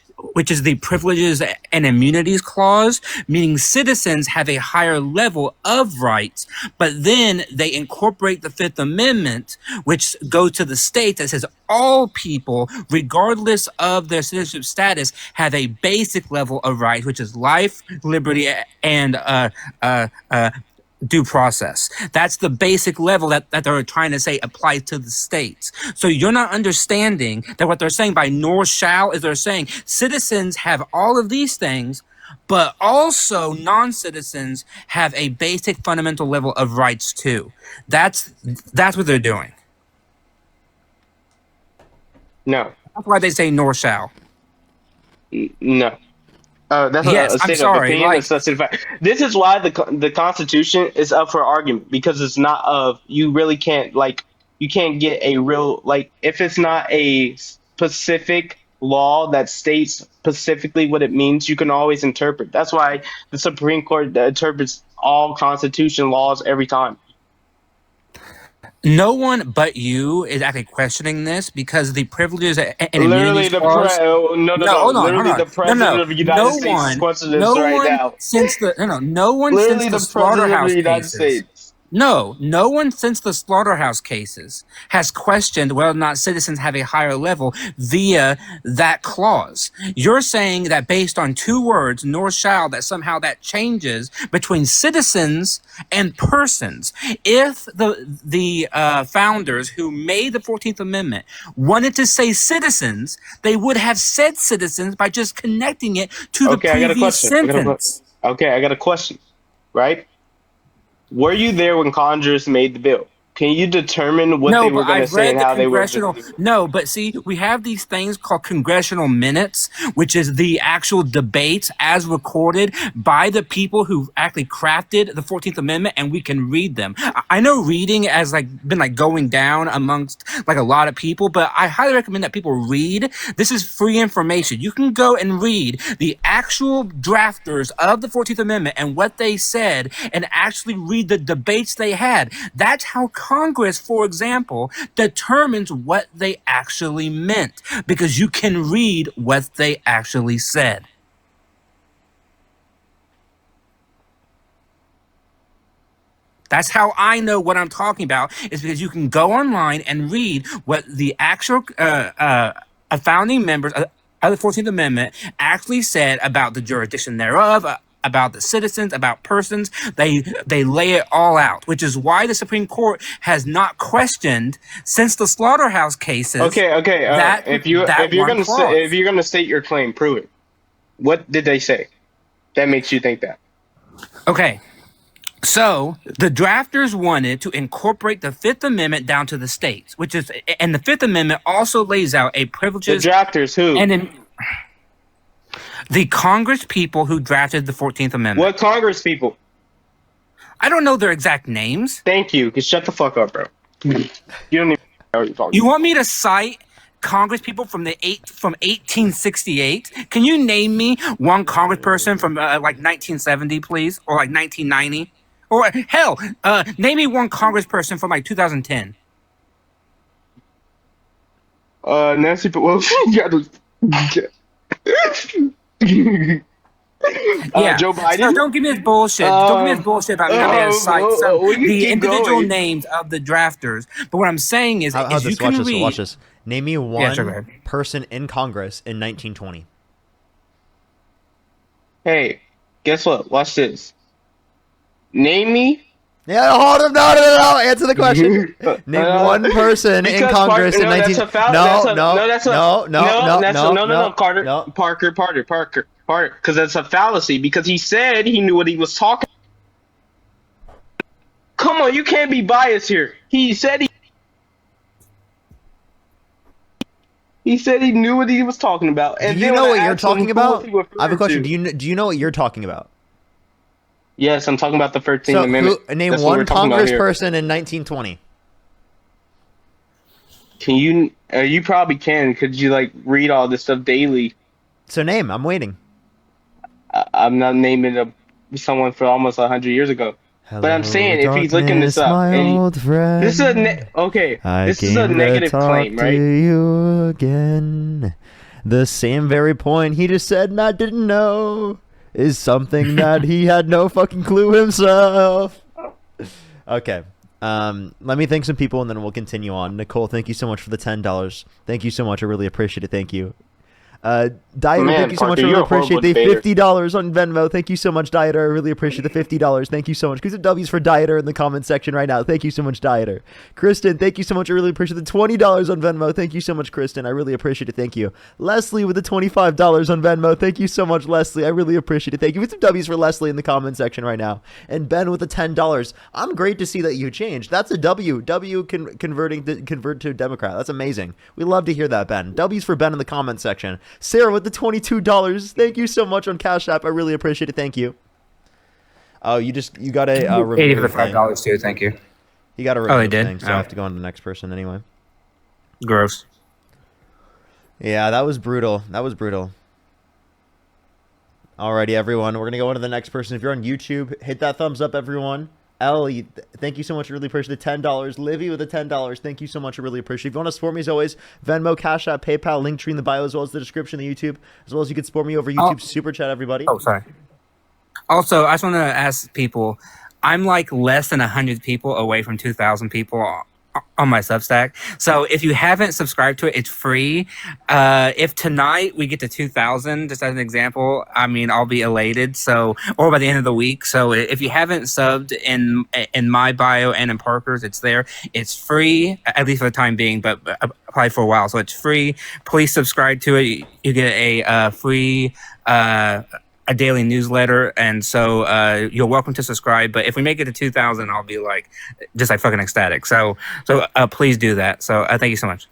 the privileges and immunities clause, meaning citizens have a higher level of rights, but then they incorporate the Fifth Amendment, which goes to the state that says all people, regardless of their citizenship status, have a basic level of rights, which is life, liberty, and due process. That's the basic level that they're trying to say applies to the states. So you're not understanding that what they're saying by nor shall is they're saying citizens have all of these things, but also non-citizens have a basic fundamental level of rights too. That's what they're doing. no. That's why they say nor shall. No. That's Yes, a I'm state of sorry. opinion. Like, It's not a state of fact. This is why the Constitution is up for argument because it's not of you really can't like you can't get a real like if it's not a specific law that states specifically what it means, you can always interpret. That's why the Supreme Court interprets all Constitution laws every time. no one but you is actually questioning this because the privileges and Literally, immunities clause. no. Hold on, Literally, the president of the United No States is one, questioning this right now. since the no one Literally, since the the president of slaughterhouse the United cases. States. No one since the slaughterhouse cases has questioned whether or not citizens have a higher level via that clause. You're saying that based on two words, nor shall, that somehow that changes between citizens and persons. If the founders who made the 14th Amendment wanted to say citizens, they would have said citizens by just connecting it to the previous sentence. I got a question, right? Were you there when Congress made the bill? Can you determine what they were going to say and how they were? No, but see, we have these things called congressional minutes, which is the actual debates as recorded by the people who actually crafted the 14th Amendment, and we can read them. I know reading has been going down amongst a lot of people, but I highly recommend that people read. This is free information. You can go and read the actual drafters of the 14th Amendment and what they said, and actually read the debates they had. That's how Congress, for example, determines what they actually meant, because you can read what they actually said. That's how I know what I'm talking about, is because you can go online and read what the actual founding members of the 14th Amendment actually said about the jurisdiction thereof, about the citizens, about persons. They lay it all out, which is why the Supreme Court has not questioned since the slaughterhouse cases. Okay. If you're gonna state your claim, prove it. What did they say that makes you think that? Okay. So the drafters wanted to incorporate the Fifth Amendment down to the states, and the Fifth Amendment also lays out a privileges. The drafters who? The Congress people who drafted the 14th Amendment. What Congress people? I don't know their exact names. Thank you. Cause shut the fuck up, bro. You don't even know what you're talking. You want me to cite Congress people from 1868? Can you name me one Congress person from 1970, please, or 1990, or hell, name me one Congress person from 2010. Nancy Pelosi. Joe Biden. So don't give me this bullshit. Don't give me this bullshit about me not being able to cite the individual names of the drafters. But what I'm saying is, you can read. Watch this. Name me one person in Congress in 1920. Hey, guess what? Watch this. Name me. Yeah, hold on. No. Answer the question. Name one person in Congress in 1920. No, Carter. Parker. Because that's a fallacy. Because he said he knew what he was talking. Come on, you can't be biased here. He said he knew what he was talking about. And do you know what you're talking about? I have a question. Do you know what you're talking about? Yes, I'm talking about the 13th Amendment. Name one Congress person in 1920. Can you? You probably can. Could you read all this stuff daily? So name. I'm waiting. I'm not naming someone for almost 100 years ago. Hello, but I'm saying if he's looking this up, this is a this is a negative claim, right? To you again. The same very point he just said and I didn't know is something that he had no fucking clue himself. Okay. Let me thank some people and then we'll continue on. Nicole, thank you so much for the $10. Thank you so much. I really appreciate it. Thank you. Dieter, Man, thank you so much. Parker, I really you're a appreciate horrible the debater. $50 on Venmo. Thank you so much, Dieter. I really appreciate the $50. Thank you so much. Give some W's for Dieter in the comment section right now. Thank you so much, Dieter. Kristen, thank you so much. I really appreciate the $20 on Venmo. Thank you so much, Kristen. I really appreciate it. Thank you. Leslie with the $25 on Venmo. Thank you so much, Leslie. I really appreciate it. Thank you. Give some W's for Leslie in the comment section right now. And Ben with the $10. I'm great to see that you changed. That's a W. W convert to Democrat. That's amazing. We love to hear that, Ben. W's for Ben in the comment section. Sarah with the $22. Thank you so much on Cash App. I really appreciate it. Thank you. Oh, you got a 80 for the remove thing. $5 too. Thank you. You got a Oh, remove he did? thing, so I have to go on to the next person anyway. Gross. Yeah, that was brutal. That was brutal. Alrighty, everyone. We're going to go on to the next person. If you're on YouTube, hit that thumbs up, everyone. Ellie, thank you so much. I really appreciate the $10. Livy with the $10. Thank you so much. I really appreciate it. If you want to support me, as always, Venmo, Cash App, PayPal, link tree in the bio, as well as the description of the YouTube, as well as you can support me over YouTube Super Chat, everybody. Oh, sorry. Also, I just want to ask people, I'm like less than 100 people away from 2,000 people on my Substack. So if you haven't subscribed to it, it's free. If tonight we get to 2,000, just as an example, I mean, I'll be elated. So, or by the end of the week. So if you haven't subbed in my bio and in Parker's, it's there. It's free, at least for the time being, but probably for a while. So it's free. Please subscribe to it. You get a free a daily newsletter, and so you're welcome to subscribe. But if we make it to 2,000, I'll be like just like fucking ecstatic. So please do that. So thank you so much.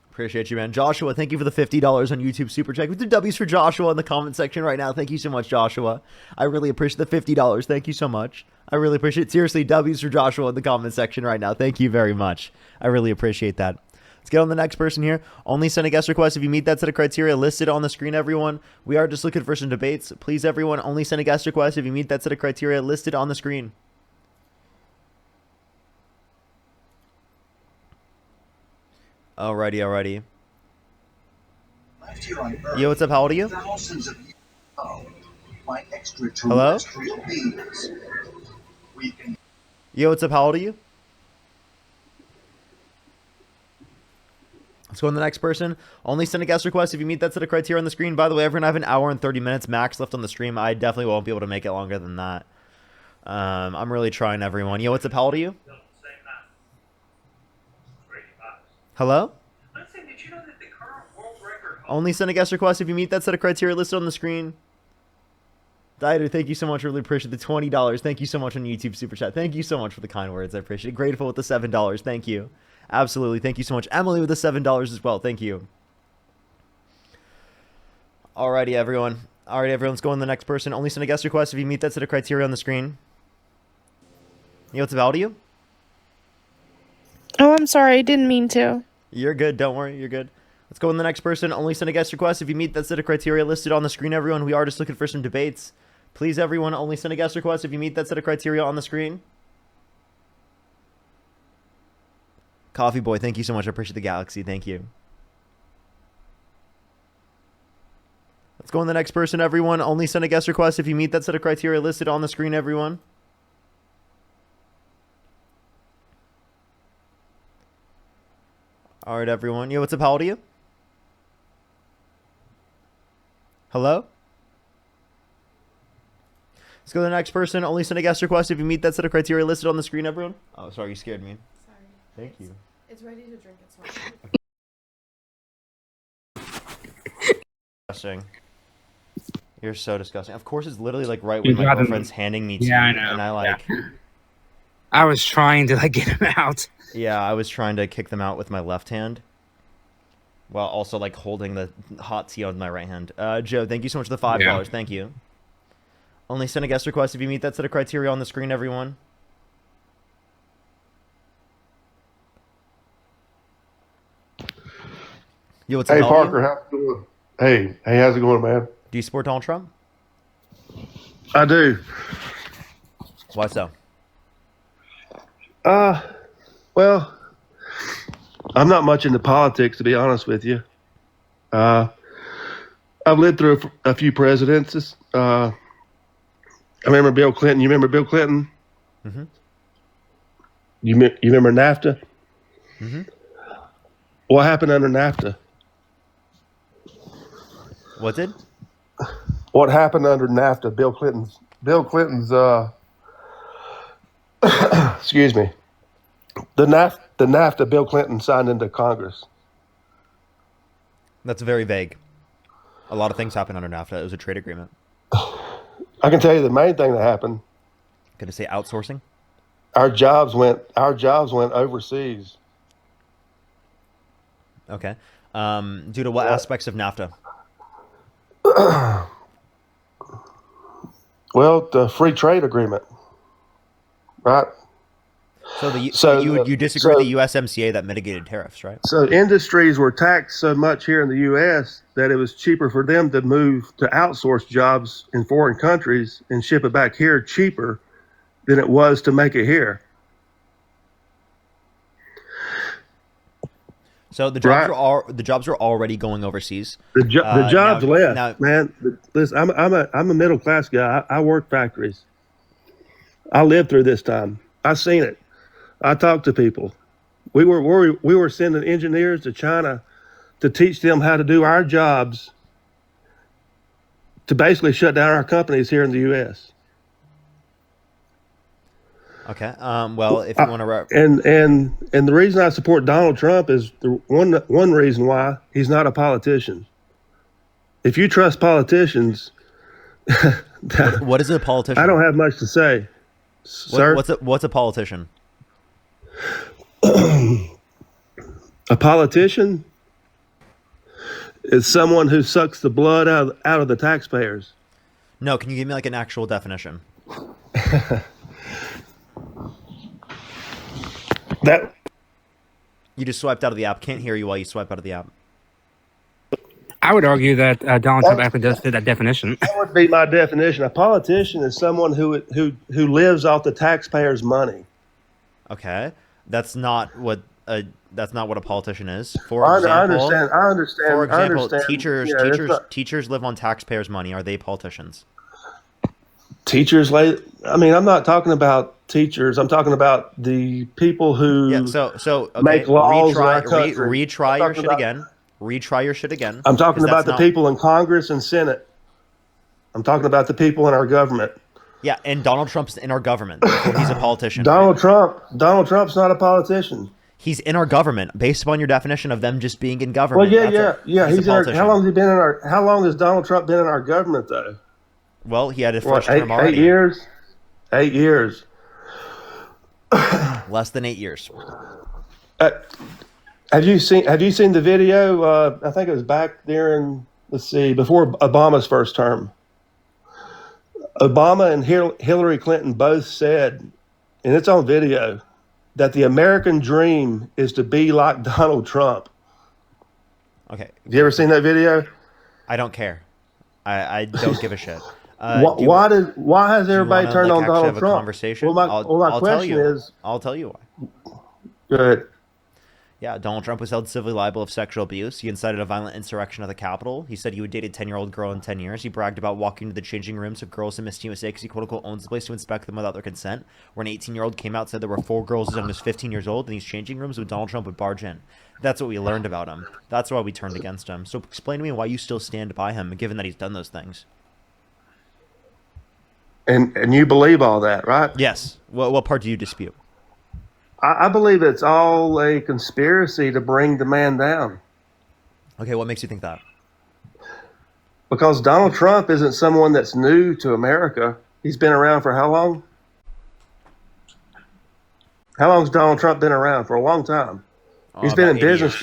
Appreciate you, man. Joshua, thank you for the $50 on YouTube Super Chat. With the W's for Joshua in the comment section right now. Thank you so much, Joshua. I really appreciate the $50. Thank you so much. I really appreciate it. Seriously, W's for Joshua in the comment section right now. Thank you very much. I really appreciate that. Let's get on the next person here. Only send a guest request if you meet that set of criteria listed on the screen, everyone. We are just looking for some debates. Please, everyone, only send a guest request if you meet that set of criteria listed on the screen. Alrighty. Yo, what's up? How old are you? Hello? Yo, what's up? How old are you? Let's go on the next person. Only send a guest request if you meet that set of criteria on the screen. By the way, everyone, I have an hour and 30 minutes max left on the stream. I definitely won't be able to make it longer than that. I'm really trying, everyone. Yo, what's up? How old are you? Hello? Only send a guest request if you meet that set of criteria listed on the screen. Dieter, thank you so much. I really appreciate the $20. Thank you so much on YouTube Super Chat. Thank you so much for the kind words. I appreciate it. Grateful with the $7. Thank you. Absolutely. Thank you so much. Emily with the $7 as well. Thank you. Alrighty, everyone. Let's go on to the next person. Only send a guest request if you meet that set of criteria on the screen. You know what's about you? Oh, I'm sorry. I didn't mean to. You're good. Don't worry. You're good. Let's go on the next person. Only send a guest request if you meet that set of criteria listed on the screen, everyone. We are just looking for some debates. Please, everyone, only send a guest request if you meet that set of criteria on the screen. Coffee Boy, thank you so much. I appreciate the galaxy. Thank you. Let's go on the next person, everyone. Only send a guest request if you meet that set of criteria listed on the screen, everyone. All right, everyone. Yo, what's up? How old are you? Hello? Let's go to the next person. Only send a guest request if you meet that set of criteria listed on the screen, everyone. Oh, sorry. You scared me. Sorry. Thank you. It's ready to drink. It's Disgusting. You're so disgusting. Of course, it's literally like right when You my got him. girlfriend's handing me tea, Yeah, I know. and I like. Yeah. I was trying to like get him out. Yeah, I was trying to kick them out with my left hand, while also like holding the hot tea on my right hand. Joe, thank you so much for the $5. Yeah. Thank you. Only send a guest request if you meet that set of criteria on the screen, everyone. Yo, what's up? Hey, How old are Parker, you? how's it going? Hey, how's it going, man? Do you support Donald Trump? I do. Why so? Well, I'm not much into politics, to be honest with you. I've lived through a few presidents. I remember Bill Clinton. You remember Bill Clinton? Mm-hmm. You remember NAFTA? Mm-hmm. What happened under NAFTA? What did? What happened under NAFTA? Bill Clinton's excuse me. The NAFTA Bill Clinton signed into Congress. That's very vague. A lot of things happened under NAFTA. It was a trade agreement. I can tell you the main thing that happened. Gonna say outsourcing? Our jobs went overseas. Okay. Due to what aspects of NAFTA? Well, the free trade agreement, right? So you disagree with the USMCA that mitigated tariffs, right? So industries were taxed so much here in the U.S. that it was cheaper for them to move to outsource jobs in foreign countries and ship it back here cheaper than it was to make it here. So the jobs are already going overseas. The jobs left, now, man. Listen, I'm a middle class guy. I work factories. I lived through this time. I seen it. I talked to people. We were sending engineers to China to teach them how to do our jobs, to basically shut down our companies here in the U.S. Okay. Well, if you want to, and the reason I support Donald Trump is the one reason why he's not a politician. If you trust politicians, what is a politician? I don't have much to say, sir. What's a politician? A politician is someone who sucks the blood out of the taxpayers. No, can you give me like an actual definition? That you just swiped out of the app. Can't hear you while you swipe out of the app. I would argue that Donald Trump actually does fit that definition. That would be my definition. A politician is someone who lives off the taxpayers' money. Okay, that's not what a politician is. For example, I understand. For example, I understand. teachers live on taxpayers' money. Are they politicians? Teachers, I'm not talking about teachers. I'm talking about the people who make laws in our country. Retry your shit again. Retry your shit again. I'm talking about the people in Congress and Senate. I'm talking about the people in our government. Yeah, and Donald Trump's in our government. He's a politician. Donald Trump's not a politician. He's in our government, based upon your definition of them just being in government. Well, He's in our, how long has he been in our? How long has Donald Trump been in our government, though? Well, he had his first term already. 8 years. 8 years. Less than 8 years. Have you seen the video? I think it was back during, before Obama's first term. Obama and Hillary Clinton both said, and it's on video, that the American dream is to be like Donald Trump. Okay. Have you ever seen that video? I don't care. I don't give a shit. Why has everybody turned on Donald Trump? Conversation? Well, my question is, I'll tell you why. Good. Yeah, Donald Trump was held civilly liable of sexual abuse. He incited a violent insurrection at the Capitol. He said he would date a 10-year-old girl in 10 years. He bragged about walking to the changing rooms of girls in Miss USA because he quote-unquote owns the place to inspect them without their consent. Where an 18-year-old came out and said there were 4 girls as young as 15 years old in these changing rooms when Donald Trump would barge in. That's what we learned about him. That's why we turned against him. So explain to me why you still stand by him, given that he's done those things. And you believe all that, right? Yes. What part do you dispute? I believe it's all a conspiracy to bring the man down. Okay, what makes you think that? Because Donald Trump isn't someone that's new to America. He's been around for how long? How long has Donald Trump been around? For a long time. He's been in business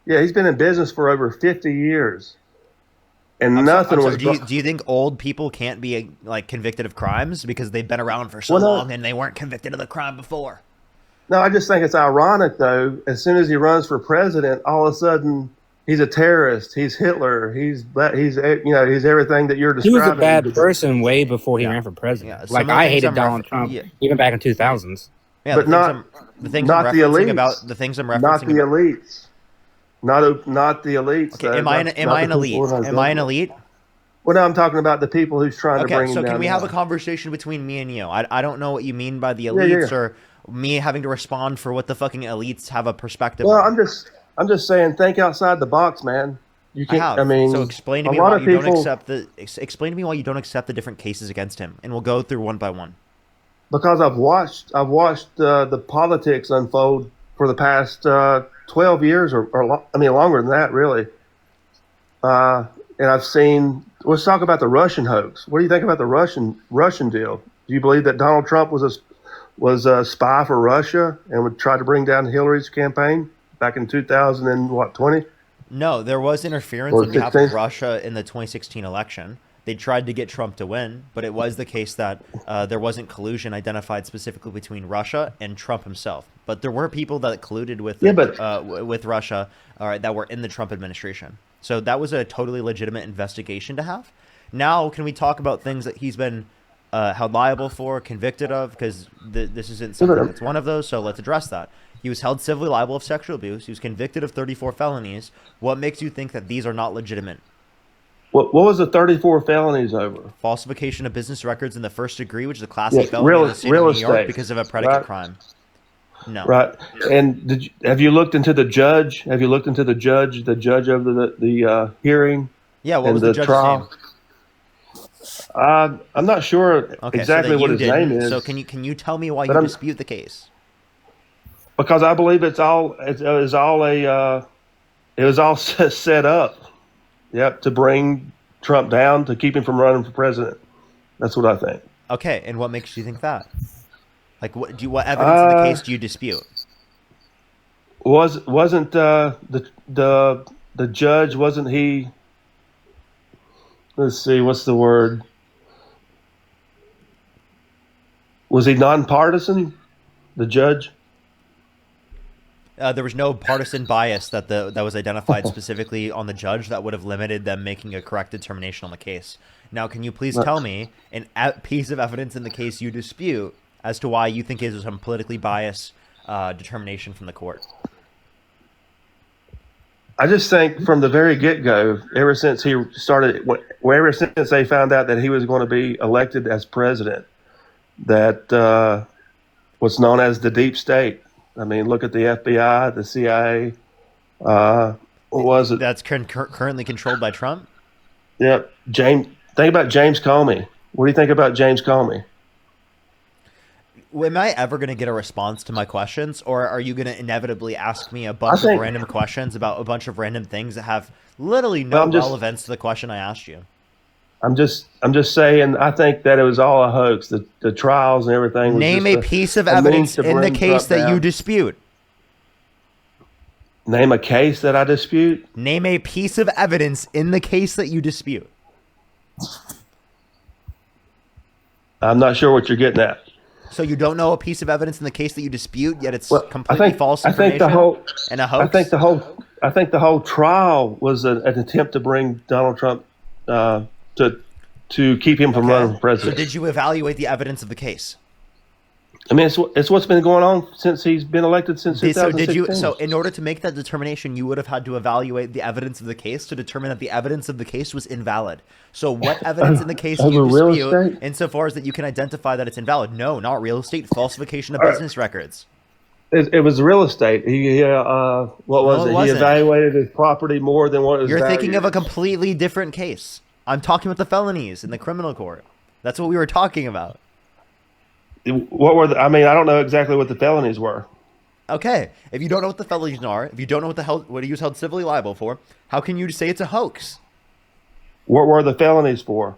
he's been in business for over 50 years. And do you think old people can't be like convicted of crimes because they've been around for so long and they weren't convicted of the crime before? No, I just think it's ironic, though. As soon as he runs for president, all of a sudden he's a terrorist. He's Hitler. He's everything that you're describing. He was a bad person way before he ran for president. Yeah, I hated Donald Trump even back in 2000s. Yeah, but not the elites. The things I'm referencing not the elites. Not the elites. Okay, am I an elite? Am I an elite? Well, no, I'm talking about the people who's trying to bring him down. Okay, so can we have a conversation between me and you? I don't know what you mean by the elites or me having to respond for what the fucking elites have a perspective on. I'm just saying, think outside the box, man. You I can't. have. I mean, so explain to a me lot why of you don't people- accept the. Explain to me why you don't accept the different cases against him, and we'll go through one by one. Because I've watched the politics unfold for the past 12 years I mean longer than that really. And I've seen. Let's talk about the Russian hoax. What do you think about the Russian deal? Do you believe that Donald Trump was a spy for Russia and would try to bring down Hillary's campaign back in 2020? No, there was interference Or on behalf of 16? Russia in the 2016 election. They tried to get Trump to win, but it was the case that there wasn't collusion identified specifically between Russia and Trump himself. But there were people that colluded with with Russia, that were in the Trump administration. So that was a totally legitimate investigation to have. Now, can we talk about things that he's been held liable for, convicted of? Because this isn't something that's one of those, so let's address that. He was held civilly liable of sexual abuse. He was convicted of 34 felonies. What makes you think that these are not legitimate? What was the 34 felonies over? Falsification of business records in the first degree, which is a Class A Yeah, felony in the state real of New York estate, because of a predicate right? crime. No. Right. And have you looked into the judge? Have you looked into the judge of the hearing? Yeah, what and was the judge's trial? name? I'm not sure exactly what his name is. So can you tell me why But you I'm- dispute the case? Because I believe it was all set up. Yep, to bring Trump down, to keep him from running for president. That's what I think. Okay, and what makes you think that? Like, what evidence in the case do you dispute? Wasn't the judge? Wasn't he? Let's see. What's the word? Was he nonpartisan? The judge? There was no partisan bias that was identified specifically on the judge that would have limited them making a correct determination on the case. Now, can you please tell me a piece of evidence in the case you dispute as to why you think it was some politically biased determination from the court? I just think from the very get-go, ever since they found out that he was going to be elected as president, that what's known as the deep state. I mean, look at the FBI, the CIA. What was it? That's currently controlled by Trump? Yep. Think about James Comey. What do you think about James Comey? Am I ever going to get a response to my questions, or are you going to inevitably ask me a bunch of random questions about a bunch of random things that have literally no relevance to the question I asked you? I'm just saying. I think that it was all a hoax. The trials and everything. Name a piece of evidence in the case that you dispute. Name a case that I dispute. Name a piece of evidence in the case that you dispute. I'm not sure what you're getting at. So you don't know a piece of evidence in the case that you dispute, yet it's completely false I information think and a hoax? I think the whole trial was an attempt to bring Donald Trump to keep him from running for president. So did you evaluate the evidence of the case? I mean, it's what's been going on since he's been elected since 2016. So in order to make that determination, you would have had to evaluate the evidence of the case to determine that the evidence of the case was invalid. So what evidence in the case do you dispute insofar as that you can identify that it's invalid? No, not real estate, falsification of business records. It was real estate. He evaluated his property more than what it was You're valued. thinking of a completely different case. I'm talking about the felonies in the criminal court. That's what we were talking about. What were I don't know exactly what the felonies were. Okay, if you don't know what the felonies are, if you don't know what he was held civilly liable for, how can you say it's a hoax? What were the felonies for?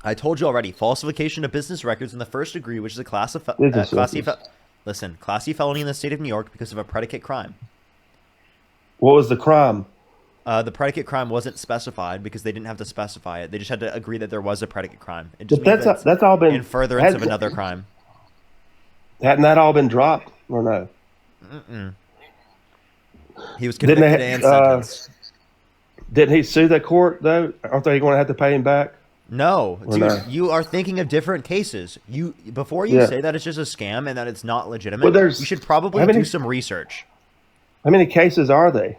I told you already. Falsification of business records in the first degree, which is a Class C felony in the state of New York because of a predicate crime. What was the crime? The predicate crime wasn't specified because they didn't have to specify it. They just had to agree that there was a predicate crime. It just means that's all been in furtherance of another crime. Hadn't that all been dropped or no? Mm-mm. He was convicted and sentenced. Didn't he sue the court though? Aren't they going to have to pay him back? No, dude, no? You are thinking of different cases. Before you say that it's just a scam and that it's not legitimate, Well, you should probably do some research. How many cases are they?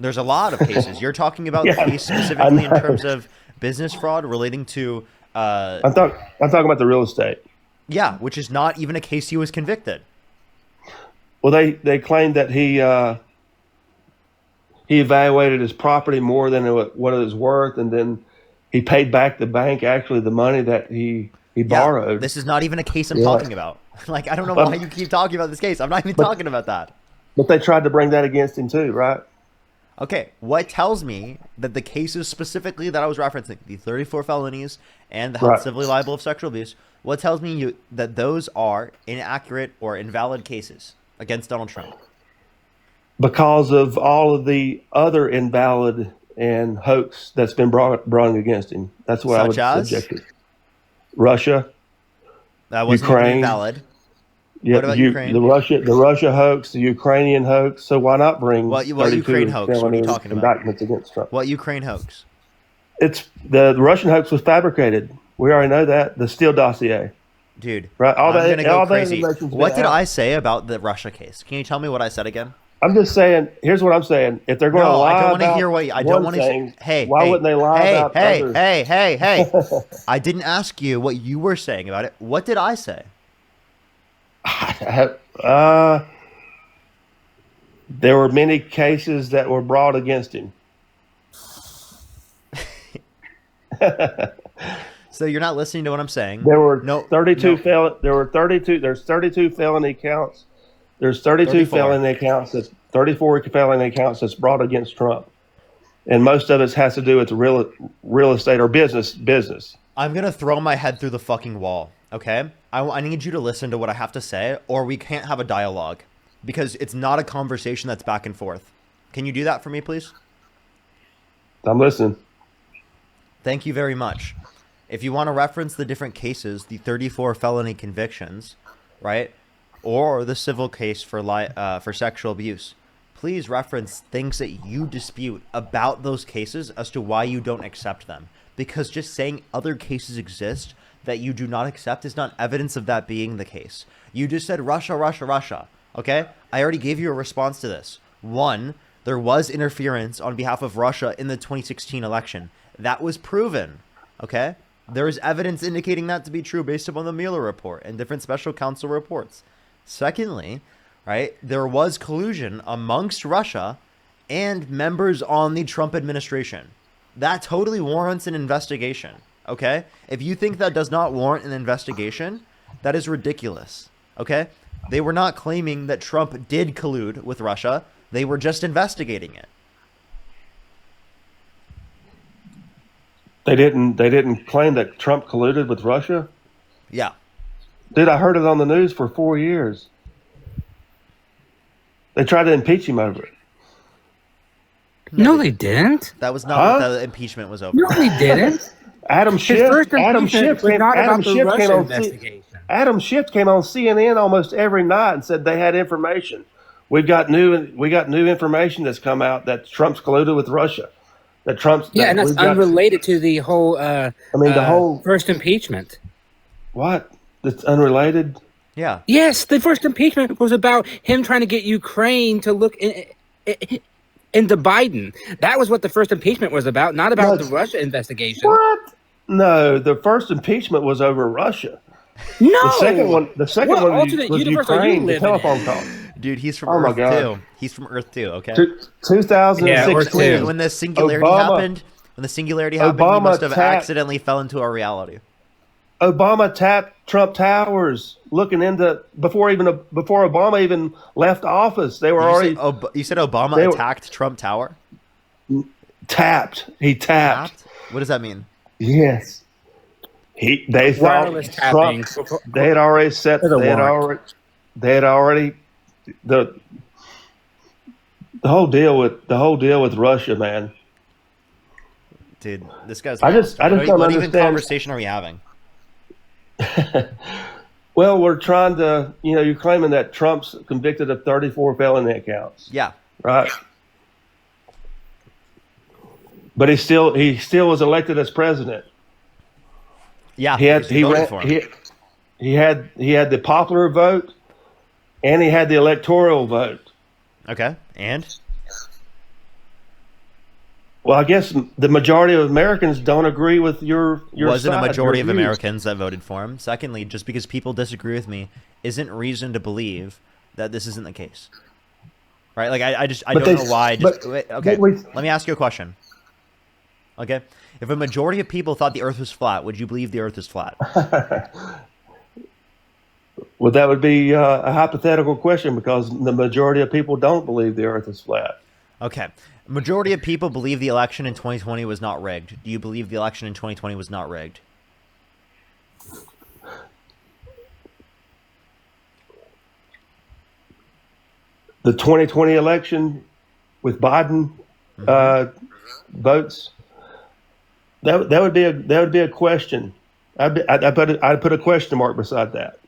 There's a lot of cases. You're talking about the case specifically in terms of business fraud relating to. I'm talking about the real estate. Yeah, which is not even a case he was convicted. Well, they claimed that he he evaluated his property more than what it was worth, and then he paid back the bank actually the money that he borrowed. This is not even a case I'm Yeah. talking about. Like, I don't know why you keep talking about this case. I'm not even talking about that. But they tried to bring that against him too, right? Okay, what tells me that the cases specifically that I was referencing, the 34 felonies and the held Right. civilly liable of sexual abuse, what tells me that those are inaccurate or invalid cases against Donald Trump? Because of all of the other invalid and hoax that's been brought against him. That's what I would Such as? subject it. Russia, That wasn't even Ukraine. invalid. Yeah, What about Ukraine? The Russia hoax, the Ukrainian hoax. So why not bring What 32 Ukraine hoax? What are you felony talking about? indictments against Trump? What Ukraine hoax? It's the Russian hoax was fabricated. We already know that. The Steele dossier. Dude, Right, all I'm that- gonna go all that crazy. information's What been did out. I say about the Russia case? Can you tell me what I said again? I'm just saying. Here's what I'm saying. If they're going to No, lie I don't want to about hear what I one don't want to thing, Hey, why hey, wouldn't they lie hey, about hey, others? hey. I didn't ask you what you were saying about it. What did I say? There were many cases that were brought against him. So you're not listening to what I'm saying. There were no 32 no. There were 32. There's 32 felony counts. There's 32 34. felony counts. That's 34 felony counts that's brought against Trump, and most of it has to do with real estate or business. I'm gonna throw my head through the fucking wall. Okay, I need you to listen to what I have to say, or we can't have a dialogue, because it's not a conversation that's back and forth. Can you do that for me, please? I'm listening. Thank you very much. If you want to reference the different cases, the 34 felony convictions, right, or the civil case for sexual abuse, please reference things that you dispute about those cases as to why you don't accept them. Because just saying other cases exist that you do not accept is not evidence of that being the case. You just said Russia, Russia, Russia. Okay? I already gave you a response to this. One, there was interference on behalf of Russia in the 2016 election. That was proven. Okay? There is evidence indicating that to be true based upon the Mueller report and different special counsel reports. Secondly, right, there was collusion amongst Russia and members on the Trump administration. That totally warrants an investigation. Okay? If you think that does not warrant an investigation, that is ridiculous. Okay? They were not claiming that Trump did collude with Russia. They were just investigating it. They didn't claim that Trump colluded with Russia. Yeah. Dude, I heard it on the news for 4 years. They tried to impeach him over it. No, they didn't. That was not what the impeachment was over. No, they didn't. Adam His first Schiff impeachment was not about the Russia investigation. Adam Schiff came on CNN almost every night and said they had information. We got new information that's come out that Trump's colluded with Russia. That Trump's Yeah, and that's unrelated to the whole. the whole first impeachment. What? That's unrelated. Yeah. Yes, the first impeachment was about him trying to get Ukraine to look into Biden. That was what the first impeachment was about, not about the Russia investigation. What? No, the first impeachment was over Russia. No. The second What one alternate was universe are you Ukraine. The living telephone in? call. Dude, he's from Oh my Earth God. too. He's from Earth too. Okay. 2016. When the singularity happened, he Obama must have tapped- accidentally fell into our reality. Obama tapped Trump Towers, looking into before Obama even left office. They were already You said Obama they were- attacked Trump Tower? tapped. He tapped. What does that mean? Yes. They thought Wireless tapping. Trump. They had already set. There's a They had already the whole deal with Russia, man. Dude, this guy's. I just don't What even understand. conversation are we having? Well, we're trying to, you're claiming that Trump's convicted of 34 felony counts. Yeah. Right. But he still was elected as president. Yeah. He voted for him. had the popular vote and he had the electoral vote. Okay. And? Well, I guess the majority of Americans don't agree with your Wasn't a side, majority your of views. Americans that voted for him. Secondly, just because people disagree with me isn't reason to believe that this isn't the case. right? Like I But don't know why. Okay, wait. let me ask you a question. Okay, if a majority of people thought the Earth was flat, would you believe the Earth is flat? Well, that would be a hypothetical question because the majority of people don't believe the Earth is flat. Okay, majority of people believe the election in 2020 was not rigged. Do you believe the election in 2020 was not rigged? The 2020 election with Biden votes, that would be a question. I'd put a question mark beside that.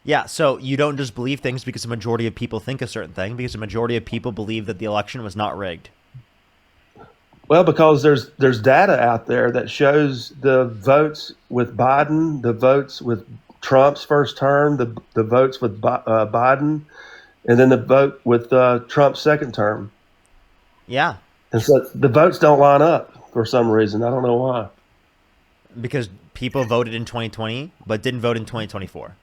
Yeah, so you don't just believe things because the majority of people think a certain thing, because the majority of people believe that the election was not rigged. Well, because there's data out there that shows the votes with Biden, the votes with Trump's first term, the votes with Biden, and then the vote with Trump's second term. Yeah. And so the votes don't line up for some reason. I don't know why. Because people voted in 2020 but didn't vote in 2024.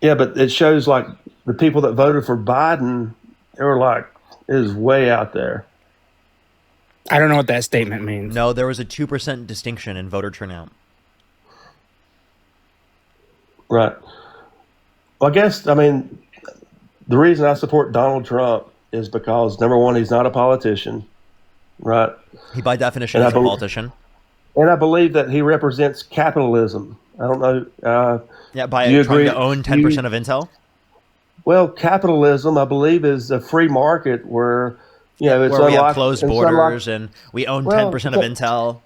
Yeah, but it shows like the people that voted for Biden, they were like, it is way out there. I don't know what that statement means. No, there was a 2% distinction in voter turnout. Right. Well, I mean, the reason I support Donald Trump is because, number one, he's not a politician, right? He, by definition, is a politician. And I believe that he represents capitalism. I don't know. Yeah, by you trying agree? to own 10% of Intel? Well, capitalism, I believe, is a free market where, it's where we have unlocked, closed borders and we own 10% of Intel.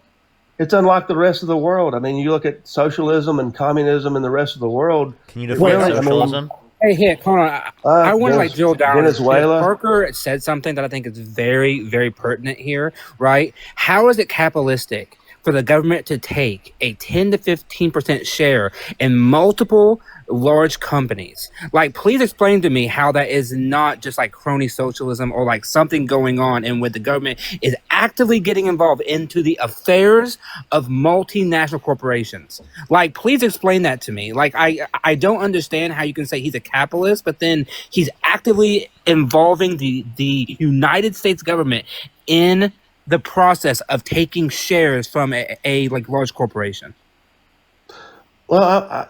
It's unlike the rest of the world. I mean, you look at socialism and communism in the rest of the world. Can you define socialism? Hey, Hick, hold on. I want to drill down. Venezuela. Parker said something that I think is very, very pertinent here, right? How is it capitalistic for the government to take a 10 to 15% share in multiple large companies? Like, please explain to me how that is not just like crony socialism or like something going on and where the government is actively getting involved into the affairs of multinational corporations. Like, please explain that to me. Like, I don't understand how you can say he's a capitalist, but then he's actively involving the United States government in the process of taking shares from a like large corporation. Well,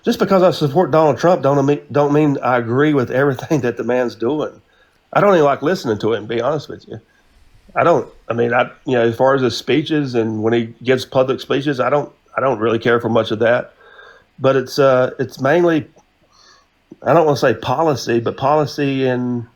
just because I support Donald Trump don't mean I agree with everything that the man's doing. I don't even like listening to him, to be honest with you. As far as his speeches and when he gives public speeches, I don't really care for much of that. But it's mainly, I don't want to say policy, but policy in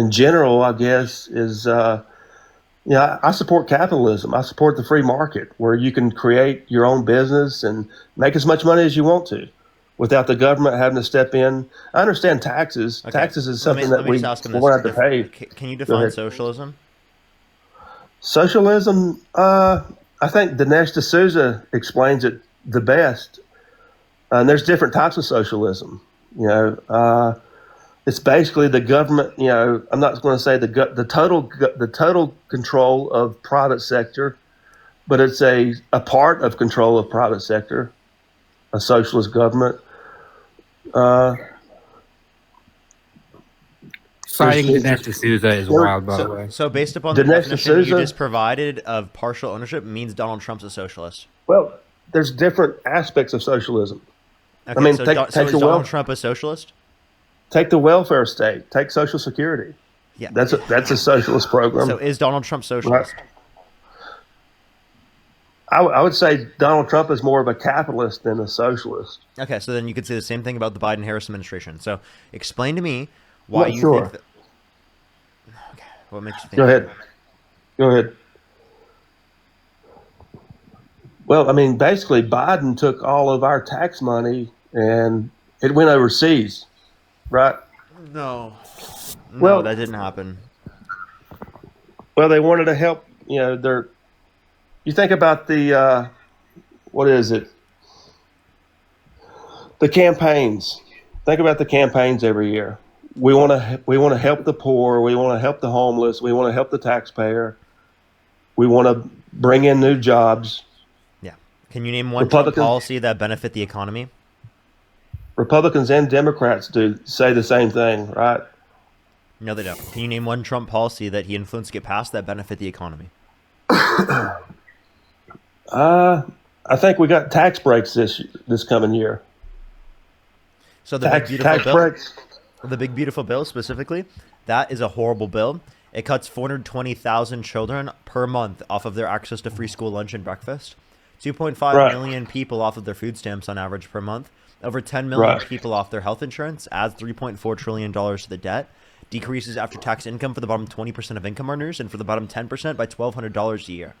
general, I guess, is I support capitalism. I support the free market where you can create your own business and make as much money as you want to without the government having to step in. I understand taxes. Okay. Taxes is something that we're we won't have to pay. Can you define socialism? Socialism, I think Dinesh D'Souza explains it the best. And there's different types of socialism. It's basically the government. I'm not going to say the total control of private sector, but it's a part of control of private sector, a socialist government. Citing Dinesh D'Souza is wild, by the way. So based upon the definition you just provided of partial ownership means Donald Trump's a socialist. Well, there's different aspects of socialism. Okay, so is Donald Trump a socialist? Take the welfare state. Take Social Security. Yeah, that's a socialist program. So is Donald Trump socialist? Right. I would say Donald Trump is more of a capitalist than a socialist. Okay, so then you could say the same thing about the Biden-Harris administration. So explain to me why you think that. Okay, what makes you think? Go ahead. Well, I mean, basically, Biden took all of our tax money and it went overseas. Right? No, well, that didn't happen. Well, they wanted to help. You think about the what is it? The campaigns. Think about the campaigns every year. We want to help the poor. We want to help the homeless. We want to help the taxpayer. We want to bring in new jobs. Yeah. Can you name one Trump policy that benefit the economy? Republicans and Democrats do say the same thing, right? No, they don't. Can you name one Trump policy that he influenced to get passed that benefit the economy? I think we got tax breaks this coming year. So the Tax big beautiful bill, breaks. the big beautiful bill specifically, that is a horrible bill. It cuts 420,000 children per month off of their access to free school lunch and breakfast. 2.5 million people off of their food stamps on average per month. Over 10 million people off their health insurance. Adds $3.4 trillion to the debt. Decreases after-tax income for the bottom 20% of income earners and for the bottom 10% by $1,200 a year.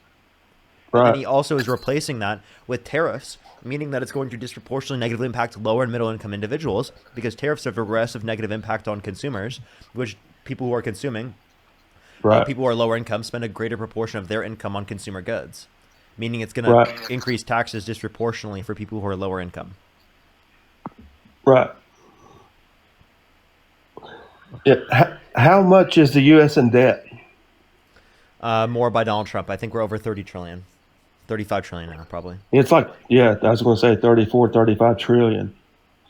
And then he also is replacing that with tariffs, meaning that it's going to disproportionately negatively impact lower and middle income individuals because tariffs have a regressive negative impact on consumers, which people who are consuming, people who are lower income spend a greater proportion of their income on consumer goods, meaning it's going to increase taxes disproportionately for people who are lower income. Right. Yeah. How much is the U.S. in debt? More by Donald Trump. I think we're over 30 trillion. 35 trillion now, probably. It's like, yeah, I was going to say 34, 35 trillion.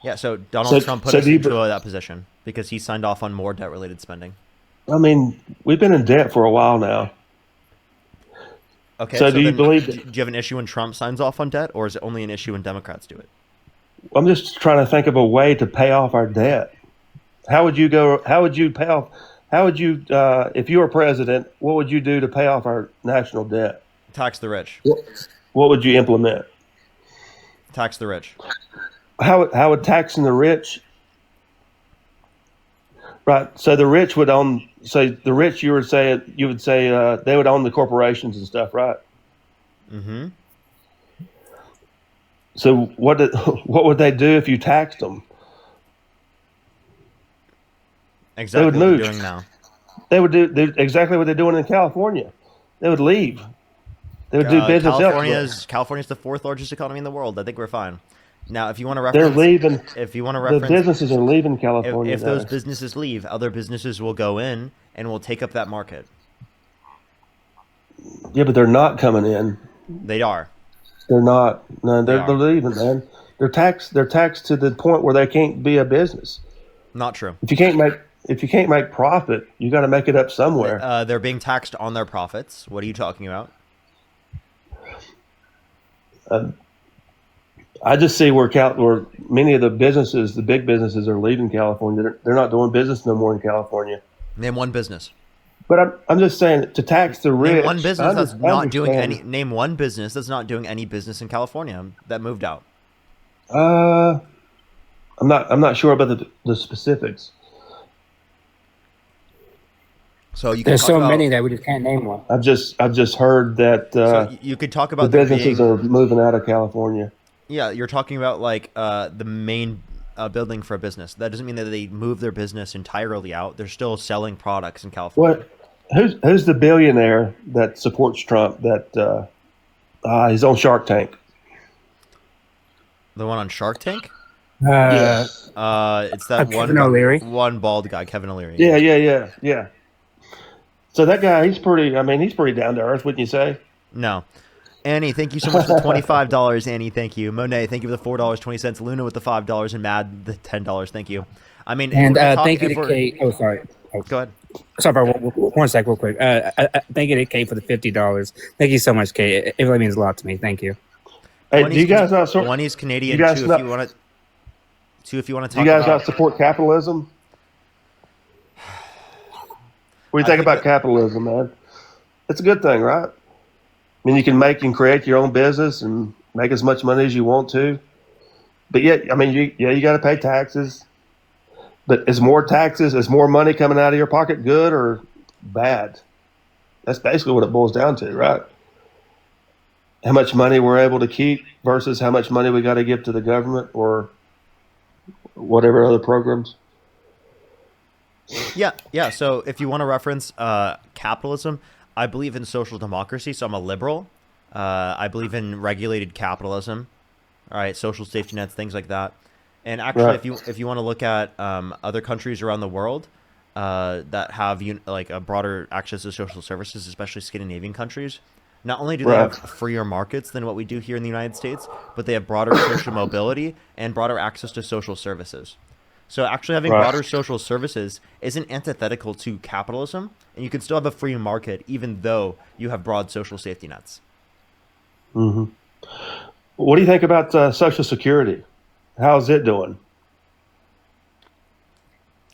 Yeah, so Donald Trump put us into that position because he signed off on more debt-related spending. I mean, we've been in debt for a while now. Okay, so do you believe... Do you have an issue when Trump signs off on debt, or is it only an issue when Democrats do it? I'm just trying to think of a way to pay off our debt. How would you pay off... How would you, if you were president, what would you do to pay off our national debt? Tax the rich. What would you implement? Tax the rich. How would taxing the rich? Right. So the rich would own. So the rich, you would say they would own the corporations and stuff, right? Mm-hmm. So what would they do if you taxed them? Exactly they would move. What they're doing now. They would do exactly what they're doing in California. They would leave. They would do business elsewhere. California's the fourth largest economy in the world. I think we're fine. Now, if you want to reference, they're leaving. If you want to reference, the businesses are leaving California. If those businesses leave, other businesses will go in and will take up that market. Yeah, but they're not coming in. They are. They're not. No, they're leaving, man. They're taxed to the point where they can't be a business. Not true. If you can't make profit, you got to make it up somewhere. They're being taxed on their profits. What are you talking about? I just see where many of the businesses, the big businesses, are leaving California. They're not doing business no more in California. Name one business. But I'm just saying, to tax the rich. Name one business that's not doing any. Name one business that's not doing any business in California that moved out. I'm not sure about the specifics. So you there's so many that we just can't name one. I've just heard that so you could talk about the businesses are moving out of California. Yeah, you're talking about like the main building for a business. That doesn't mean that they move their business entirely out. They're still selling products in California. Who's the billionaire that supports Trump? That he's on Shark Tank. The one on Shark Tank? Yes. It's that one bald guy, Kevin O'Leary. Yeah. So that guy, he's pretty down to earth, wouldn't you say? No. Annie, thank you so much for the $25. Annie, thank you. Monet, thank you for the $4.20. Luna with the $5 and Mad the $10. Thank you. I mean, and thank you to Kate. Oh, sorry. Go ahead. Sorry, one sec, real quick. Thank you to Kate for the $50. Thank you so much, Kate. It really means a lot to me. Thank you. Hey, do you guys not one is Canadian too? If you want to talk. Do you guys not support capitalism? What do you think about capitalism, man? It's a good thing, right? I mean, you can make and create your own business and make as much money as you want to. But yet, I mean, you got to pay taxes. But is more money coming out of your pocket good or bad? That's basically what it boils down to, right? How much money we're able to keep versus how much money we got to give to the government or whatever other programs. Yeah. So if you want to reference capitalism, I believe in social democracy, so I'm a liberal. I believe in regulated capitalism, all right, social safety nets, things like that. And actually, if you want to look at other countries around the world that have like a broader access to social services, especially Scandinavian countries, Not only do they have freer markets than what we do here in the United States, but they have broader social mobility and broader access to social services. So actually having broader social services isn't antithetical to capitalism, and you can still have a free market even though you have broad social safety nets. Mm-hmm. What do you think about Social Security? How's it doing?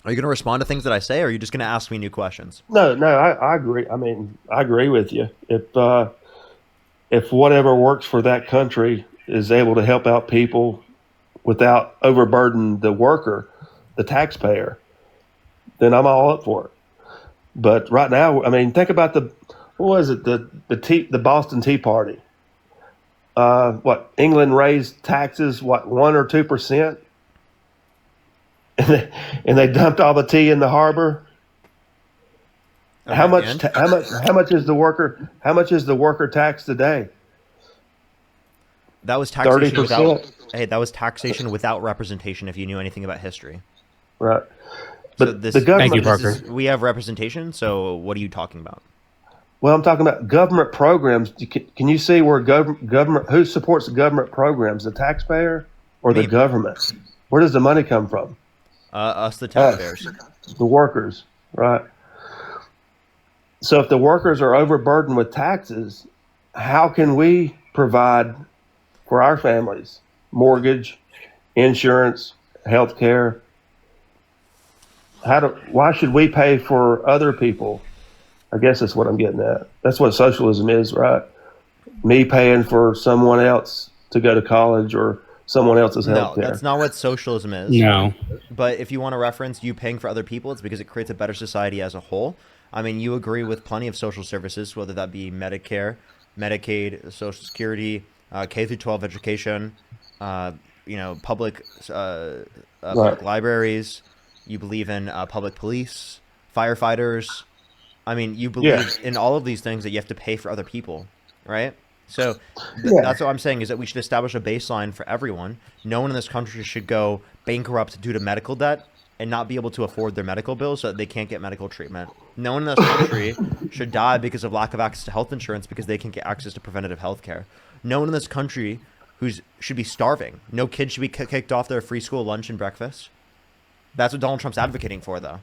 Are you going to respond to things that I say, or are you just going to ask me new questions? No, I agree. I mean, I agree with you. If whatever works for that country is able to help out people without overburden the worker, the taxpayer, then I'm all up for it. But right now, I mean, think about what was it? The Boston Tea Party. England raised taxes 1 or 2%, and they dumped all the tea in the harbor. Okay, how much is the worker taxed today? That was taxation 30%. that was taxation without representation. If you knew anything about history, right? But So this, the government. Thank you, Parker. we have representation. So what are you talking about? Well, I'm talking about government programs. Can you see where government who supports the government programs, the taxpayer or the government? Where does the money come from? Us, the taxpayers. The workers, right? So if the workers are overburdened with taxes, how can we provide for our families? Mortgage, insurance, health care. Why should we pay for other people? I guess that's what I'm getting at. That's what socialism is, right? Me paying for someone else to go to college or someone else's health care. No, that's not what socialism is. No. But if you want to reference you paying for other people, it's because it creates a better society as a whole. I mean, you agree with plenty of social services, whether that be Medicare, Medicaid, Social Security, K through 12 education, public libraries. You believe in public police, firefighters. I mean, you believe in all of these things that you have to pay for other people, right? So that's what I'm saying is that we should establish a baseline for everyone. No one in this country should go bankrupt due to medical debt and not be able to afford their medical bills so that they can't get medical treatment. No one in this country should die because of lack of access to health insurance because they can't get access to preventative health care. No one in this country should be starving. No kid should be kicked off their free school lunch and breakfast. That's what Donald Trump's advocating for, though.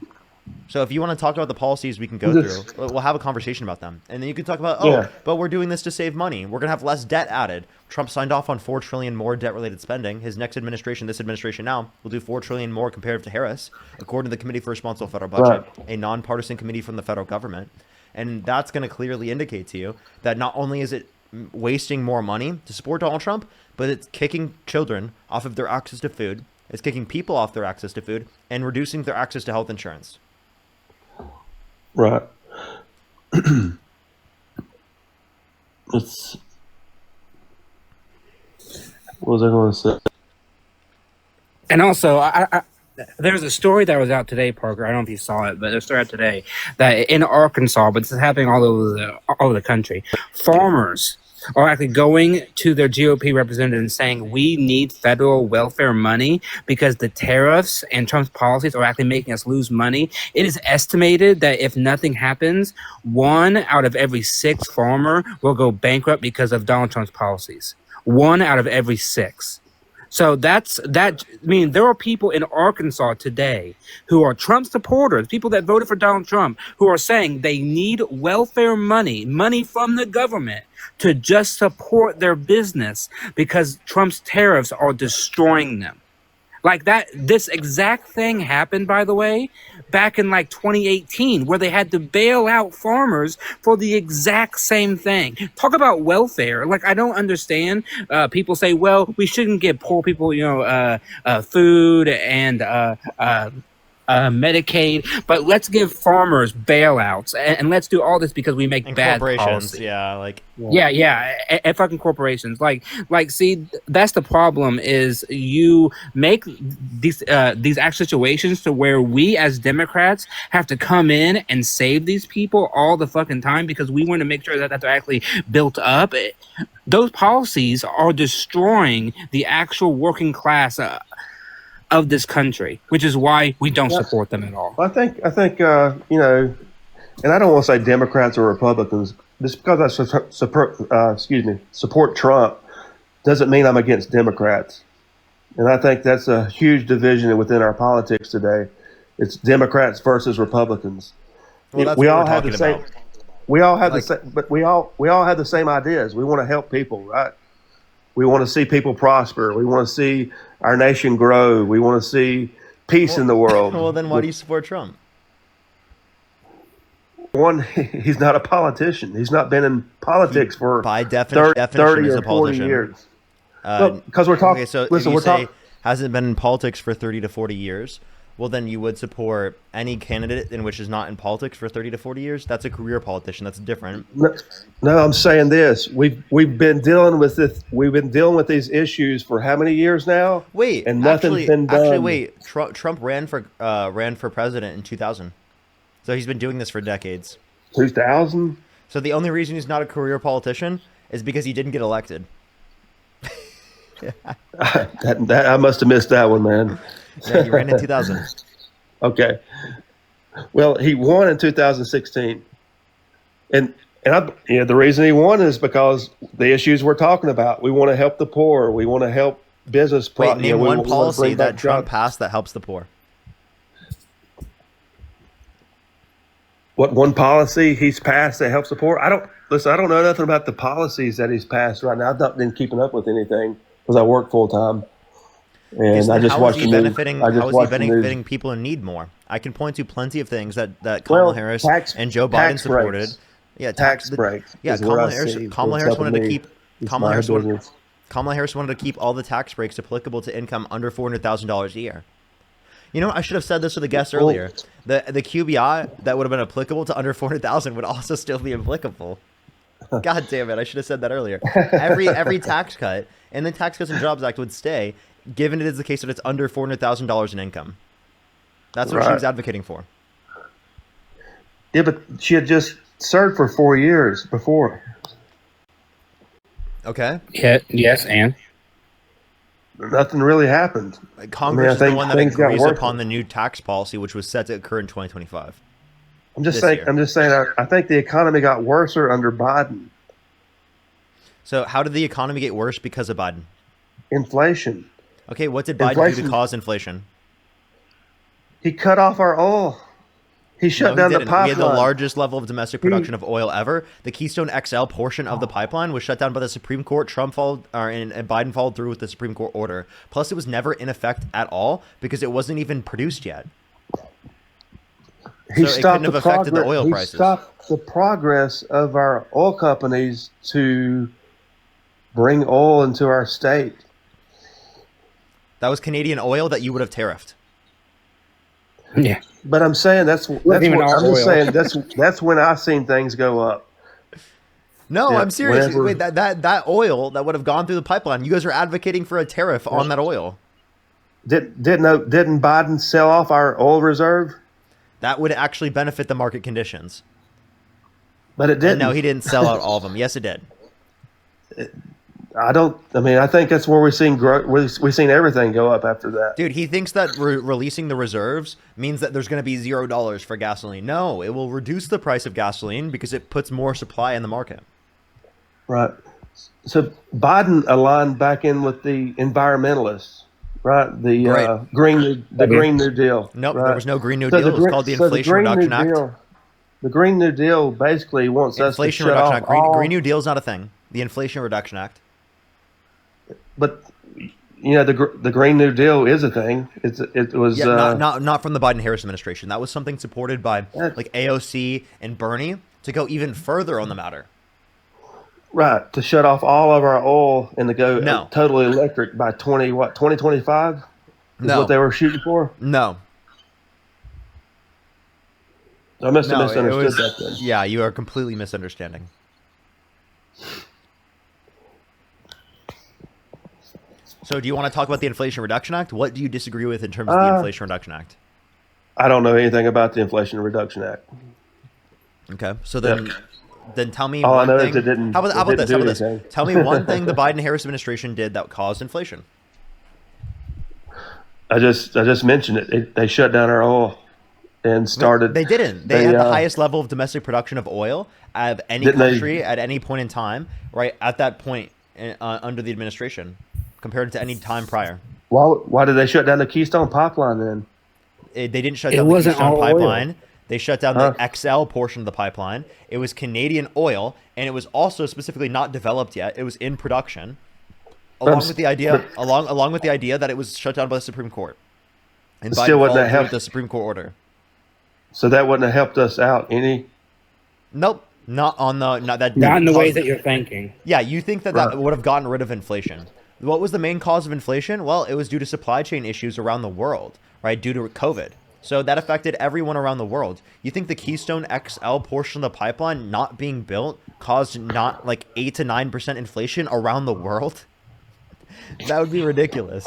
So if you want to talk about the policies we can go through, we'll have a conversation about them. And then you can talk about, but we're doing this to save money. We're going to have less debt added. Trump signed off on $4 trillion more debt-related spending. His next administration, this administration now, will do $4 trillion more compared to Harris, according to the Committee for Responsible Federal Budget, a nonpartisan committee from the federal government. And that's going to clearly indicate to you that not only is it wasting more money to support Donald Trump, but it's kicking children off of their access to food, it's kicking people off their access to food, and reducing their access to health insurance. Right. What was I going to say? And also, there's a story that was out today, Parker. I don't know if you saw it, but there's a story out today that in Arkansas, but this is happening all over the country. Farmers are actually going to their GOP representative and saying, we need federal welfare money because the tariffs and Trump's policies are actually making us lose money. It is estimated that if nothing happens, 1 out of every 6 farmer will go bankrupt because of Donald Trump's policies. 1 out of every 6. So that. I mean, there are people in Arkansas today who are Trump supporters, people that voted for Donald Trump, who are saying they need welfare money from the government to just support their business because Trump's tariffs are destroying them. Like that, this exact thing happened, by the way, back in like 2018, where they had to bail out farmers for the exact same thing. Talk about welfare. Like, I don't understand. People say, well, we shouldn't give poor people, food and Medicaid, but let's give farmers bailouts and let's do all this because we make bad policy. And fucking corporations. Like, see, that's the problem. Is you make these actual situations to where we as Democrats have to come in and save these people all the fucking time because we want to make sure that they're actually built up. Those policies are destroying the actual working class of this country, which is why we don't support them at all. I think and I don't want to say Democrats or Republicans. Just because I support Trump doesn't mean I'm against Democrats. And I think that's a huge division within our politics today. It's Democrats versus Republicans. Well, that's we what all we're have talking the same. about. We all have the same, but we all have the same ideas. We want to help people, right? We want to see people prosper. We want to see our nation grow. We want to see peace in the world. Well, then why do you support Trump? One, he's not a politician. He's not been in politics for by 30 definition is or a 40 politician. years. Because we're talking. Okay, so listen, if you we're say talking. hasn't been in politics for 30 to 40 years, well, then you would support any candidate in which is not in politics for 30 to 40 years. That's a career politician. That's different. No, I'm saying this. We've been dealing with this. We've been dealing with these issues for how many years now? Wait, and nothing's been done. Actually, wait. Trump ran for president in 2000, so he's been doing this for decades. 2000. So the only reason he's not a career politician is because he didn't get elected. that I must have missed that one, man. Yeah, he ran in 2000. Okay. Well, he won in 2016, and the reason he won is because the issues we're talking about. We want to help the poor. We want to help business. Wait, name one policy that Trump passed that helps the poor. What one policy he's passed that helps the poor? I don't know nothing about the policies that he's passed right now. I've not been keeping up with anything because I work full time. And I just watched the news. How is he benefiting people in need more? I can point to plenty of things that Kamala Harris and Joe Biden supported. Breaks. Yeah, tax breaks. Yeah, Kamala Harris wanted to keep Kamala Harris wanted to keep all the tax breaks applicable to income under $400,000 a year. You know, I should have said this to the guest earlier. The QBI that would have been applicable to under 400,000 would also still be applicable. God damn it! I should have said that earlier. Every tax cut in the Tax Cuts and Jobs Act would stay, given it is the case that it's under $400,000 in income. That's what she was advocating for. Yeah, but she had just served for 4 years before. Okay. Yeah. Yes, and nothing really happened. Congress is the one that agrees upon the new tax policy, which was set to occur in 2025. I'm just saying. I think the economy got worse under Biden. So, how did the economy get worse because of Biden? Inflation. Okay, what did Biden do to cause inflation? He cut off our oil. He shut down the pipeline. We had the largest level of domestic production of oil ever. The Keystone XL portion of the pipeline was shut down by the Supreme Court. Trump followed, and Biden followed through with the Supreme Court order. Plus, it was never in effect at all because it wasn't even produced yet. He so it couldn't have affected the oil prices. He stopped the progress of our oil companies to bring oil into our state. That was Canadian oil that you would have tariffed. Yeah, but I'm saying that's when I seen things go up. No, I'm serious. Wait, that oil that would have gone through the pipeline, you guys are advocating for a tariff on that oil. Didn't Biden sell off our oil reserve? That would actually benefit the market conditions. But it didn't. No, he didn't sell out all of them. Yes, it did. I think that's where we've seen we've seen everything go up after that. Dude, he thinks that releasing the reserves means that there's going to be $0 for gasoline. No, it will reduce the price of gasoline because it puts more supply in the market. Right. So Biden aligned back in with the environmentalists, right? The Green New Deal. Nope, right? There was no Green New Deal. It was called the Inflation Reduction Act. The Green New Deal basically wants us to shut off Green New Deal is not a thing. The Inflation Reduction Act. But the Green New Deal is a thing. It was not from the Biden-Harris administration. That was something supported by like AOC and Bernie to go even further on the matter. Right, to shut off all of our oil and to go totally electric by 2025? Is what they were shooting for? No. I must have misunderstood that then. Yeah, you are completely misunderstanding. So do you want to talk about the Inflation Reduction Act? What do you disagree with in terms of the Inflation Reduction Act? I don't know anything about the Inflation Reduction Act. Okay, so then tell me all one I know thing. Is it didn't, how about this? How about this? Tell me one thing the Biden-Harris administration did that caused inflation. I just mentioned it. They shut down our oil. and started. They didn't. They had the highest level of domestic production of oil of any country at any point in time, right? At that point under the administration, compared to any time prior. Why did they shut down the Keystone Pipeline then? They didn't shut down the Keystone Pipeline. They shut down the XL portion of the pipeline. It was Canadian oil, and it was also specifically not developed yet. It was in production, along with the idea that it was shut down by the Supreme Court. And Biden still wouldn't have followed through helped with the Supreme Court order. So that wouldn't have helped us out any. Nope, not on the not that. Not in the way that you're thinking. Yeah, you think that that would have gotten rid of inflation. What was the main cause of inflation? Well, it was due to supply chain issues around the world, right? Due to COVID. So that affected everyone around the world. You think the Keystone XL portion of the pipeline not being built caused not like 8 to 9% inflation around the world? That would be ridiculous.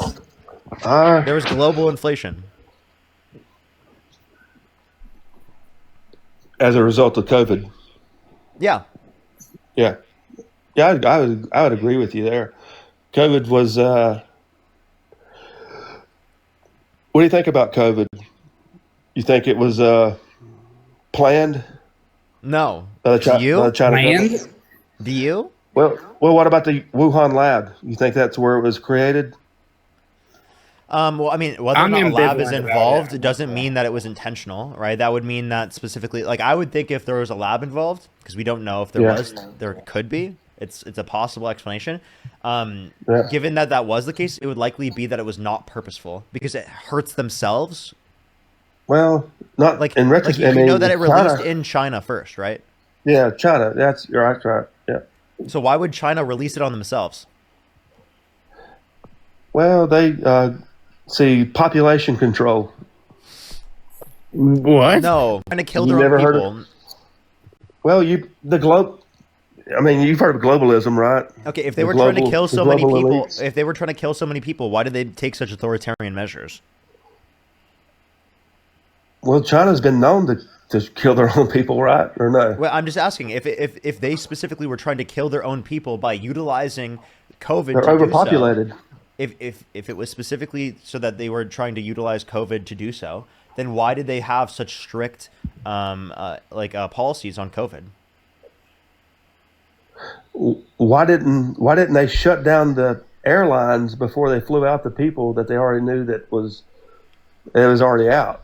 There was global inflation. As a result of COVID. Yeah. Yeah. Yeah, I would agree with you there. COVID was what do you think about COVID? You think it was planned? No. Do you? Planned? Do you? Well, what about the Wuhan lab? You think that's where it was created? Well, I mean, whether or not a lab is involved, it doesn't mean that it was intentional, right? That would mean that specifically, like, I would think if there was a lab involved, because we don't know if there was, there could be. It's a possible explanation. Given that that was the case, it would likely be that it was not purposeful because it hurts themselves. Well, not like in retrospect. Like, you know that it released China, in China first, right? Yeah, China. You're right. Yeah. So why would China release it on themselves? Well, they see population control. What? No, trying to kill their own people. Well, the globe. I mean, you've heard of globalism, right? Okay, if they were trying to kill so many people, why did they take such authoritarian measures? Well, China's been known to kill their own people, right? Or no? Well, I'm just asking if they specifically were trying to kill their own people by utilizing COVID. They're overpopulated. If it was specifically so that they were trying to utilize COVID to do so, then why did they have such strict policies on COVID? Why didn't they shut down the airlines before they flew out the people that they already knew that it was already out?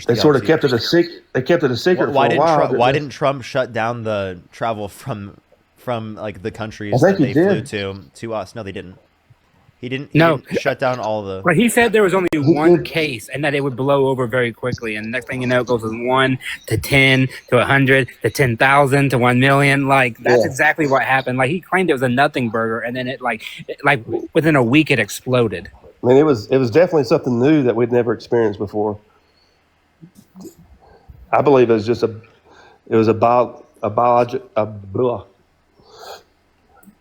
They sort of kept it a secret. They kept it a secret for a while. Why didn't Trump shut down the travel from like the countries that they flew to us? No, they didn't. He didn't shut down all the. But he said there was only one case and that it would blow over very quickly. And next thing you know, it goes from 1 to 10 to 100 to 10,000 to 1 million. Like that's exactly what happened. Like he claimed it was a nothing burger, and then it like within a week it exploded. I mean, it was definitely something new that we'd never experienced before. I believe it was just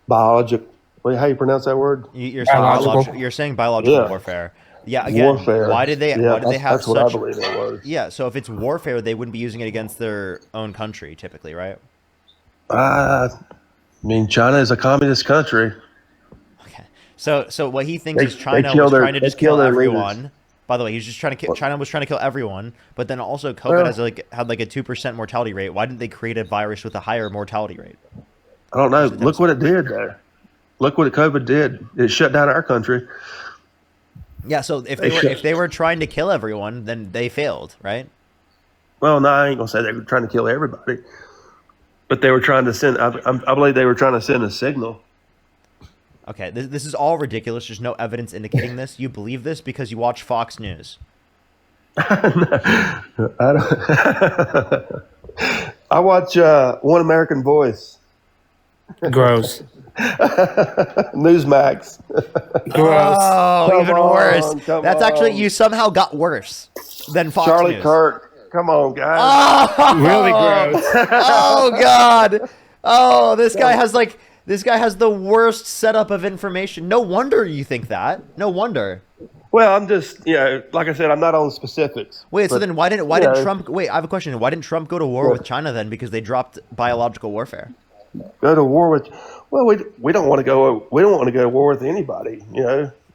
biologic. How you pronounce that word? You're saying biological warfare. Yeah, again, warfare. Why did they have that's such? What I believe it was. Yeah, so if it's warfare, they wouldn't be using it against their own country, typically, right? I mean, China is a communist country. Okay, so what he thinks is China was trying to just kill everyone. Leaders. By the way, he's just trying to kill. China was trying to kill everyone, but then also COVID had like a 2% mortality rate. Why didn't they create a virus with a higher mortality rate? I don't know. Look what it did there. Look what COVID did. It shut down our country. Yeah, so if they were trying to kill everyone, then they failed, right? Well, no, I ain't gonna say they were trying to kill everybody, but they were trying to send. I believe they were trying to send a signal. Okay, this is all ridiculous. There's no evidence indicating this. You believe this because you watch Fox News. I watch One American Voice. Gross. Newsmax. Gross. Oh, even worse. That's actually, you somehow got worse than Fox Charlie News. Kirk. Come on, guys. Oh, really gross. Oh, God. Oh, this guy has the worst setup of information. No wonder you think that. No wonder. Well, I'm just, like I said, I'm not on specifics. Wait, so then why did Trump? Wait, I have a question. Why didn't Trump go to war with China then? Because they dropped biological warfare. Go to war with? Well, we don't want to go. We don't want to go to war with anybody.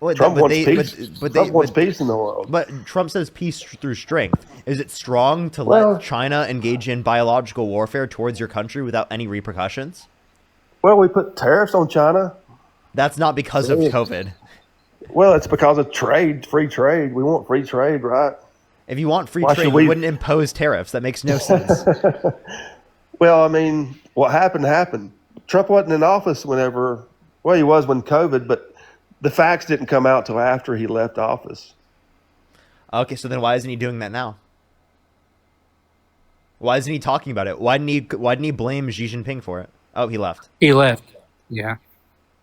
Well, Trump but wants they- peace. but Trump they- wants but- peace in the world. But Trump says peace through strength. Is it strong to Well- let China engage in biological warfare towards your country without any repercussions? Well, we put tariffs on China. That's not because of COVID. Well, it's because of trade, free trade. We want free trade, right? If you want free Why trade, should you we- wouldn't impose tariffs. That makes no sense. Well, I mean, what happened. Trump wasn't in office whenever, well, he was when COVID, but the facts didn't come out till after he left office. Okay, so then why isn't he doing that now? Why isn't he talking about it? Why didn't he blame Xi Jinping for it? Oh, he left. He left. Yeah.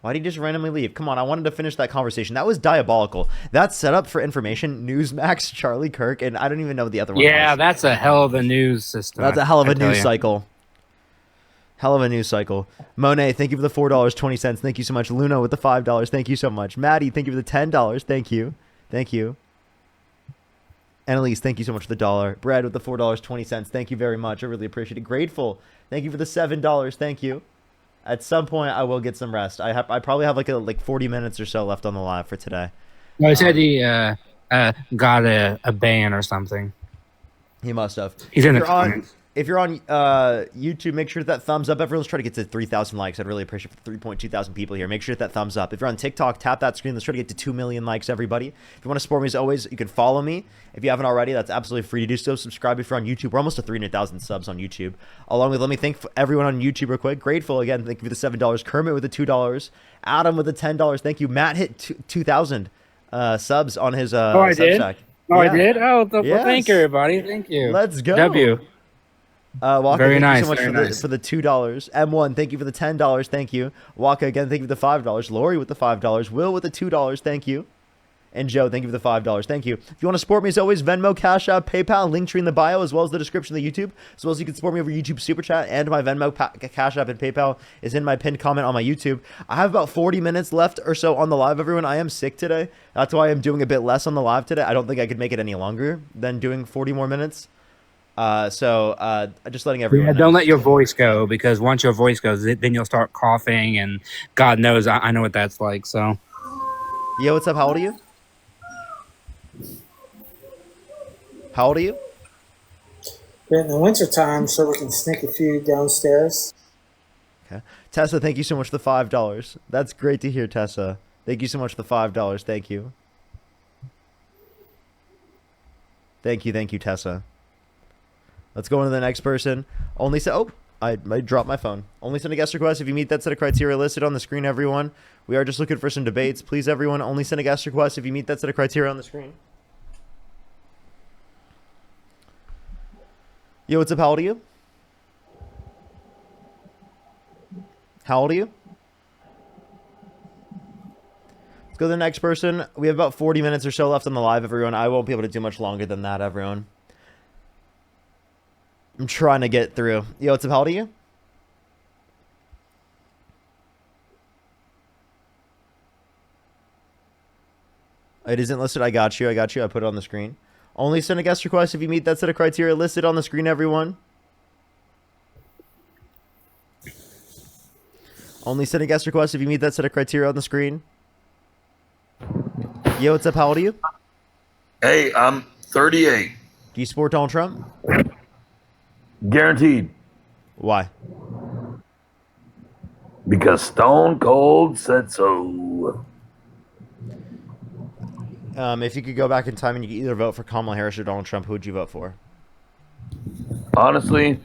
Why did he just randomly leave? Come on, I wanted to finish that conversation. That was diabolical. That's set up for information. Newsmax, Charlie Kirk, and I don't even know what the other one Yeah, was. that's a hell of a news system. That's a hell of I a tell news ya. cycle. Hell of a news cycle. Monet, thank you for the $4.20. Thank you so much. Luna with the $5. Thank you so much. Maddie, thank you for the $10. Thank you. Thank you. Annalise, thank you so much for the dollar. Brad with the $4.20. Thank you very much. I really appreciate it. Grateful. Thank you for the $7. Thank you. At some point, I will get some rest. I probably have like 40 minutes or so left on the live for today. No, he said he got a ban or something. He must have. He's in If the you're on- comments. If you're on YouTube, make sure that thumbs up. Everyone's trying to get to 3,000 likes. I'd really appreciate it for 3.2 thousand people here. Make sure to hit that thumbs up. If you're on TikTok, tap that screen. Let's try to get to 2 million likes, everybody. If you want to support me as always, you can follow me. If you haven't already, that's absolutely free to do so. Subscribe if you're on YouTube. We're almost to 300,000 subs on YouTube. Along with, let me thank everyone on YouTube real quick. Grateful, again, thank you for the $7. Kermit with the $2. Adam with the $10. Thank you. Matt hit 2,000 subs on his Oh, I did? Substack. Oh, Yeah. I did? Oh, well, thank Yes. you, everybody. Thank you. Let's go. W. Waka, Very thank nice, you so much very for, nice. for the $2. M1, thank you for the $10. Thank you. Waka, again, thank you for the $5. Lori with the $5. Will with the $2. Thank you. And Joe, thank you for the $5. Thank you. If you want to support me as always, Venmo, Cash App, PayPal, link tree in the bio, as well as the description of the YouTube, as well as you can support me over YouTube Super Chat, and my Venmo, Cash App, and PayPal is in my pinned comment on my YouTube. I have about 40 minutes left or so on the live, everyone. I am sick today. That's why I'm doing a bit less on the live today. I don't think I could make it any longer than doing 40 more minutes. So just letting everyone Yeah, know. don't let your voice go, because once your voice goes, then you'll start coughing, and God knows I know what that's like. So, Yo, what's up? How old are you? How old are you? We're in the wintertime, so we can sneak a few downstairs. Okay. Tessa, thank you so much for the $5. That's great to hear, Tessa. Thank you so much for the $5. Thank you. Thank you, Tessa. Let's go on to the next person. Only say, oh, I dropped my phone. Only send a guest request if you meet that set of criteria listed on the screen, everyone. We are just looking for some debates. Please, everyone, only send a guest request if you meet that set of criteria on the screen. Yo, what's up? How old are you? How old are you? Let's go to the next person. We have about 40 minutes or so left on the live, everyone. I won't be able to do much longer than that, everyone. I'm trying to get through. Yo, what's up? How old are you? It isn't listed. I got you. I put it on the screen. Only send a guest request if you meet that set of criteria listed on the screen, everyone. Only send a guest request if you meet that set of criteria on the screen. Yo, what's up? How old are you? Hey, I'm 38. Do you support Donald Trump? Guaranteed. Why? Because Stone Cold said so. If you could go back in time and you could either vote for Kamala Harris or Donald Trump, who would you vote for? Honestly,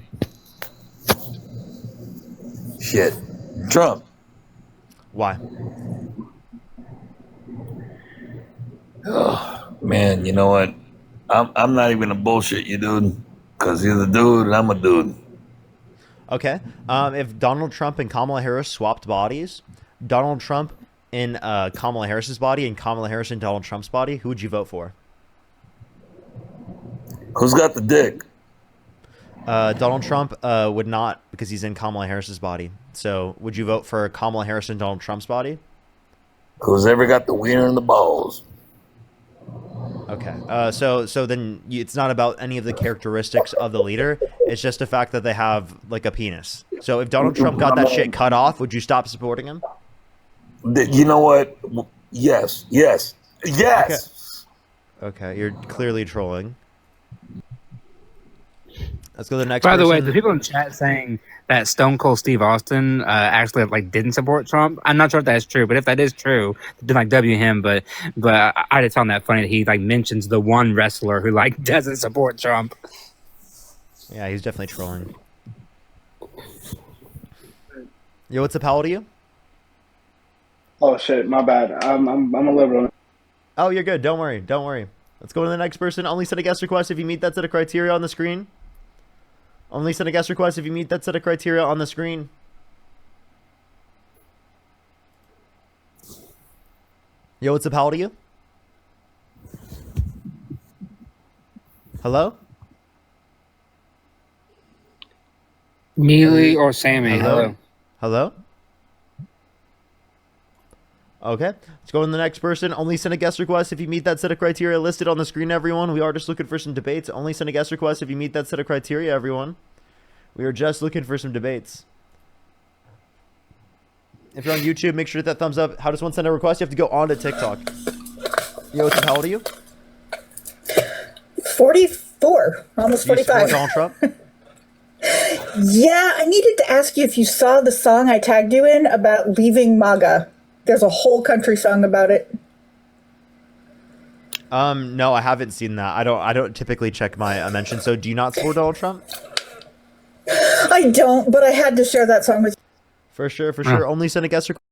shit. Trump. Why? Oh, man, you know what? I'm not even a bullshit you, dude. Because he's a dude and I'm a dude. Okay. If Donald Trump and Kamala Harris swapped bodies, Donald Trump in Kamala Harris's body and Kamala Harris in Donald Trump's body, who would you vote for? Who's got the dick? Donald Trump would not, because he's in Kamala Harris's body. So would you vote for Kamala Harris in Donald Trump's body? Who's ever got the wiener and the balls? Okay. So then it's not about any of the characteristics of the leader. It's just the fact that they have like a penis. So if Donald Trump got that shit cut off, would you stop supporting him? You know what? Yes, yes, yes. Okay, you're clearly trolling. Let's go to the next By the way, person. the people in chat saying that Stone Cold Steve Austin actually like didn't support Trump. I'm not sure if that's true, but if that is true, then like W him. But I just found that funny that he like mentions the one wrestler who like doesn't support Trump. Yeah, he's definitely trolling. Yo, what's up? How old are you? Oh shit, my bad. I'm a liberal. Oh, you're good. Don't worry. Don't worry. Let's go to the next person. Only send a guest request if you meet that set of criteria on the screen. Only send a guest request if you meet that set of criteria on the screen. Yo, what's up? How old are you? Hello? Mealy or Sammy? Hello? Hello? Okay. Let's go to the next person. Only send a guest request if you meet that set of criteria listed on the screen, everyone. We are just looking for some debates. Only send a guest request if you meet that set of criteria, everyone. We are just looking for some debates. If you're on YouTube, make sure to hit that thumbs up. How does one send a request? You have to go on to TikTok. Yo, what's up? How old are you? 44, almost Do you support 45. Donald Trump? Yeah, I needed to ask you if you saw the song I tagged you in about leaving Maga. There's a whole country song about it. No, I haven't seen that. I don't typically check my mentions. So, do you not support Donald Trump? I don't, but I had to share that song with you. For sure, for sure. Only send a guest request.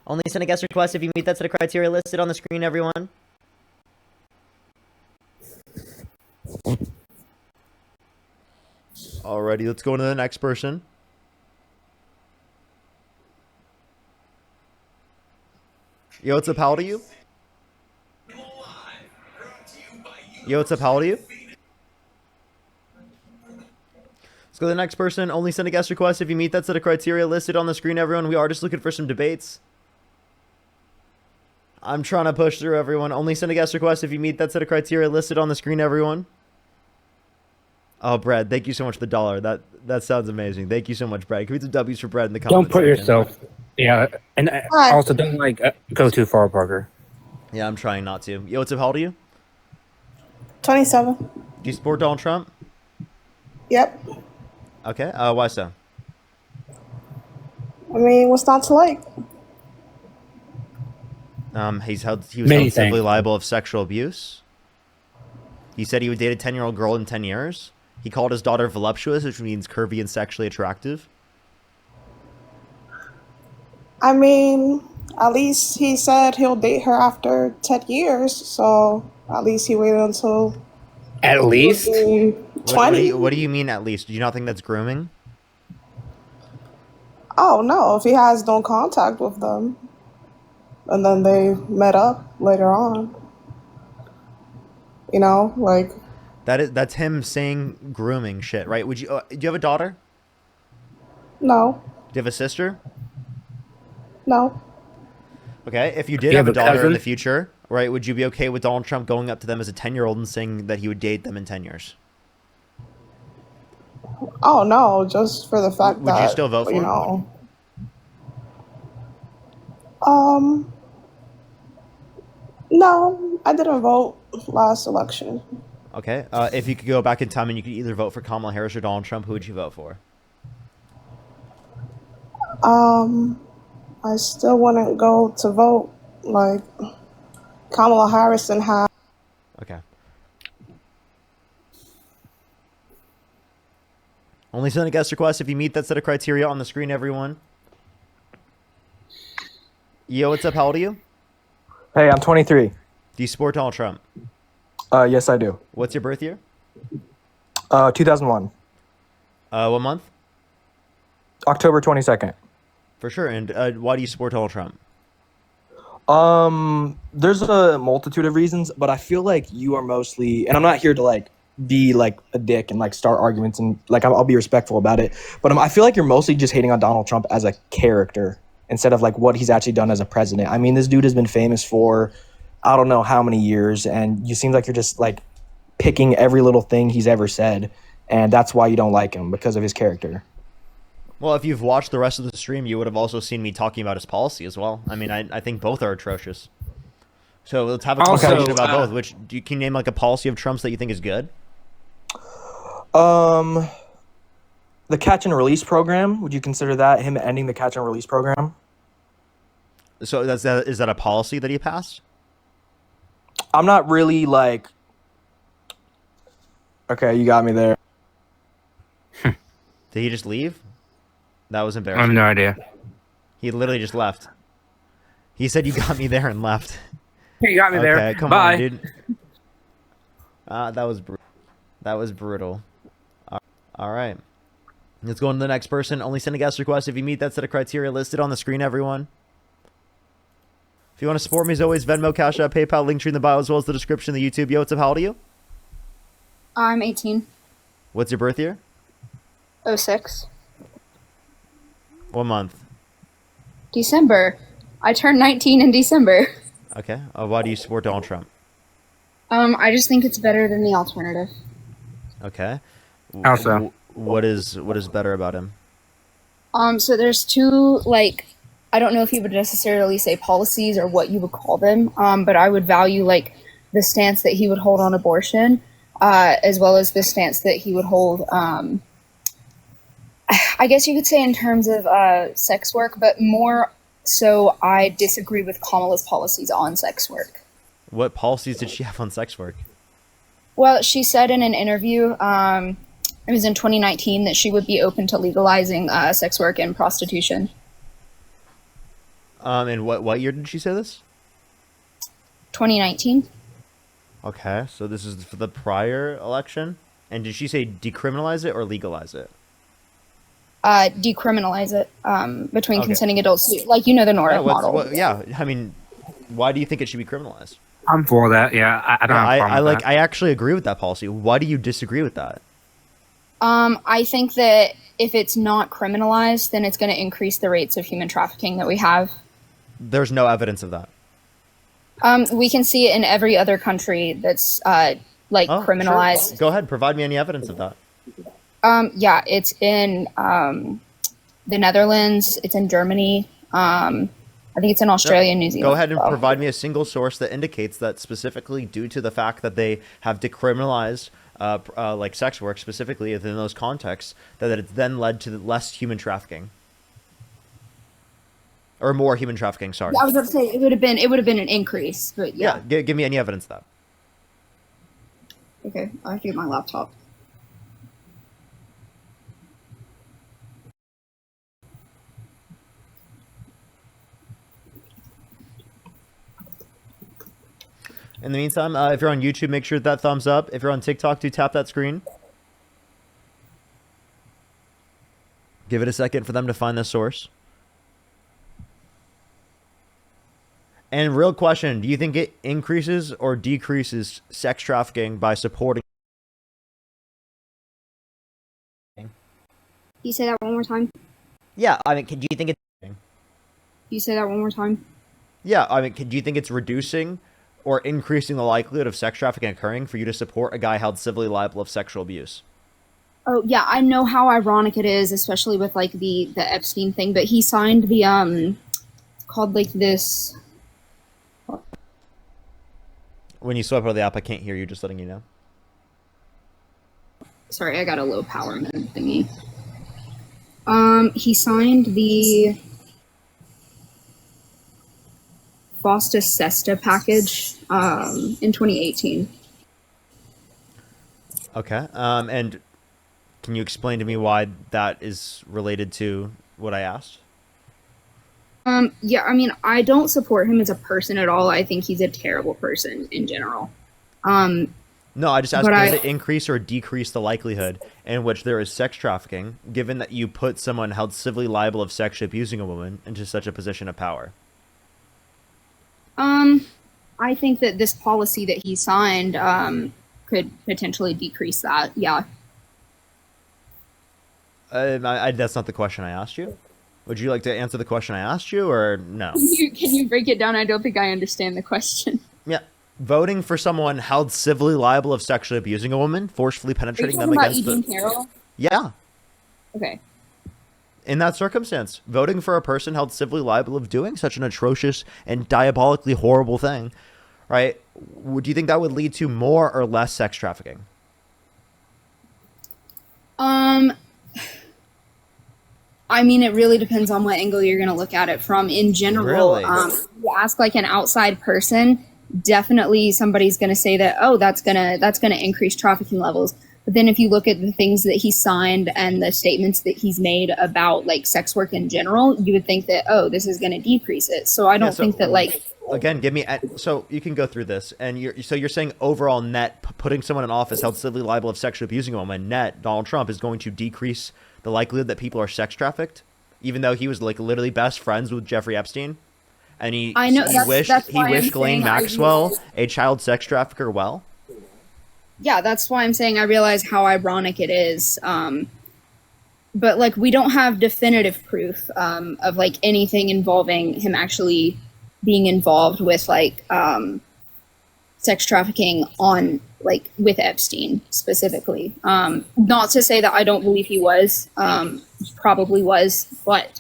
Only send a guest request if you meet that set of criteria listed on the screen, everyone. Alrighty, let's go on to the next person. Yo, what's up? How old are you? Yo, what's up? How old are you? Let's go to the next person. Only send a guest request if you meet that set of criteria listed on the screen, everyone. We are just looking for some debates. I'm trying to push through, everyone. Only send a guest request if you meet that set of criteria listed on the screen, everyone. Oh, Brad, thank you so much for the dollar. That sounds amazing. Thank you so much, Brad. Can we do W's for Brad in the comments? Don't put yourself. Yeah, and Hi. also don't like go too far, Parker. Yeah, I'm trying not to. Yo, what's up? How old are you? 27. Do you support Donald Trump? Yep. Okay. Why so? I mean, what's not to like? He was held Many civilly things. liable of sexual abuse. He said he would date a 10-year-old girl in 10 years. He called his daughter voluptuous, which means curvy and sexually attractive. I mean, at least he said he'll date her after 10 years, so at least he waited until At least? 20. What do you mean at least? Do you not think that's grooming? Oh, no, if he has no contact with them, and then they met up later on. You know, like, That's him saying grooming shit, right? Would you? Do you have a daughter? no, Do you have a sister? no. Okay, if you did You have have a a daughter in cousin? the future, right? Would you be okay with Donald Trump going up to them as a 10-year-old and saying that he would date them in 10 years? Oh, no, just for the fact Would that, you still vote for you him? know. Um, no, I didn't vote last election. Okay. If you could go back in time and you could either vote for Kamala Harris or Donald Trump, who would you vote for? I still wouldn't go to vote like Kamala Harris and have. Okay. Only send a guest request if you meet that set of criteria on the screen, everyone. Yo, what's up? How old are you? Hey, I'm 23. Do you support Donald Trump? Yes, I do. What's your birth year? 2001, What month? October 22nd. For sure. And why do you support Donald Trump? There's a multitude of reasons, but I feel like you are mostly, and I'm not here to like be like a dick and like start arguments and like I'll be respectful about it, but I feel like you're mostly just hating on Donald Trump as a character instead of like what he's actually done as a president. I mean, this dude has been famous for I don't know how many years, and you seem like you're just like picking every little thing he's ever said, and that's why you don't like him, because of his character. Well, if you've watched the rest of the stream, you would have also seen me talking about his policy as well. I mean, I think both are atrocious. So let's have a Also, conversation about both. Can you name like a policy of Trump's that you think is good? The catch and release program. Would you consider that him ending the catch and release program? So is that a policy that he passed? I'm not really like. Okay, you got me there. Did he just leave? That was I have embarrassing. no idea. He literally just left. He said, "You got me there," and left. You got me there. Okay, come Bye. on, dude. That was brutal. All right. Let's go on to the next person. Only send a guest request if you meet that set of criteria listed on the screen, everyone. If you want to support me, as always, Venmo, Cash App, PayPal, link tree in the bio, as well as the description of the YouTube. Yo, what's up? How old are you? I'm 18. What's your birth year? 06. What month? December. I turned 19 in December. Okay. Why do you support Donald Trump? I just think it's better than the alternative. Okay. How so? What is better about him? So there's two, like, I don't know if you would necessarily say policies or what you would call them, but I would value, like, the stance that he would hold on abortion, as well as the stance that he would hold, I guess you could say in terms of sex work, but more so I disagree with Kamala's policies on sex work. What policies did she have on sex work? Well, she said in an interview, it was in 2019, that she would be open to legalizing sex work and prostitution. And what year did she say this? 2019. Okay, so this is for the prior election. And did she say decriminalize it or legalize it? Decriminalize it between Okay. consenting adults, like, you know, the Nordic model. Yeah, I mean, why do you think it should be criminalized? I'm for that. Yeah, I don't have a problem with that. I actually agree with that policy. Why do you disagree with that? I think that if it's not criminalized, then it's going to increase the rates of human trafficking that we have. There's no evidence of that. We can see it in every other country that's criminalized. Sure. Go ahead, provide me any evidence of that. Yeah, it's in the Netherlands. It's in Germany. I think it's in Australia and New Zealand. Go ahead and provide me a single source that indicates that specifically due to the fact that they have decriminalized like sex work specifically within those contexts, that it's then led to less human trafficking. Or more human trafficking, sorry. Yeah, I was about to say it would have been an increase, but yeah. Give me any evidence of that. Okay, I have to get my laptop. In the meantime, if you're on YouTube, make sure that thumbs up. If you're on TikTok, do tap that screen. Give it a second for them to find the source. And real question, do you think it increases or decreases sex trafficking by supporting? You say that one more time? Yeah, I mean, do you think it's... You say that one more time? Yeah, I mean, do you think it's reducing or increasing the likelihood of sex trafficking occurring for you to support a guy held civilly liable of sexual abuse? Oh yeah, I know how ironic it is, especially with like the Epstein thing, but he signed the it's called like this. When you swipe over the app, I can't hear you, just letting you know. Sorry, I got a low power mode thingy. He signed the FOSTA SESTA package in 2018. Okay, and can you explain to me why that is related to what I asked? Yeah, I mean, I don't support him as a person at all. I think he's a terrible person in general. No, I just asked, but does it increase or decrease the likelihood in which there is sex trafficking, given that you put someone held civilly liable of sexually abusing a woman into such a position of power? I think that this policy that he signed could potentially decrease that. Yeah. That's not the question I asked you. Would you like to answer the question I asked you, or no? Can you break it down? I don't think I understand the question. Yeah. Voting for someone held civilly liable of sexually abusing a woman, forcefully penetrating them about against Eugene Carroll? Yeah. Okay. In that circumstance, voting for a person held civilly liable of doing such an atrocious and diabolically horrible thing right? Do you think that would lead to more or less sex trafficking? I mean, it really depends on what angle you're going to look at it from. In general, Really? You ask like an outside person, definitely somebody's going to say that, oh, that's gonna increase trafficking levels. But then if you look at the things that he signed and the statements that he's made about like sex work in general, you would think that, oh, this is going to decrease it. So I don't think that like. Again, give me so you can go through this, and you're saying overall net putting someone in office held civilly liable of sexually abusing a woman, net Donald Trump is going to decrease the likelihood that people are sex trafficked, even though he was like literally best friends with Jeffrey Epstein, and he wished Ghislaine Maxwell, a child sex trafficker, well. Yeah, that's why I'm saying I realize how ironic it is. But like we don't have definitive proof of like anything involving him actually being involved with like sex trafficking on like with Epstein specifically. Not to say that I don't believe he was, probably was, but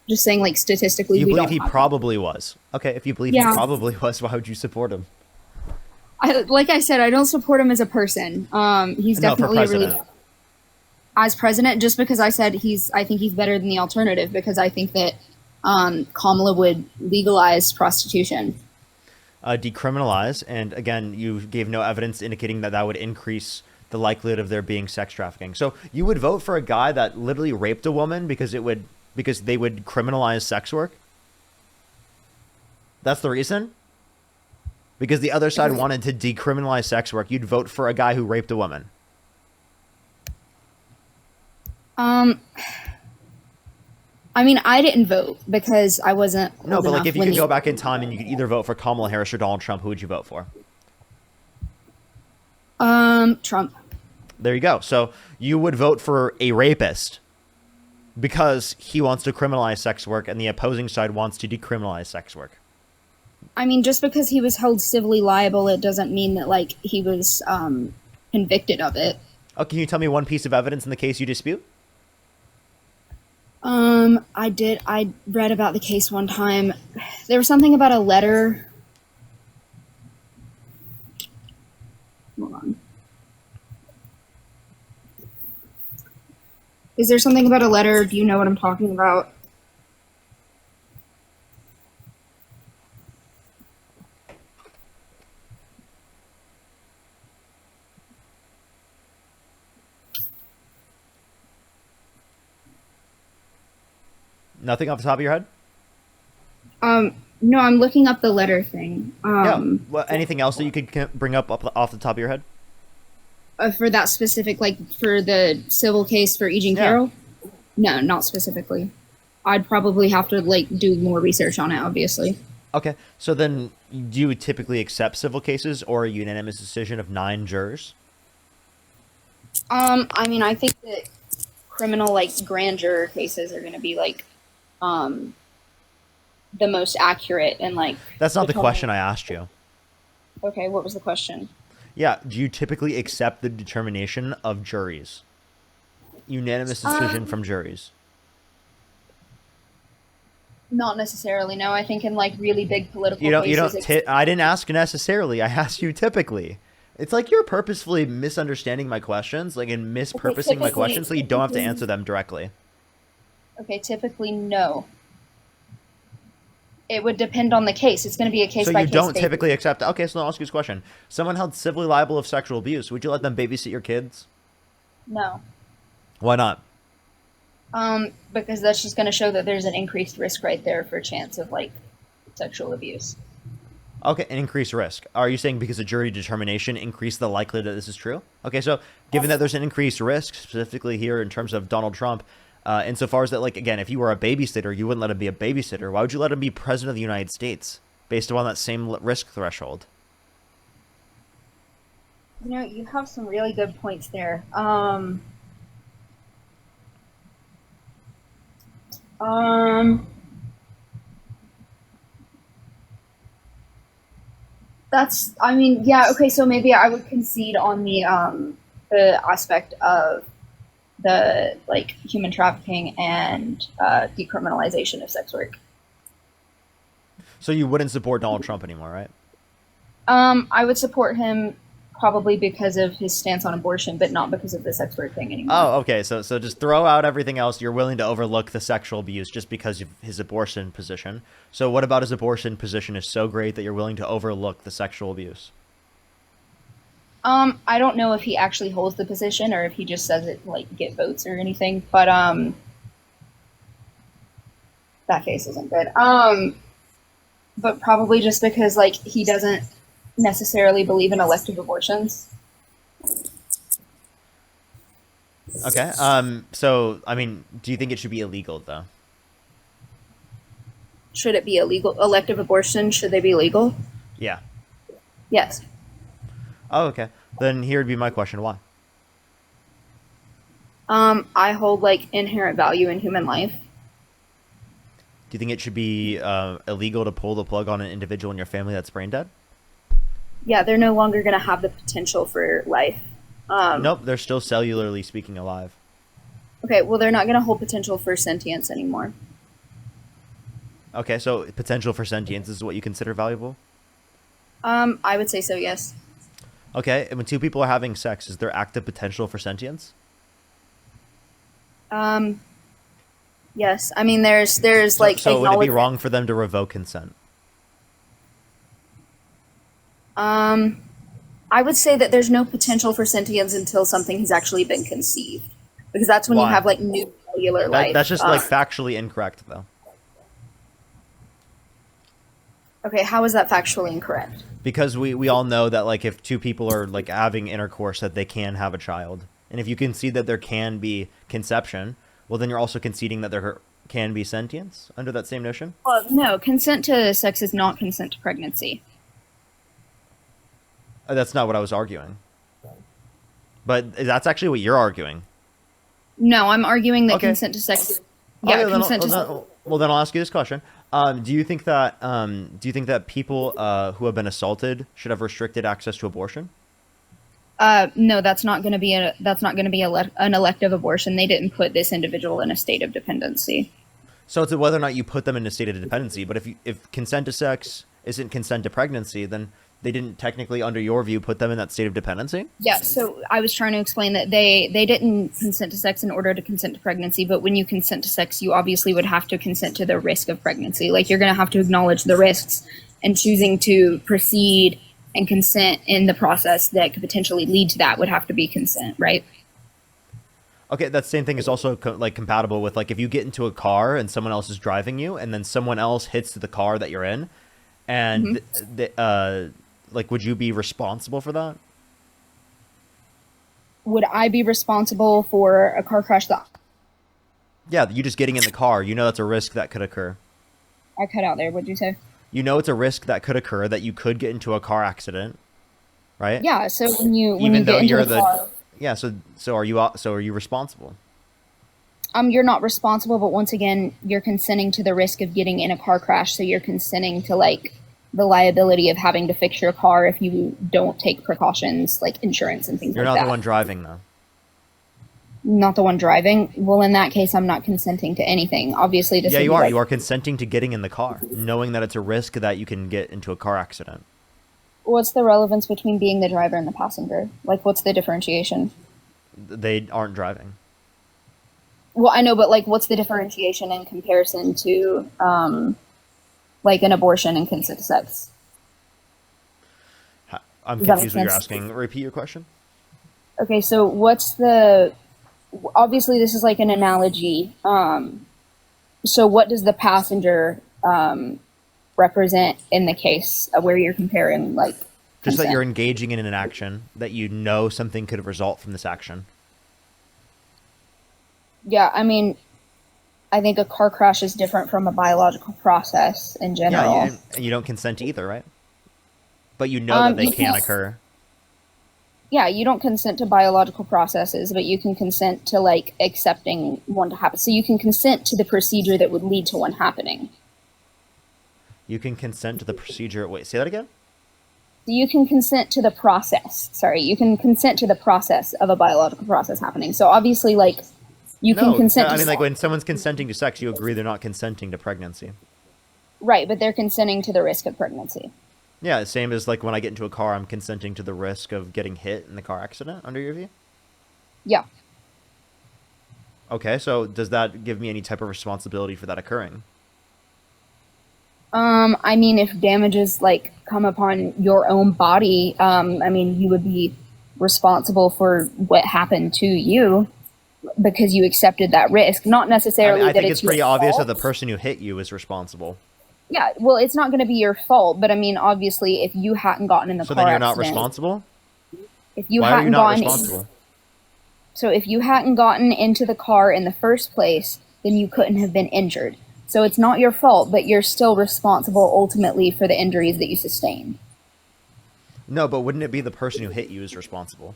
just saying like statistically. You believe he probably was. Okay, if you believe he probably was, why would you support him? Like I said, I don't support him as a person. He's definitely a really as president, just because I said I think he's better than the alternative, because I think that Kamala would legalize prostitution. Decriminalize, and again, you gave no evidence indicating that that would increase the likelihood of there being sex trafficking. So you would vote for a guy that literally raped a woman because they would criminalize sex work? That's the reason? Because the other side wanted to decriminalize sex work, you'd vote for a guy who raped a woman? I mean, I didn't vote because I wasn't. No, but like if you could go back in time and you could either vote for Kamala Harris or Donald Trump, who would you vote for? Trump. There you go. So you would vote for a rapist because he wants to criminalize sex work and the opposing side wants to decriminalize sex work. I mean, just because he was held civilly liable, it doesn't mean that like he was convicted of it. Oh, can you tell me one piece of evidence in the case you dispute? I read about the case one time. There was something about a letter. Hold on. Is there something about a letter? Do you know what I'm talking about? Nothing off the top of your head? No, I'm looking up the letter thing. Yeah. Well, anything else that you could bring up off the top of your head? For that specific, like for the civil case for E. Jean Carroll? No, not specifically. I'd probably have to like do more research on it, obviously. Okay, so then do you typically accept civil cases or a unanimous decision of 9 jurors? I mean, I think that criminal like grand juror cases are going to be like the most accurate and like. That's not the question I asked you. Okay, what was the question? Yeah, do you typically accept the determination of juries? Unanimous decision from juries? Not necessarily. No, I think in like really big political cases. I didn't ask necessarily. I asked you typically. It's like you're purposefully misunderstanding my questions, like and mispurposing my questions, so you don't have to answer them directly. Okay, typically no. It would depend on the case. It's going to be a case by case. So you don't typically accept. Okay, so I'll ask you this question: someone held civilly liable of sexual abuse. Would you let them babysit your kids? No. Why not? Because that's just going to show that there's an increased risk right there for a chance of like sexual abuse. Okay, an increased risk. Are you saying because of jury determination increased the likelihood that this is true? Okay, so given that there's an increased risk, specifically here in terms of Donald Trump, insofar as that, like, again, if you were a babysitter, you wouldn't let him be a babysitter. Why would you let him be president of the United States based upon that same risk threshold? You know, you have some really good points there. That's, I mean, yeah, okay, so maybe I would concede on the aspect of the, like, human trafficking and decriminalization of sex work. So you wouldn't support Donald Trump anymore, right? I would support him probably because of his stance on abortion, but not because of this expert thing anymore. Oh, okay. So just throw out everything else. You're willing to overlook the sexual abuse just because of his abortion position. So what about his abortion position is so great that you're willing to overlook the sexual abuse? I don't know if he actually holds the position or if he just says it to, like, get votes or anything, but that case isn't good. But probably just because, like, he doesn't necessarily believe in elective abortions. Okay. So, I mean, do you think it should be illegal, though? Should it be illegal? Elective abortion, should they be legal? Yeah. Yes. Oh, okay. Then here would be my question. Why? I hold, like, inherent value in human life. Do you think it should be illegal to pull the plug on an individual in your family that's brain dead? Yeah, they're no longer going to have the potential for life. Nope, they're still cellularly speaking alive. Okay, well, they're not going to hold potential for sentience anymore. Okay, so potential for sentience is what you consider valuable? I would say so, yes. Okay, and when two people are having sex, is there active potential for sentience? Yes. I mean, there's like... So would it be wrong for them to revoke consent? I would say that there's no potential for sentience until something has actually been conceived. Because that's when you Why? have, like, new cellular life. That's just, like, factually incorrect, though. Okay, how is that factually incorrect? Because we all know that, like, if two people are, like, having intercourse, that they can have a child. And if you concede that there can be conception, well, then you're also conceding that there can be sentience under that same notion? Well, no, consent to sex is not consent to pregnancy. That's not what I was arguing. But that's actually what you're arguing. No, I'm arguing that Okay. consent to sex... Okay, Yeah, then consent to sex... well, then I'll ask you this question. Do you think that people who have been assaulted should have restricted access to abortion? No, that's not going to be an elective abortion. They didn't put this individual in a state of dependency. So it's whether or not you put them in a state of dependency. But if consent to sex isn't consent to pregnancy, then they didn't technically, under your view, put them in that state of dependency? Yeah, so I was trying to explain that they didn't consent to sex in order to consent to pregnancy, but when you consent to sex, you obviously would have to consent to the risk of pregnancy. Like, you're going to have to acknowledge the risks, and choosing to proceed and consent in the process that could potentially lead to that would have to be consent, right? Okay, that same thing is also compatible with, like, if you get into a car and someone else is driving you, and then someone else hits the car that you're in, and like, would you be responsible for that? Would I be responsible for a car crash that Yeah, you just getting in the car, you know that's a risk that could occur. I cut out there? What'd you say? You know it's a risk that could occur, that you could get into a car accident, right? Yeah. So when you Even though get into you're a car, yeah. So are you responsible? you're not responsible, but once again, you're consenting to the risk of getting in a car crash. So you're consenting to, like, the liability of having to fix your car if you don't take precautions like insurance and things You're like not that. the one driving, though. Not the one driving. Well, in that case, I'm not consenting to anything. Obviously, Yeah, you are. You are consenting to getting in the car, knowing that it's a risk that you can get into a car accident. What's the relevance between being the driver and the passenger? Like, what's the differentiation? They aren't driving. Well, I know, but, like, what's the differentiation in comparison to, like, an abortion and consent to sex? I'm Does that confused make what you're sense? asking. Repeat your question. Okay, so what's the... Obviously, this is like an analogy. So what does the passenger represent in the case where you're comparing, like, Just consent? that you're engaging in an action that you know something could result from this action. Yeah, I mean, I think a car crash is different from a biological process in general. Yeah, and you don't consent either, right? But you know that they you can can't- occur. Yeah, you don't consent to biological processes, but you can consent to, like, accepting one to happen. So you can consent to the procedure that would lead to one happening. You can consent to the procedure. Wait, say that again? You can consent to the process. Sorry, you can consent to the process of a biological process happening. So obviously, like, you can consent I to mean, like, when someone's consenting to sex, you agree they're not consenting to pregnancy. Right, but they're consenting to the risk of pregnancy. Yeah, same as like when I get into a car, I'm consenting to the risk of getting hit in the car accident, under your view? Yeah. Okay, so does that give me any type of responsibility for that occurring? I mean, if damages like come upon your own body, I mean, you would be responsible for what happened to you because you accepted that risk. Not I necessarily mean, I that think it's it's pretty your obvious fault. that the person who hit you is responsible. Yeah, well, it's not going to be your fault, but I mean, obviously, if you hadn't gotten in the So car then you're not accident, responsible? if you Why are you hadn't not gotten responsible? so if you hadn't gotten into the car in the first place, then you couldn't have been injured. So it's not your fault, but you're still responsible ultimately for the injuries that you sustained. No, but wouldn't it be the person who hit you is responsible?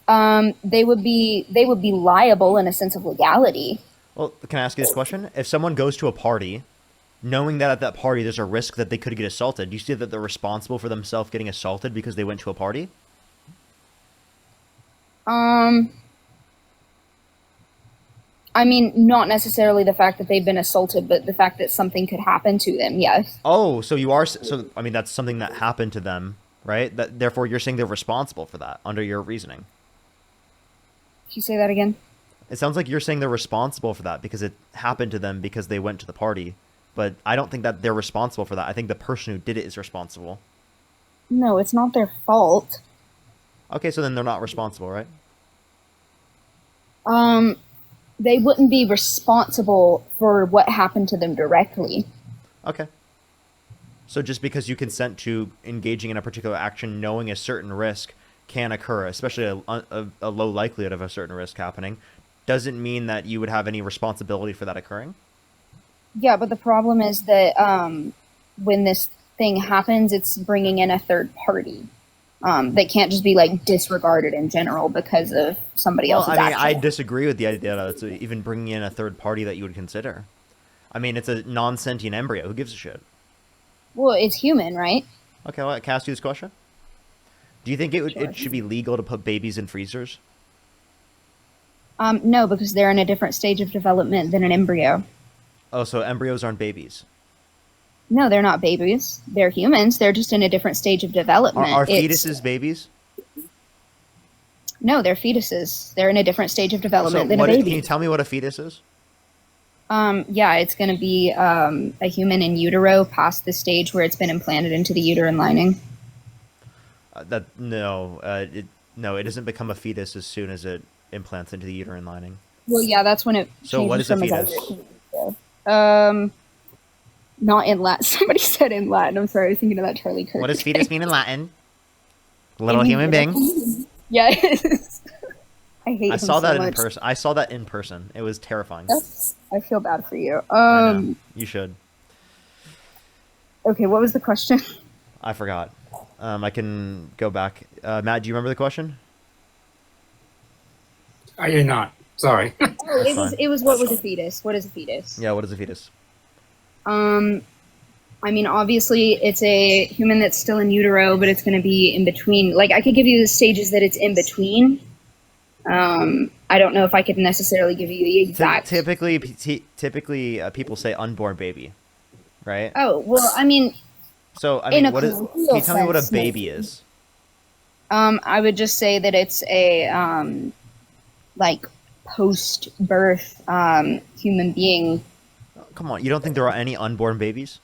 They would be liable in a sense of legality. Well, can I ask you this question? If someone goes to a party, knowing that at that party there's a risk that they could get assaulted, do you see that they're responsible for themselves getting assaulted because they went to a party? I mean, not necessarily the fact that they've been assaulted, but the fact that something could happen to them. Yes. Oh, so you are, so I mean that's something that happened to them, right? That therefore you're saying they're responsible for that under your reasoning. Can you say that again? It sounds like you're saying they're responsible for that because it happened to them because they went to the party. But I don't think that they're responsible for that. I think the person who did it is responsible. No, it's not their fault. Okay, so then they're not responsible, right? They wouldn't be responsible for what happened to them directly. Okay. So just because you consent to engaging in a particular action knowing a certain risk can occur, especially a low likelihood of a certain risk happening, doesn't mean that you would have any responsibility for that occurring? Yeah, but the problem is that when this thing happens, it's bringing in a third party. That can't just be like disregarded in general because of somebody Well, else's I mean, action. I disagree with the idea that it's even bringing in a third party that you would consider. I mean, it's a non-sentient embryo. Who gives a shit? Well, it's human, right? Okay, well, can I ask you this question? Do you think it should be legal to put babies in freezers? No, because they're in a different stage of development than an embryo. Oh, so embryos aren't babies. No, they're not babies. They're humans. They're just in a different stage of development. Are fetuses babies? No, they're fetuses. They're in a different stage of development than a Can baby. you tell me what a fetus is? Yeah, it's going to be a human in utero past the stage where it's been implanted into the uterine lining. It doesn't become a fetus as soon as it implants into the uterine lining. Well, yeah, that's when it So what is changes a from fetus? not in Latin. Somebody said in Latin. I'm sorry, I was thinking of that Charlie Kirk. What does fetus mean in Latin? Little In human being. Yeah. I hate I him saw so that in much. person. I saw that in person. It was terrifying. I feel bad for you. I know. You should. Okay, what was the question? I forgot. I can go back. Matt, do you remember the question? I do not. Sorry. Oh, it was what was a fetus? What is a fetus? Yeah, what is a fetus? I mean, obviously, it's a human that's still in utero, but it's going to be in between. Like, I could give you the stages that it's in between. I don't know if I could necessarily give you the exact. Typically, people say unborn baby, right? Oh well, I mean. So I in mean, a can you tell me what a sense, baby is? I would just say that it's a like post-birth human being. Come on, you don't think there are any unborn babies?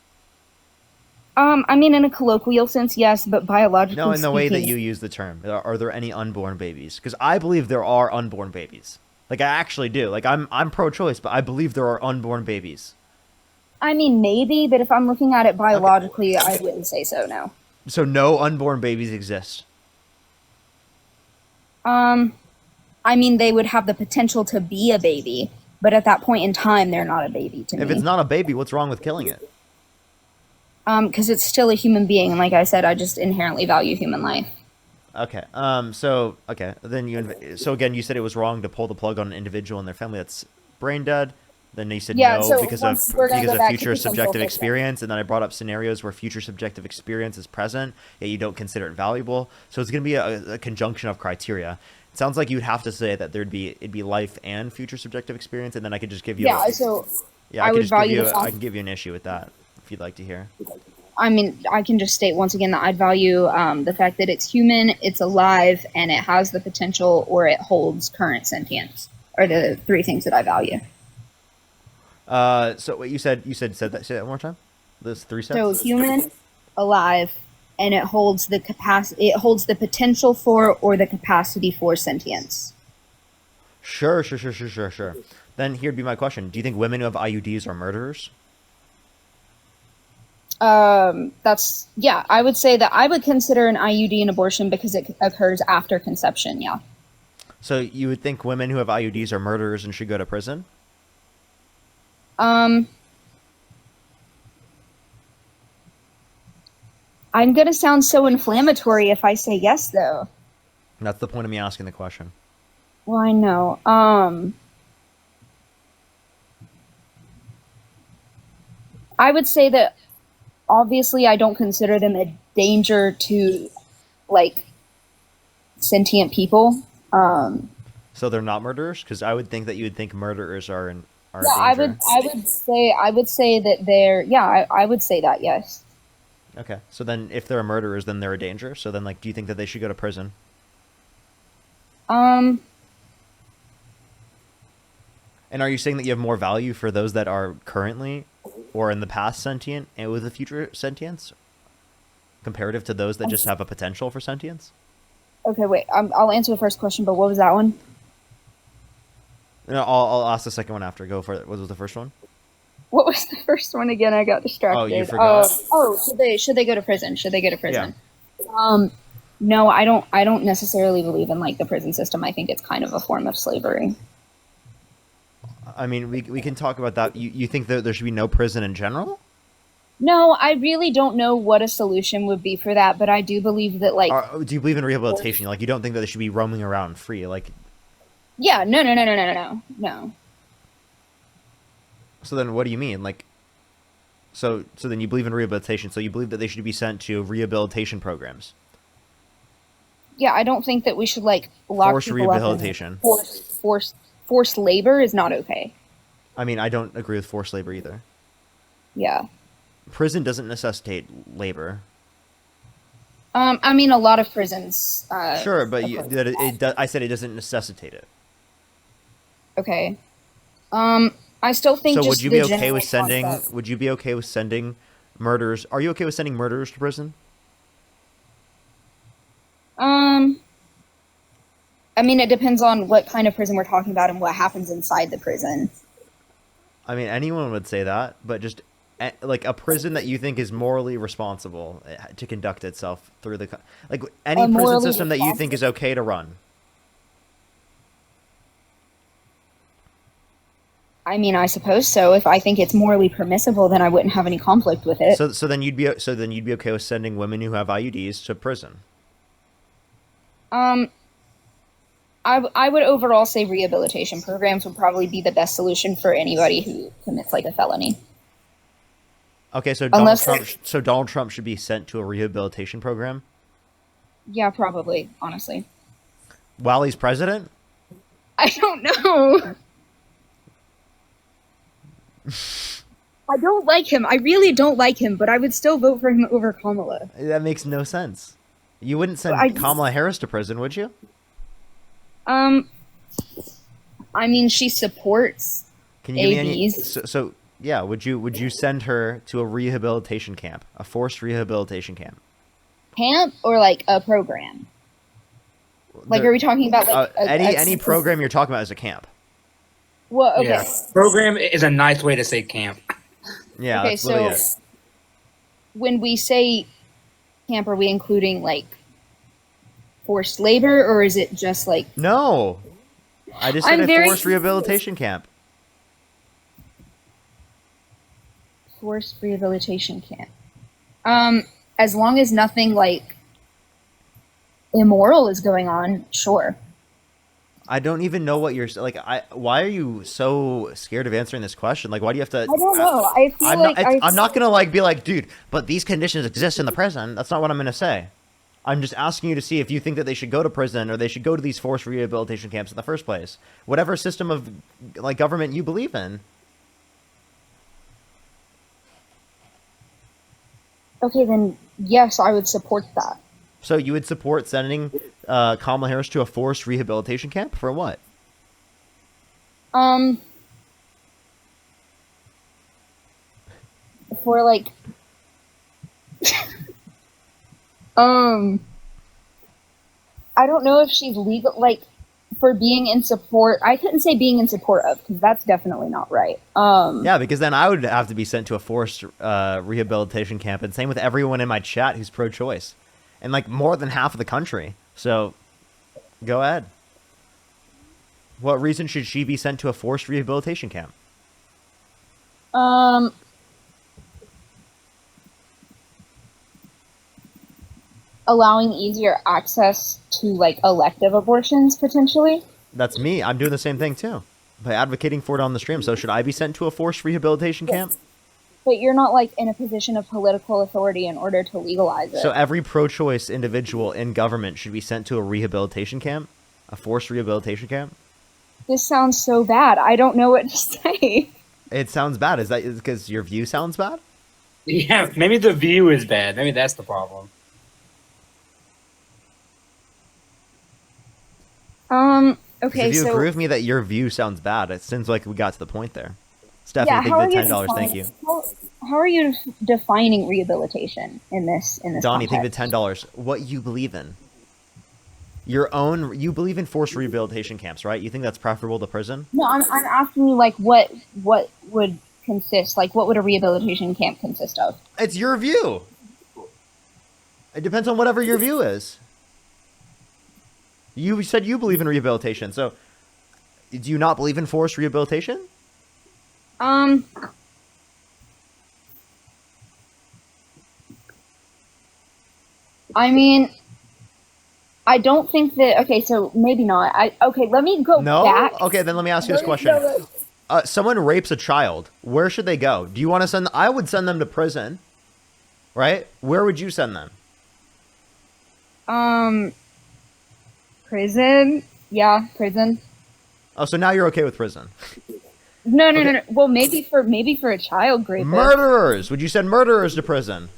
I mean, in a colloquial sense, yes, but biologically No, in the way that speaking- you use the term. Are there any unborn babies? Because I believe there are unborn babies. Like I actually do. Like I'm pro-choice, but I believe there are unborn babies. I mean, maybe, but if I'm looking at it biologically, I wouldn't say so. No. So no unborn babies exist. I mean, they would have the potential to be a baby, but at that point in time, they're not a baby to me. If it's not a baby, what's wrong with killing it? Because it's still a human being, and like I said, I just inherently value human life. Okay. So again, you said it was wrong to pull the plug on an individual and their family that's brain dead. Then you said Yeah, no so because once of we're gonna go back to future potential subjective victim. experience, and then I brought up scenarios where future subjective experience is present, yet you don't consider it valuable. So it's going to be a conjunction of criteria. It sounds like you'd have to say that it'd be life and future subjective experience, and then I could just give you. Yeah, so I I could would just value give the you. fact- I can give you an issue with that if you'd like to hear. I mean, I can just state once again that I'd value the fact that it's human, it's alive, and it has the potential, or it holds current sentience, are the three things that I value. So what you said say that one more time. Those three sets. So human, alive, and it holds the capacity. It holds the potential for or the capacity for sentience. Sure. Then here'd be my question: do you think women who have IUDs are murderers? I would say that I would consider an IUD an abortion because it occurs after conception. Yeah. So you would think women who have IUDs are murderers and should go to prison? I'm gonna sound so inflammatory if I say yes, though. That's the point of me asking the question. Well, I know. I would say that obviously I don't consider them a danger to, like, sentient people. So they're not murderers? Because I would think that you would think murderers are a Yeah, danger. I would say that they're. Yeah, I would say that. Yes. Okay. So then, if they're murderers, then they're a danger. So then, like, do you think that they should go to prison? And are you saying that you have more value for those that are currently or in the past sentient and with a future sentience, comparative to those that just have a potential for sentience? Okay, wait. I'll answer the first question, but what was that one? No, I'll ask the second one after. Go for it. What was the first one? What was the first one again? I got distracted. Oh, you forgot. Should they go to prison? Should they go to prison? Yeah. No, I don't necessarily believe in, like, the prison system. I think it's kind of a form of slavery. I mean, we can talk about that. You think that there should be no prison in general? No, I really don't know what a solution would be for that, but I do believe that, like... do you believe in rehabilitation? Like, you don't think that they should be roaming around free? Like... Yeah, no. So then what do you mean? Like, so then you believe in rehabilitation, so you believe that they should be sent to rehabilitation programs? Yeah, I don't think that we should, like, lock forced people rehabilitation. Up in forced labor is not okay. I mean, I don't agree with forced labor either. Yeah. Prison doesn't necessitate labor. I mean, a lot of prisons. Sure, but I said it doesn't necessitate it. Okay. I still think. So just would you be okay with sending? Concept. Would you be okay with sending murderers? Are you okay with sending murderers to prison? I mean, it depends on what kind of prison we're talking about and what happens inside the prison. I mean, anyone would say that, but just like a prison that you think is morally responsible to conduct itself through the like any prison system that you think is okay to run. I mean, I suppose so. If I think it's morally permissible, then I wouldn't have any conflict with it. So then you'd be okay with sending women who have IUDs to prison. I would overall say rehabilitation programs would probably be the best solution for anybody who commits, like, a felony. Okay, so Donald Trump should be sent to a rehabilitation program? Yeah, probably, honestly. While he's president? I don't know. I don't like him. I really don't like him, but I would still vote for him over Kamala. That makes no sense. You wouldn't send Kamala Harris to prison, would you? I mean, she supports Can you give me ABs. Yeah, would you send her to a rehabilitation camp, a forced rehabilitation camp? Camp or, like, a program? Like, are we talking about, like, any program you're talking about is a camp? Well, okay. Yeah. Program is a nice way to say camp. Yeah. Okay, so when we say camp, are we including, like, forced labor, or is it just, like... No, I just said a forced rehabilitation camp. Forced rehabilitation camp. As long as nothing, like, immoral is going on, sure. I don't even know what you're like. Why are you so scared of answering this question? Like, why do you have to? I don't know. I feel I'm not gonna like be like, dude, but these conditions exist in the prison. That's not what I'm gonna say. I'm just asking you to see if you think that they should go to prison or they should go to these forced rehabilitation camps in the first place. Whatever system of, like, government you believe in. Okay, then yes, I would support that. So you would support sending Kamala Harris to a forced rehabilitation camp for what? For like, I don't know if she's legal, like, for being in support. I couldn't say being in support of, because that's definitely not right. Yeah, because then I would have to be sent to a forced rehabilitation camp, and same with everyone in my chat who's pro-choice, and like more than half of the country. So, go ahead. What reason should she be sent to a forced rehabilitation camp? Allowing easier access to like elective abortions potentially. That's me. I'm doing the same thing too, by advocating for it on the stream. So should I be sent to a forced rehabilitation camp? But you're not like in a position of political authority in order to legalize it. So every pro-choice individual in government should be sent to a rehabilitation camp, a forced rehabilitation camp. This sounds so bad. I don't know what to say. It sounds bad. Is that because your view sounds bad? Yeah, maybe the view is bad. Maybe that's the problem. Okay, if you so agree with me that your view sounds bad, it seems like we got to the point there. Stephanie, yeah, think the $10. Thank you. How are you defining rehabilitation in this Donnie, context? think the $10. What you believe in? Your own. You believe in forced rehabilitation camps, right? You think that's preferable to prison? No, I'm asking you like what would consist, like what would a rehabilitation camp consist of? It's your view. It depends on whatever your view is. You said you believe in rehabilitation, so do you not believe in forced rehabilitation? I mean, I don't think that. Okay, so maybe not. Okay, let me go back. Okay, then let me ask you this question. Someone rapes a child. Where should they go? Do you want to send? I would send them to prison, right? Where would you send them? Prison. Yeah, prison. Oh, so now you're okay with prison? No. Well, maybe for a child rapist. Murderers. Would you send murderers to prison?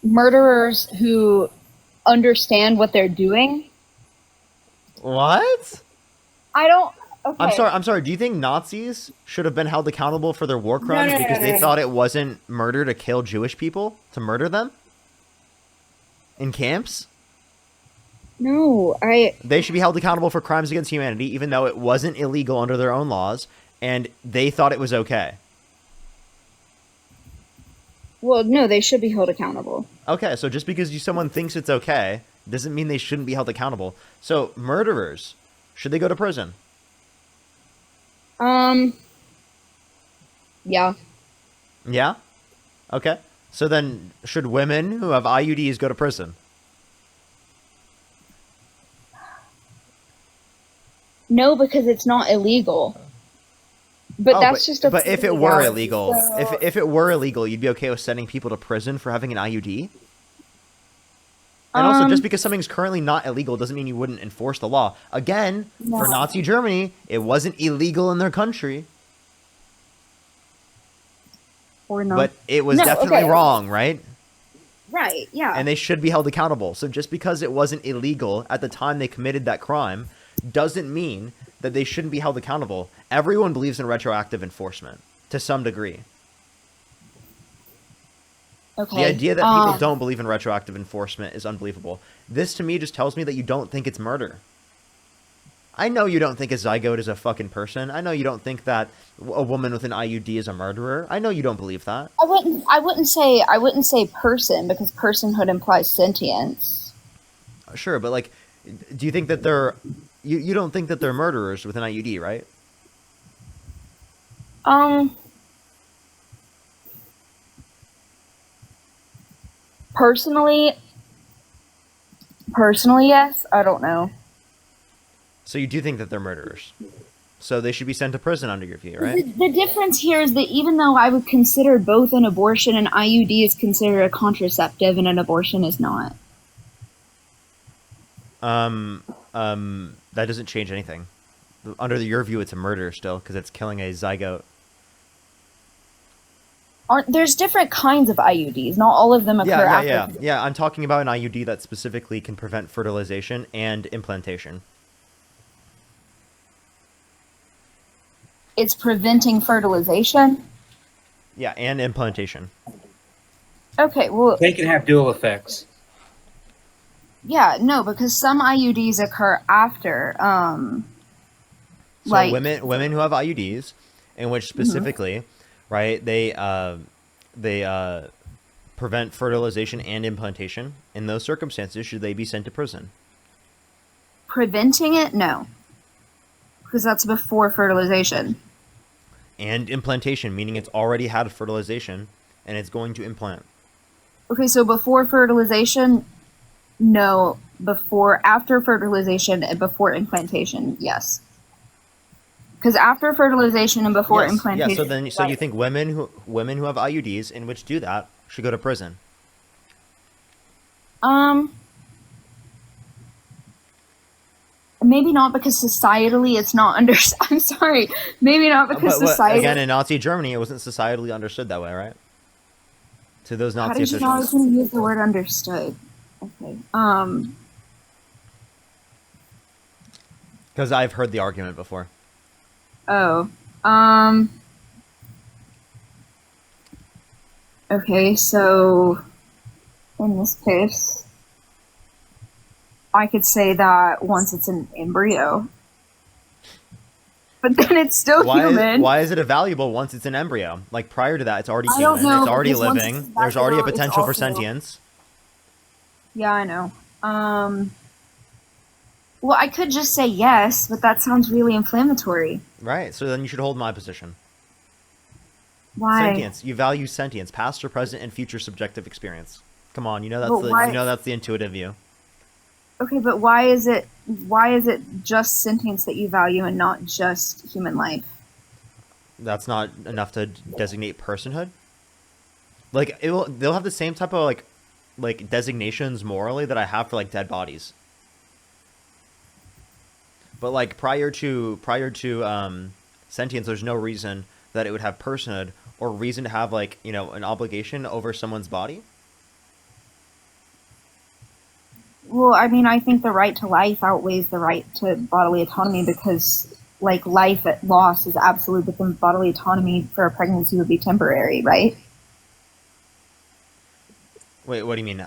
Murderers who understand what they're doing. What? I don't. Okay. I'm sorry. Do you think Nazis should have been held accountable for their war crimes No, because they thought it wasn't murder to kill Jewish people, to murder them in camps? No, They should be held accountable for crimes against humanity, even though it wasn't illegal under their own laws, and they thought it was okay. Well, no, they should be held accountable. Okay, so just because someone thinks it's okay doesn't mean they shouldn't be held accountable. So murderers, should they go to prison? Yeah. Yeah? Okay. So then, should women who have IUDs go to prison? No, because it's not illegal. But that's just a. But if it were legality, illegal, so- if it were illegal, you'd be okay with sending people to prison for having an IUD? And also, just because something's currently not illegal doesn't mean you wouldn't enforce the law. Again, for No. Nazi Germany, it wasn't illegal in their country. Or not. But it was No, definitely okay. wrong, right? Right, yeah. And they should be held accountable. So just because it wasn't illegal at the time they committed that crime doesn't mean that they shouldn't be held accountable. Everyone believes in retroactive enforcement to some degree. Okay. The idea that people don't believe in retroactive enforcement is unbelievable. This to me just tells me that you don't think it's murder. I know you don't think a zygote is a fucking person. I know you don't think that a woman with an IUD is a murderer. I know you don't believe that. I wouldn't say person, because personhood implies sentience. Sure, but like, do you think that you don't think that they're murderers with an IUD, right? Personally, yes. I don't know. So you do think that they're murderers. So they should be sent to prison under your view, right? The difference here is that even though I would consider both an abortion, an IUD is considered a contraceptive and an abortion is not. That doesn't change anything. under your view, it's a murder still because it's killing a zygote. There's different kinds of IUDs. Not all of them occur after. Yeah. I'm talking about an IUD that specifically can prevent fertilization and implantation. It's preventing fertilization. Yeah, and implantation. Okay, well, They can have dual effects. yeah, no, because some IUDs occur after. So Like women who have IUDs, in which specifically, right, they prevent fertilization and implantation. In those circumstances, should they be sent to prison? preventing it, no, because that's before fertilization. And implantation, meaning it's already had fertilization and it's going to implant. Okay, so before fertilization, no. After fertilization and before implantation, yes. Because after fertilization and before implantation. Yeah, so you think women who have IUDs in which do that should go to prison? Maybe not because societally it's not under. I'm sorry. Maybe not because society. Again, in Nazi Germany, it wasn't societally understood that way, right? To those How Nazi did you know I was officials. going to use the word understood? Okay. Because I've heard the argument before. Oh. Okay, so in this case, I could say that once it's an embryo, but then it's still human. Why is it valuable once it's an embryo? Like prior to that, it's already I don't human. know, It's already because once living. it's There's already a vaginal, it's potential for also- sentience. Yeah, I know. Well, I could just say yes, but that sounds really inflammatory. Right. So then you should hold my position. Why? Sentience. You value sentience, past or present and future subjective experience. Come on, you know But why- that's the intuitive view. Okay, but why is it just sentience that you value and not just human life? That's not enough to designate personhood. Like they'll have the same type of like designations morally that I have for like dead bodies. But like prior to sentience, there's no reason that it would have personhood or reason to have like, you know, an obligation over someone's body. Well, I mean, I think the right to life outweighs the right to bodily autonomy because, like, life at loss is absolute, but then bodily autonomy for a pregnancy would be temporary, right? Wait, what do you mean?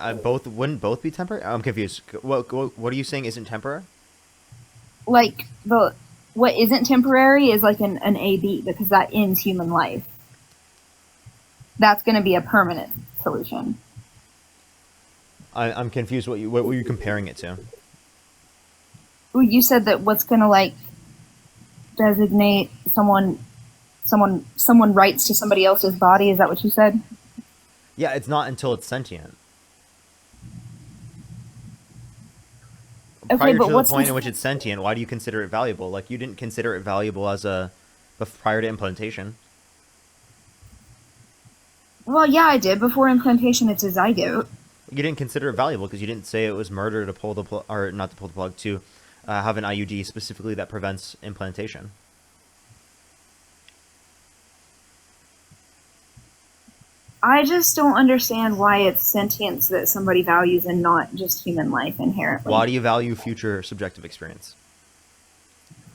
Wouldn't both be temporary? I'm confused. What are you saying isn't temporary? Like, what isn't temporary is like an AB because that ends human life. That's going to be a permanent solution. I'm confused. What were you comparing it to? Well, you said that what's going to like designate someone rights to somebody else's body. Is that what you said? Yeah, it's not until it's sentient. Okay, Prior but to the what's point the- in which it's sentient, why do you consider it valuable? Like you didn't consider it valuable prior to implantation. Well, yeah, I did. Before implantation, it's a zygote. You didn't consider it valuable because you didn't say it was murder to pull the plug, or not to pull the plug, to have an IUD specifically that prevents implantation. I just don't understand why it's sentience that somebody values and not just human life inherently. Why do you value future subjective experience?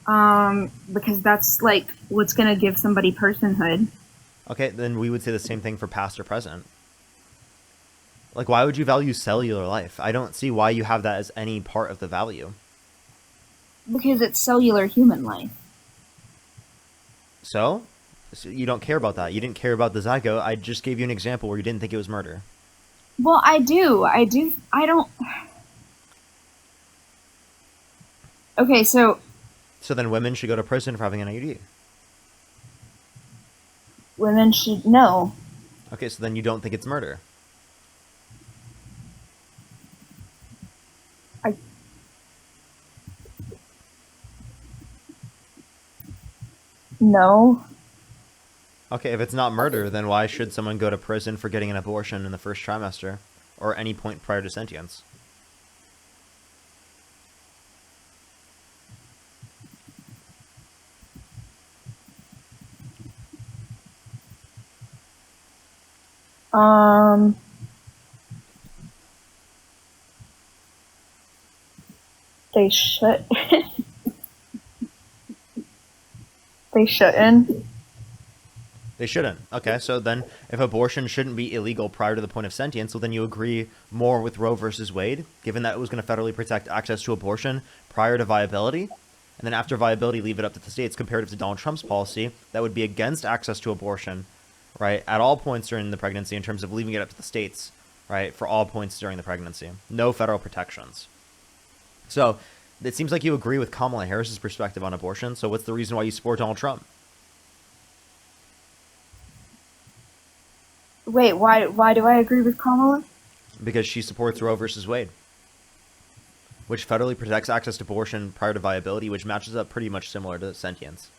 Because that's like what's going to give somebody personhood. Okay, then we would say the same thing for past or present. Like, why would you value cellular life? I don't see why you have that as any part of the value. Because it's cellular human life. So you don't care about that. You didn't care about the zygote. I just gave you an example where you didn't think it was murder. Well, I do. I don't. Okay, so So then women should go to prison for having an IUD. women should know. Okay, so then you don't think it's murder. No. Okay, if it's not murder, then why should someone go to prison for getting an abortion in the first trimester or any point prior to sentience? Um, they should. They shouldn't. They shouldn't. Okay, so then if abortion shouldn't be illegal prior to the point of sentience, well, then you agree more with Roe versus Wade, given that it was going to federally protect access to abortion prior to viability, and then after viability, leave it up to the states, comparative to Donald Trump's policy that would be against access to abortion, right, at all points during the pregnancy in terms of leaving it up to the states, right, for all points during the pregnancy. No federal protections. So it seems like you agree with Kamala Harris's perspective on abortion, so what's the reason why you support Donald Trump? Wait, why do I agree with Kamala? Because she supports Roe versus Wade, which federally protects access to abortion prior to viability, which matches up pretty much similar to sentience.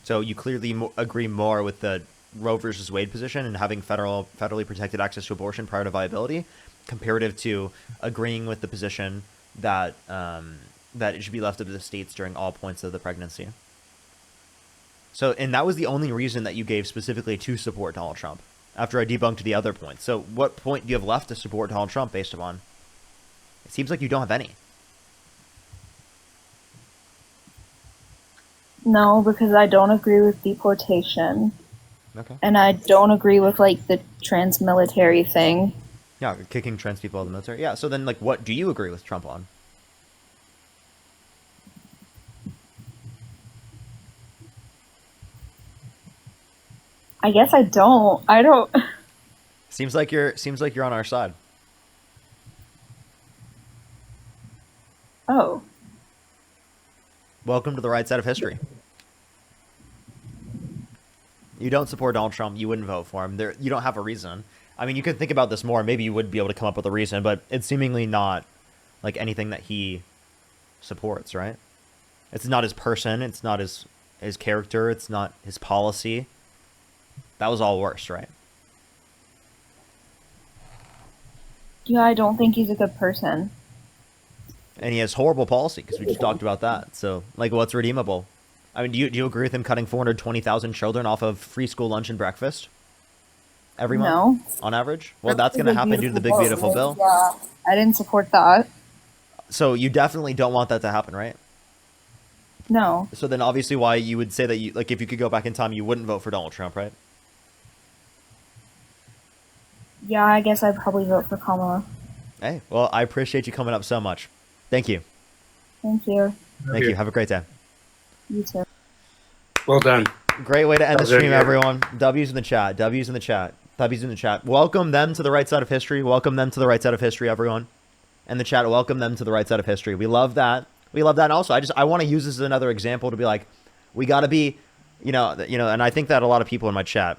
So you clearly agree more with the Roe versus Wade position and having federally protected access to abortion prior to viability, comparative to agreeing with the position that that it should be left up to the states during all points of the pregnancy. So, and that was the only reason that you gave specifically to support Donald Trump, after I debunked the other points. So what point do you have left to support Donald Trump based upon? It seems like you don't have any. No, because I don't agree with deportation. Okay. And I don't agree with, like, the trans military thing. Yeah, kicking trans people out of the military. Yeah, so then, like, what do you agree with Trump on? I guess I don't. I don't. Seems like you're on our side. Oh. Welcome to the right side of history. You don't support Donald Trump. You wouldn't vote for him. You don't have a reason. I mean, you could think about this more. Maybe you would be able to come up with a reason, but it's seemingly not like anything that he supports, right? It's not his person. It's not his character. It's not his policy. That was all worse, right? Yeah, I don't think he's a good person. And he has horrible policy, because we just talked about that. So, like, what's redeemable? I mean, do you agree with him cutting 420,000 children off of free school lunch and breakfast every month on average? Well, that's going to happen due to the big beautiful bill. Yeah, I didn't support that. So you definitely don't want that to happen, right? No. So then obviously why you would say that you, like, if you could go back in time, you wouldn't vote for Donald Trump, right? Yeah, I guess I'd probably vote for Kamala. Hey, well, I appreciate you coming up so much. Thank you. Thank you. Thank you. Have a great day. You too. Well done. Great way to end the Well, there stream, you go. everyone. W's in the chat. W's in the chat. W's in the chat. Welcome them to the right side of history. Welcome them to the right side of history, everyone. And the chat, welcome them to the right side of history. We love that. We love that. And also, I want to use this as another example to be like, we got to be, you know, and I think that a lot of people in my chat,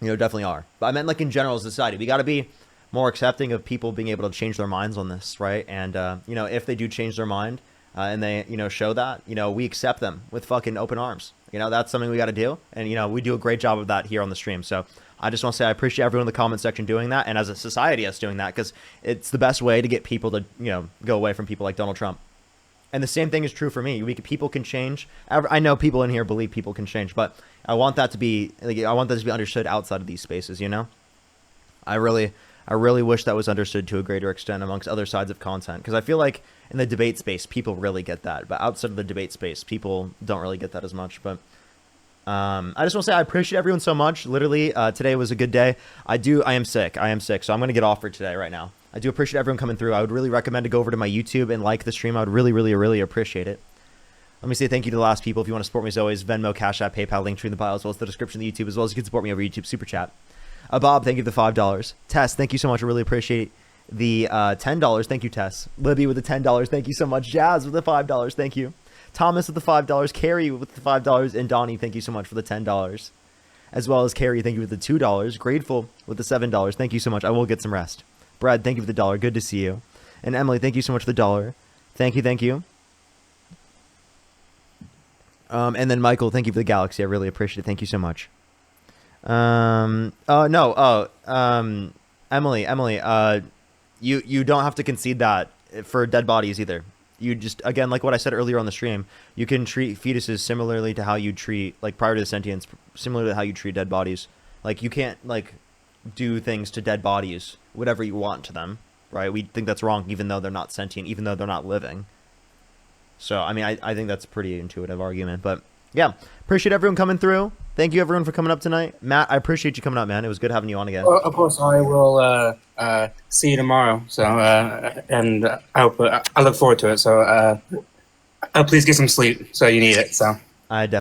definitely are. But I meant like in general society, we got to be more accepting of people being able to change their minds on this, right? And, if they do change their mind and they, show that, we accept them with fucking open arms. That's something we got to do. And, we do a great job of that here on the stream. So I just want to say I appreciate everyone in the comment section doing that. And as a society, us doing that, because it's the best way to get people to, go away from people like Donald Trump. And the same thing is true for me. People can change. I know people in here believe people can change, but I want that to be understood outside of these spaces. I really wish that was understood to a greater extent amongst other sides of content, because I feel like in the debate space, people really get that, but outside of the debate space, people don't really get that as much. But I just want to say I appreciate everyone so much. Literally, today was a good day. I am sick, so I'm going to get off for today right now. I do appreciate everyone coming through. I would really recommend to go over to my YouTube and like the stream. I would really, really, really appreciate it. Let me say thank you to the last people. If you want to support me as always, Venmo, Cash App, PayPal, link tree in the bio, as well as the description of the YouTube, as well as you can support me over YouTube Super Chat. Bob, thank you for the $5. Tess, thank you so much. I really appreciate the $10. Thank you, Tess. Libby with the $10. Thank you so much. Jazz with the $5. Thank you. Thomas with the $5. Carrie with the $5. And Donnie, thank you so much for the $10. As well as Carrie, thank you with the $2. Grateful with the $7. Thank you so much. I will get some rest. Brad, thank you for the $1. Good to see you. And Emily, thank you so much for the $1. Thank you, thank you. And then Michael, thank you for the Galaxy. I really appreciate it. Thank you so much. Emily, you don't have to concede that for dead bodies either. you just, again, like what I said earlier on the stream, you can treat fetuses similarly to how you treat, like prior to the sentience, similar to how you treat dead bodies. Like you can't like do things to dead bodies, whatever you want to them, right? We think that's wrong, even though they're not sentient, even though they're not living. So, I mean, I think that's a pretty intuitive argument, but yeah, appreciate everyone coming through. Thank you everyone for coming up tonight. Matt, I appreciate you coming up, man. It was good having you on again. Well, of course, I will see you tomorrow. So, and I hope I look forward to it. So, please get some sleep. So you need it. So I definitely.